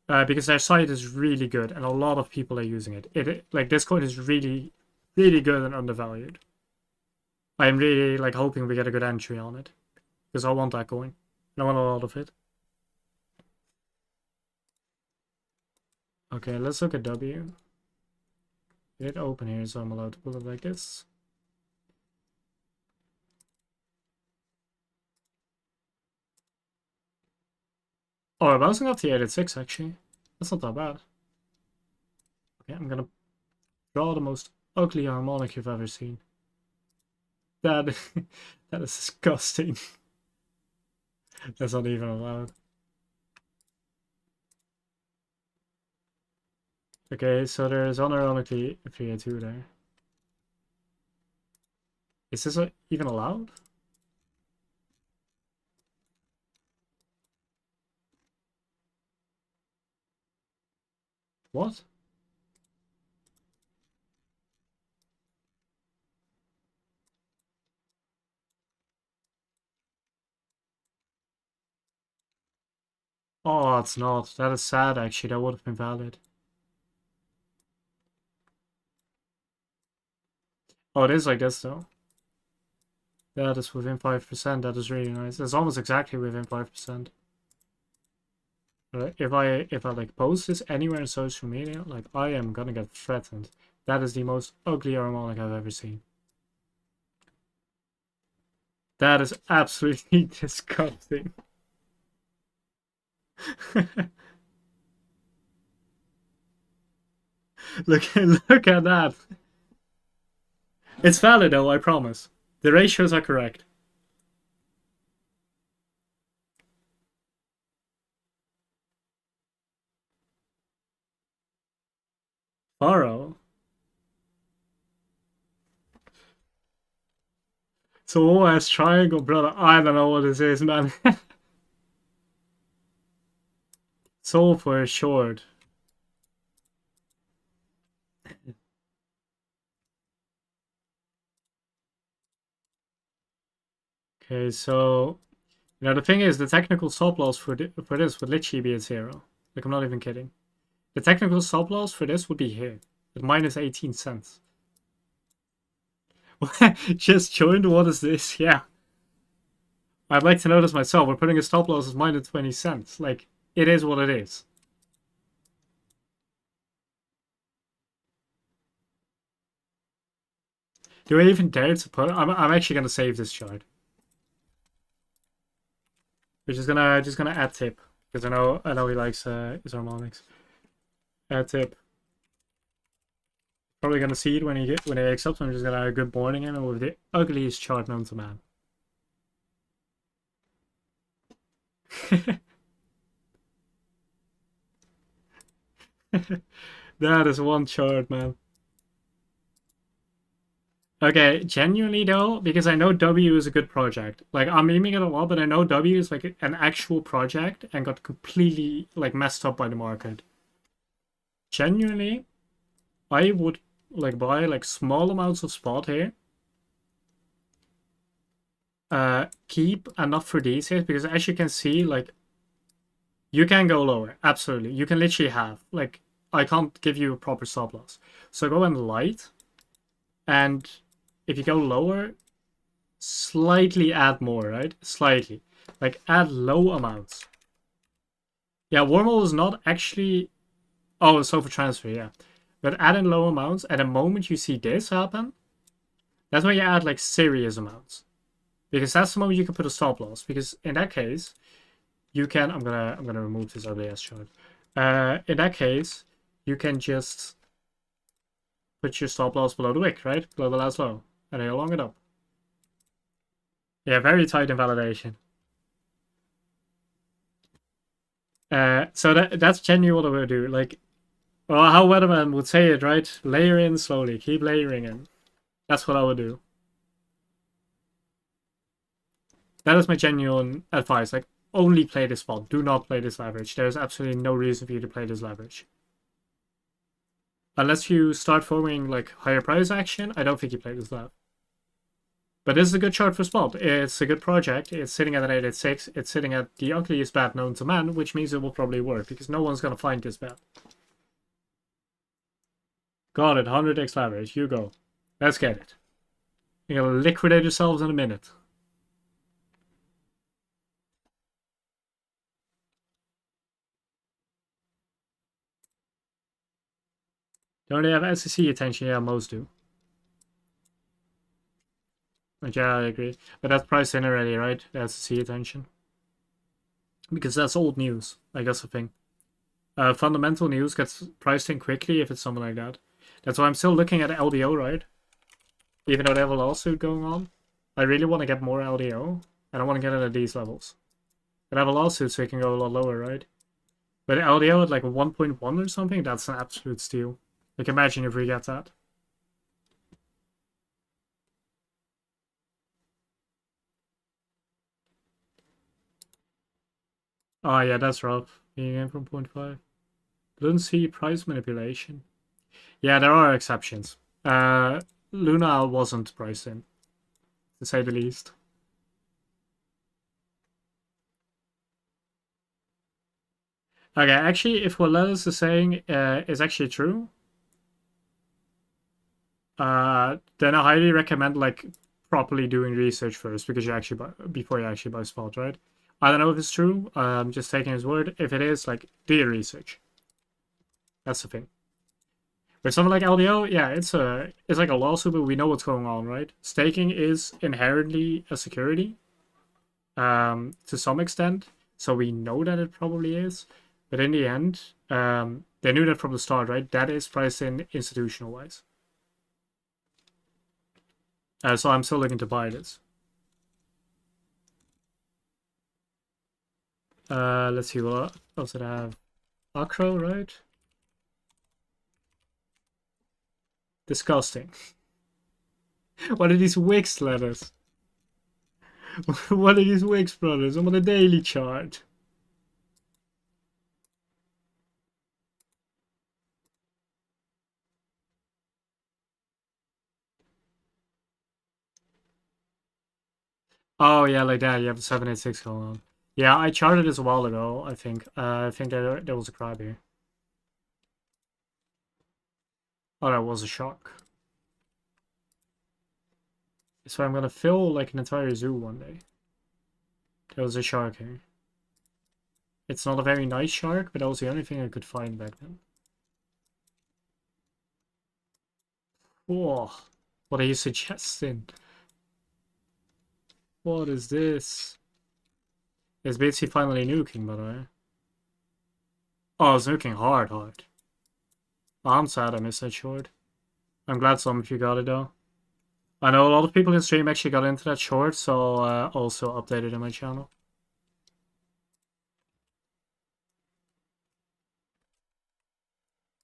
Because their site is really good and a lot of people are using it. It like this coin is really, really good and undervalued. I'm really like hoping we get a good entry on it because I want that coin. I want a lot of it. Okay, let's look at W. It open here, so I'm allowed to pull it like this. Oh, we're bouncing off the 886 actually. That's not that bad. Okay, I'm gonna draw the most ugly harmonic you've ever seen. That that is disgusting. That's not even allowed. Okay, so there's unironically a 382 there. Is this even allowed? What? Oh, it's not. That is sad actually. That would have been valid. Oh, it is like this though. That is within 5%. That is really nice. It's almost exactly within 5%. If I like post this anywhere in social media, like I am gonna get threatened. That is the most ugly harmonic I've ever seen. That is absolutely disgusting. Look at that. It's valid though, I promise. The ratios are correct. Faro. So OS triangle, brother. I don't know what this is, man. Soul for short. Okay, so the thing is, the technical stop loss for this would literally be at 0. Like I'm not even kidding. The technical stop loss for this would be here at minus 18 cents. Just joined. What is this? Yeah. I'd like to notice myself. We're putting a stop loss as minus 20 cents. Like, it is what it is. Do I even dare to put? I'm actually gonna save this chart. We're just gonna add tip because I know he likes his harmonics. Add tip. Probably gonna see it when he accepts. I'm just gonna have a good morning him with the ugliest chart known to man. That is one chart, man. Okay, genuinely though, because I know W is a good project. Like I'm memeing it a lot, but I know W is like an actual project and got completely like messed up by the market. Genuinely, I would like buy like small amounts of spot here. Keep enough for these here because as you can see, like you can go lower. Absolutely, you can literally have like I can't give you a proper stop loss. So go in light, and if you go lower, slightly add more, right? Slightly. Like add low amounts. Yeah, wormhole is not actually. Oh, so for transfer, yeah. But add in low amounts. At the moment you see this happen, that's when you add like serious amounts. Because that's the moment you can put a stop loss. Because in that case, you can. I'm gonna remove this ugly ass chart. In that case, you can just put your stop loss below the wick, right? Below the last low. And then you long it up. Yeah, very tight invalidation. So that's genuinely what I would do. Like, well, how Weatherman would say it, right? Layer in slowly, keep layering in. That's what I would do. That is my genuine advice. Like, only play this spot. Do not play this leverage. There's absolutely no reason for you to play this leverage. Unless you start forming like higher price action, I don't think you play this lev. But this is a good chart for spot. It's a good project. It's sitting at an 886. It's sitting at the ugliest bet known to man, which means it will probably work because no one's gonna find this bet. Got it. 100x leverage. You go. Let's get it. You're gonna liquidate yourselves in a minute. Don't they have SEC attention? Yeah, most do. Yeah, I agree. But that's priced in already, right? The SEC attention. Because that's old news, I guess, the thing. Fundamental news gets priced in quickly if it's something like that. That's why I'm still looking at LDO, right? Even though they have a lawsuit going on. I really want to get more LDO. I don't want to get it at these levels. But I have a lawsuit so it can go a lot lower, right? But LDO at like 1.1 or something, that's an absolute steal. Like imagine if we get that. Oh yeah, that's rough. Being in from 0.5. Don't see price manipulation. Yeah, there are exceptions. Luna wasn't priced in, to say the least. Okay, actually, if what Lelis is saying is actually true, then I highly recommend like properly doing research first because you actually buy before you actually buy spot, right? I don't know if it's true. I'm just taking his word. If it is, like, do your research. That's the thing. With something like LDO, yeah, it's like a lawsuit, but we know what's going on, right? Staking is inherently a security, to some extent, so we know that it probably is. But in the end, they knew that from the start, right? That is priced in institutional wise. So I'm still looking to buy this. Let's see what else did I have. Acro, right? Disgusting. What are these Wix letters? What are these Wix brothers? I'm on a daily chart. Oh yeah, like that. You have the 786 going on. Yeah, I charted this a while ago. I think. I think there was a crab here. Oh, that was a shark. So I'm gonna fill like an entire zoo one day. There was a shark here. It's not a very nice shark, but that was the only thing I could find back then. Whoa, what are you suggesting? What is this? It's basically finally nuking, by the way. Oh, it's nuking hard, hard. I'm sad I missed that short. I'm glad some of you got it though. I know a lot of people in stream actually got into that short, so also updated in my channel.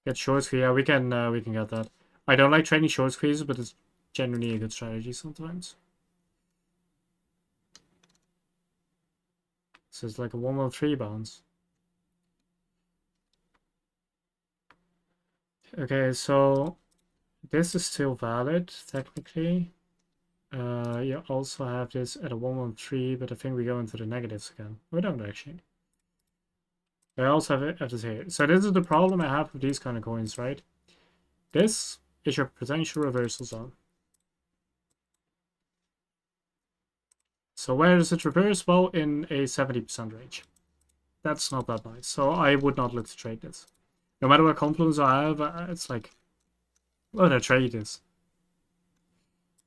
Get short squeeze, yeah, we can get that. I don't like trading short squeezes, but it's genuinely a good strategy sometimes. So it's like a 113 bounce. Okay, so this is still valid technically. You also have this at a 113, but I think we go into the negatives again. We don't actually. I also have this here. So this is the problem I have with these kind of coins, right? This is your potential reversal zone. So where does it reverse? Well, in a 70% range. That's not that nice. So I would not look to trade this. No matter what confluence I have, it's like, what a trade is.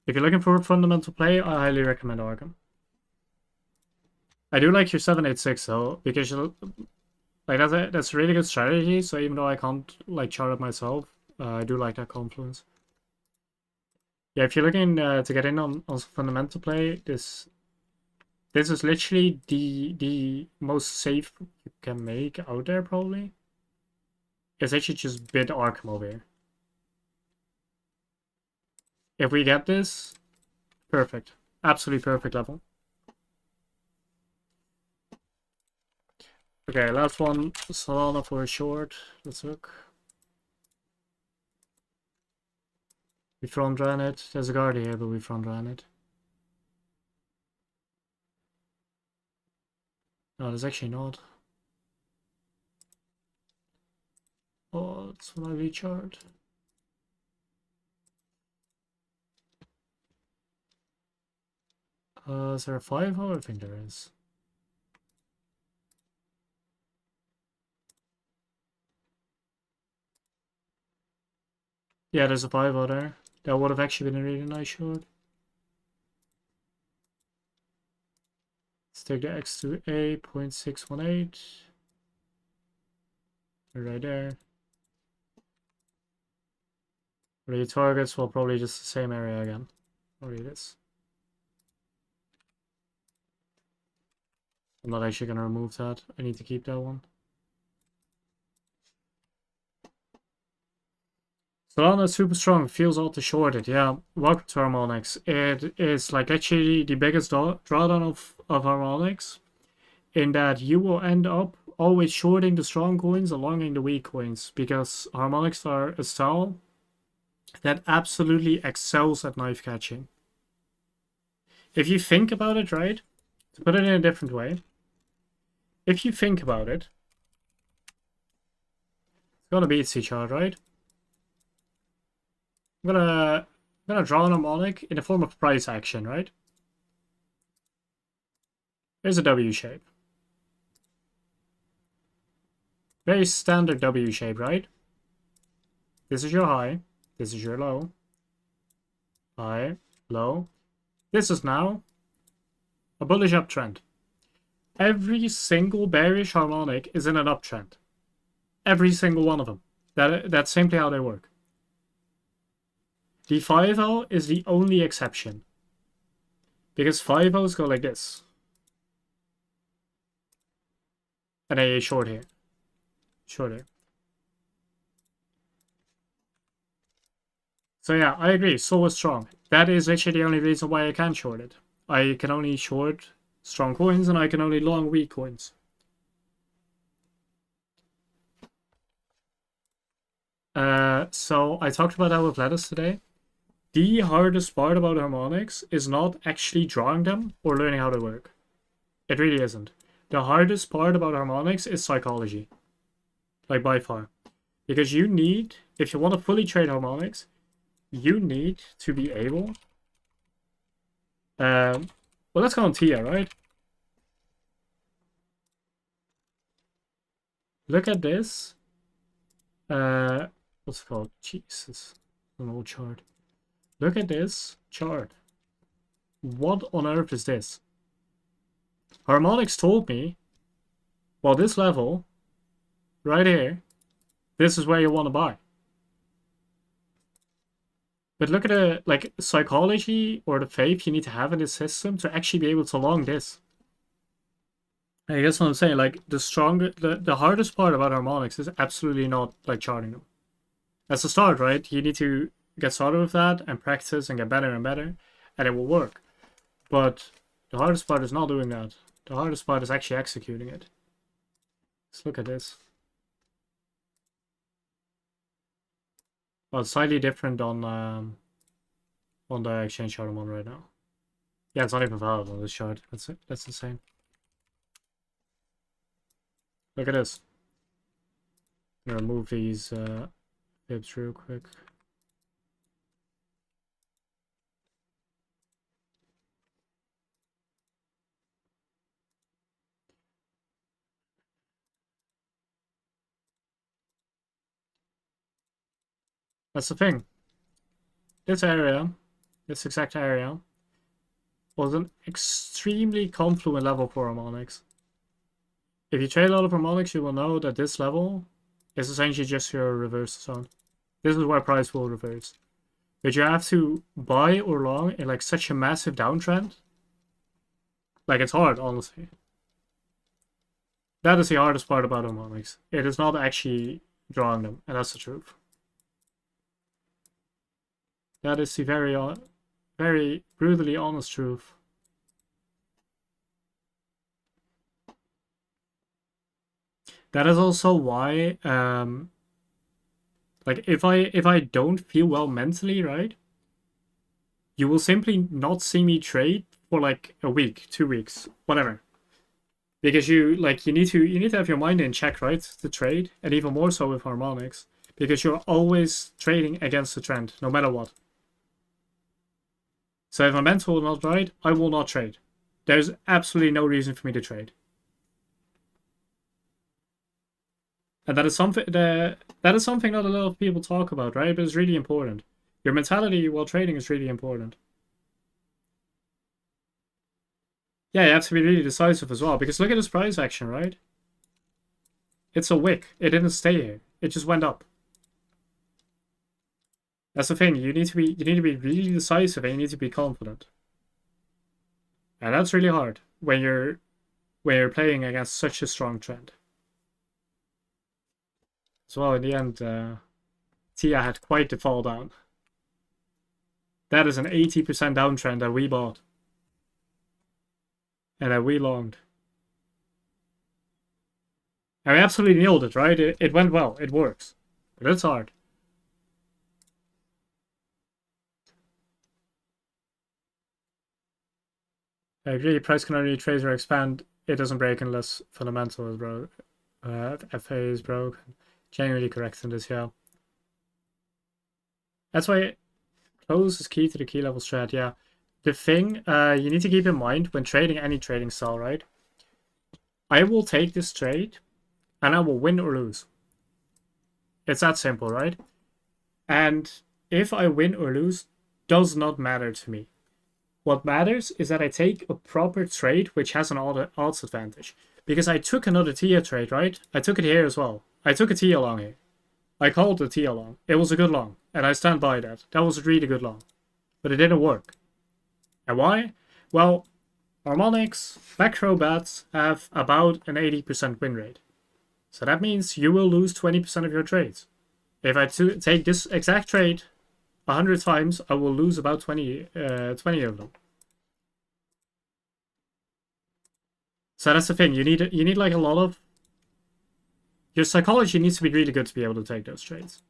If you're looking for a fundamental play, I highly recommend Arkham. I do like your 786 though, because like that's a really good strategy. So even though I can't like chart it myself, I do like that confluence. Yeah, if you're looking to get in on fundamental play, this is literally the most safe you can make out there probably. It's actually just bid Arkham over here. If we get this, perfect. Absolutely perfect level. Okay, last one. Solana for a short. Let's look. We front ran it. There's a guard here, but we front ran it. No, there's actually not. Oh, that's when I rechart. Is there a 5? Oh, I think there is. Yeah, there's a 5 out there. That would have actually been a really nice short. Let's take the X to A, 0.618. Right there. The targets will probably just the same area again. Or it is. I'm not actually gonna remove that. I need to keep that one. Solana is super strong, feels auto shorted. Yeah, welcome to Harmonics. It is like actually the biggest drawdown of Harmonics, in that you will end up always shorting the strong coins and longing the weak coins, because Harmonics are a style that absolutely excels at knife catching. If you think about it, right? To put it in a different way, if you think about it, it's gonna be C chart, right? I'm gonna draw an harmonic in the form of price action, right? There's a W shape. Very standard W shape, right? This is your high. This is your low. High, low. This is now a bullish uptrend. Every single bearish harmonic is in an uptrend. Every single one of them. That's simply how they work. The 5L is the only exception. Because 5Ls go like this. And a short here. Short here. So yeah, I agree. So is strong. That is actually the only reason why I can short it. I can only short strong coins and I can only long weak coins. So I talked about that with Lettuce today. The hardest part about harmonics is not actually drawing them or learning how they work. It really isn't. The hardest part about harmonics is psychology. Like by far. Because you need, if you want to fully trade harmonics, you need to be able... well, let's go on Tia, right? Look at this. What's it called? Jesus. An old chart. Look at this chart. What on earth is this? Harmonics told me, well, this level, right here, this is where you want to buy. But look at the like psychology or the faith you need to have in this system to actually be able to long this. I guess what I'm saying, like the hardest part about harmonics is absolutely not like charting them. That's the start, right? You need to get started with that and practice and get better and better, and it will work. But the hardest part is not doing that. The hardest part is actually executing it. Let's look at this. Well, it's slightly different on the exchange chart I'm on right now. Yeah, it's not even valid on this chart. That's insane. Look at this. I'm gonna remove these fibs real quick. That's the thing. This area, this exact area, was an extremely confluent level for harmonics. If you trade a lot of harmonics, you will know that this level is essentially just your reverse zone. This is where price will reverse. But you have to buy or long in like such a massive downtrend. Like, it's hard, honestly. That is the hardest part about harmonics. It is not actually drawing them, and that's the truth. That is the very brutally honest truth. That is also why, like, if I don't feel well mentally, right, you will simply not see me trade for like a week, 2 weeks, whatever. Because you need to have your mind in check, right, to trade, and even more so with harmonics, because you're always trading against the trend, no matter what. So if my mental is not right, I will not trade. There's absolutely no reason for me to trade. And that is something that not a lot of people talk about, right? But it's really important. Your mentality while trading is really important. Yeah, you have to be really decisive as well, because look at this price action, right? It's a wick. It didn't stay here. It just went up. That's the thing. You need to be really decisive, and you need to be confident. And that's really hard when you're playing against such a strong trend. As well, in the end, Tia had quite the fall down. That is an 80% downtrend that we bought. And that we longed. And we absolutely nailed it, right? It went well. It works. But it's hard. I agree. Price can only trace or expand. It doesn't break unless fundamental is broke. FA is broke. Genuinely correct in this, yeah. That's why close is key to the key level strat, yeah. The thing you need to keep in mind when trading any trading style, right? I will take this trade and I will win or lose. It's that simple, right? And if I win or lose, does not matter to me. What matters is that I take a proper trade which has an odds advantage. Because I took another TIA trade, right? I took it here as well. I took a TIA long here. I called the TIA long. It was a good long, and I stand by that. That was a really good long. But it didn't work. And why? Well, harmonics, macro bets have about an 80% win rate. So that means you will lose 20% of your trades. If I take this exact trade 100 times, I will lose about 20 of them. So that's the thing. You need like a lot of... Your psychology needs to be really good to be able to take those trades.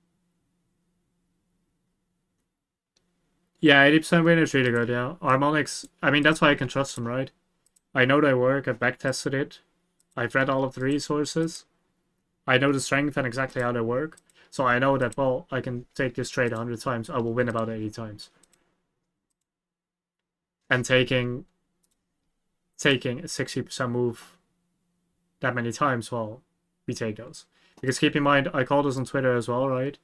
Yeah, 80% win is really good, yeah. Harmonics, I mean, that's why I can trust them, right? I know they work, I've backtested it. I've read all of the resources. I know the strength and exactly how they work. So I know that, well, I can take this trade 100 times, I will win about 80 times. And taking a 60% move that many times, well, we take those. Because keep in mind, I called this on Twitter as well, right?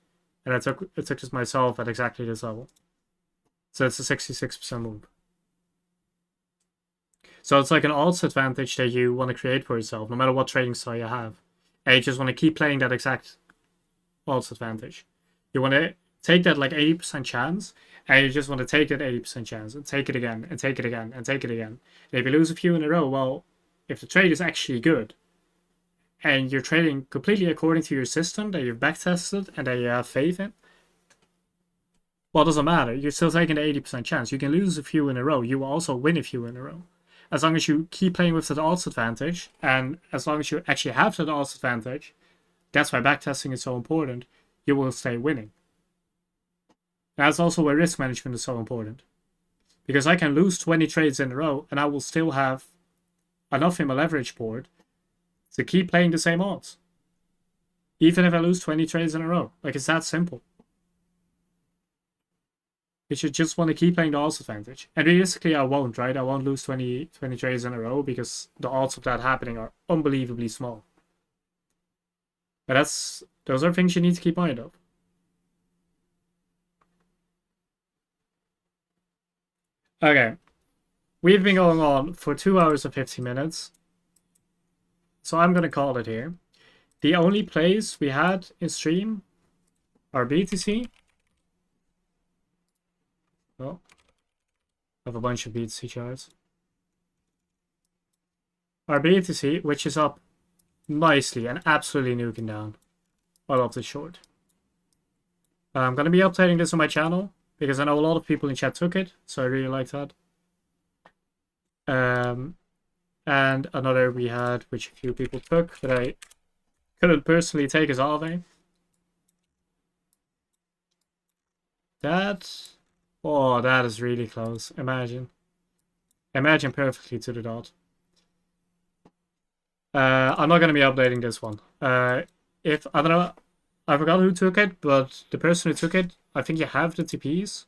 And I took this myself at exactly this level. So it's a 66% move. So it's like an odds advantage that you want to create for yourself, no matter what trading style you have. And you just want to keep playing that exact odds advantage. You want to take that like 80% chance, and you just want to take that 80% chance and take it again, and take it again, and take it again. And if you lose a few in a row, well, if the trade is actually good, and you're trading completely according to your system that you've backtested and that you have faith in, Well, it doesn't matter. You're still taking the 80% chance. You can lose a few in a row. You will also win a few in a row. As long as you keep playing with that odds advantage, and as long as you actually have that odds advantage, that's why backtesting is so important, you will stay winning. That's also why risk management is so important. Because I can lose 20 trades in a row, and I will still have enough in my leverage board to keep playing the same odds. Even if I lose 20 trades in a row. Like, it's that simple. You should just want to keep playing the odds advantage. And realistically, I won't, right? I won't lose 20 trades in a row because the odds of that happening are unbelievably small. But those are things you need to keep mind of. Okay. We've been going on for 2 hours and 15 minutes. So I'm going to call it here. The only plays we had in stream are BTC. Well, I have a bunch of BTC charts. Our BTC, which is up nicely and absolutely nuking down. I love this short. I'm going to be updating this on my channel because I know a lot of people in chat took it, so I really like that. And another we had, which a few people took, that I couldn't personally take, is Aave. Oh, that is really close. Imagine perfectly to the dot. I'm not going to be updating this one. If I don't know, I forgot who took it, but the person who took it, I think you have the TPs.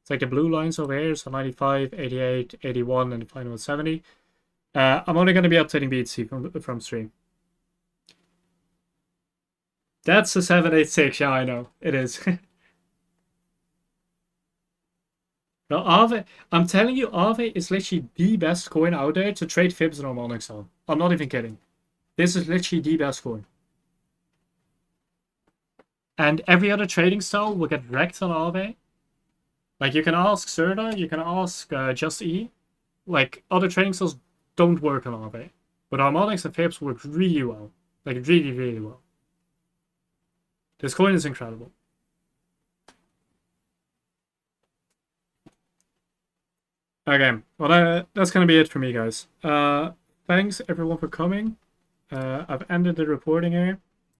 It's like the blue lines over here, so 95, 88, 81, and the final 70. I'm only going to be updating BTC from stream. That's a 786, yeah, I know. It is. No, Aave, I'm telling you, Aave is literally the best coin out there to trade Fibs and Harmonics on. I'm not even kidding. This is literally the best coin. And every other trading style will get wrecked on Aave. Like, you can ask Serda, you can ask Just E. Like, other trading styles don't work on Aave. But Harmonics and Fibs work really well. Like, really, really well. This coin is incredible. Okay, well, that's going to be it for me, guys. Thanks, everyone, for coming. I've ended the reporting here.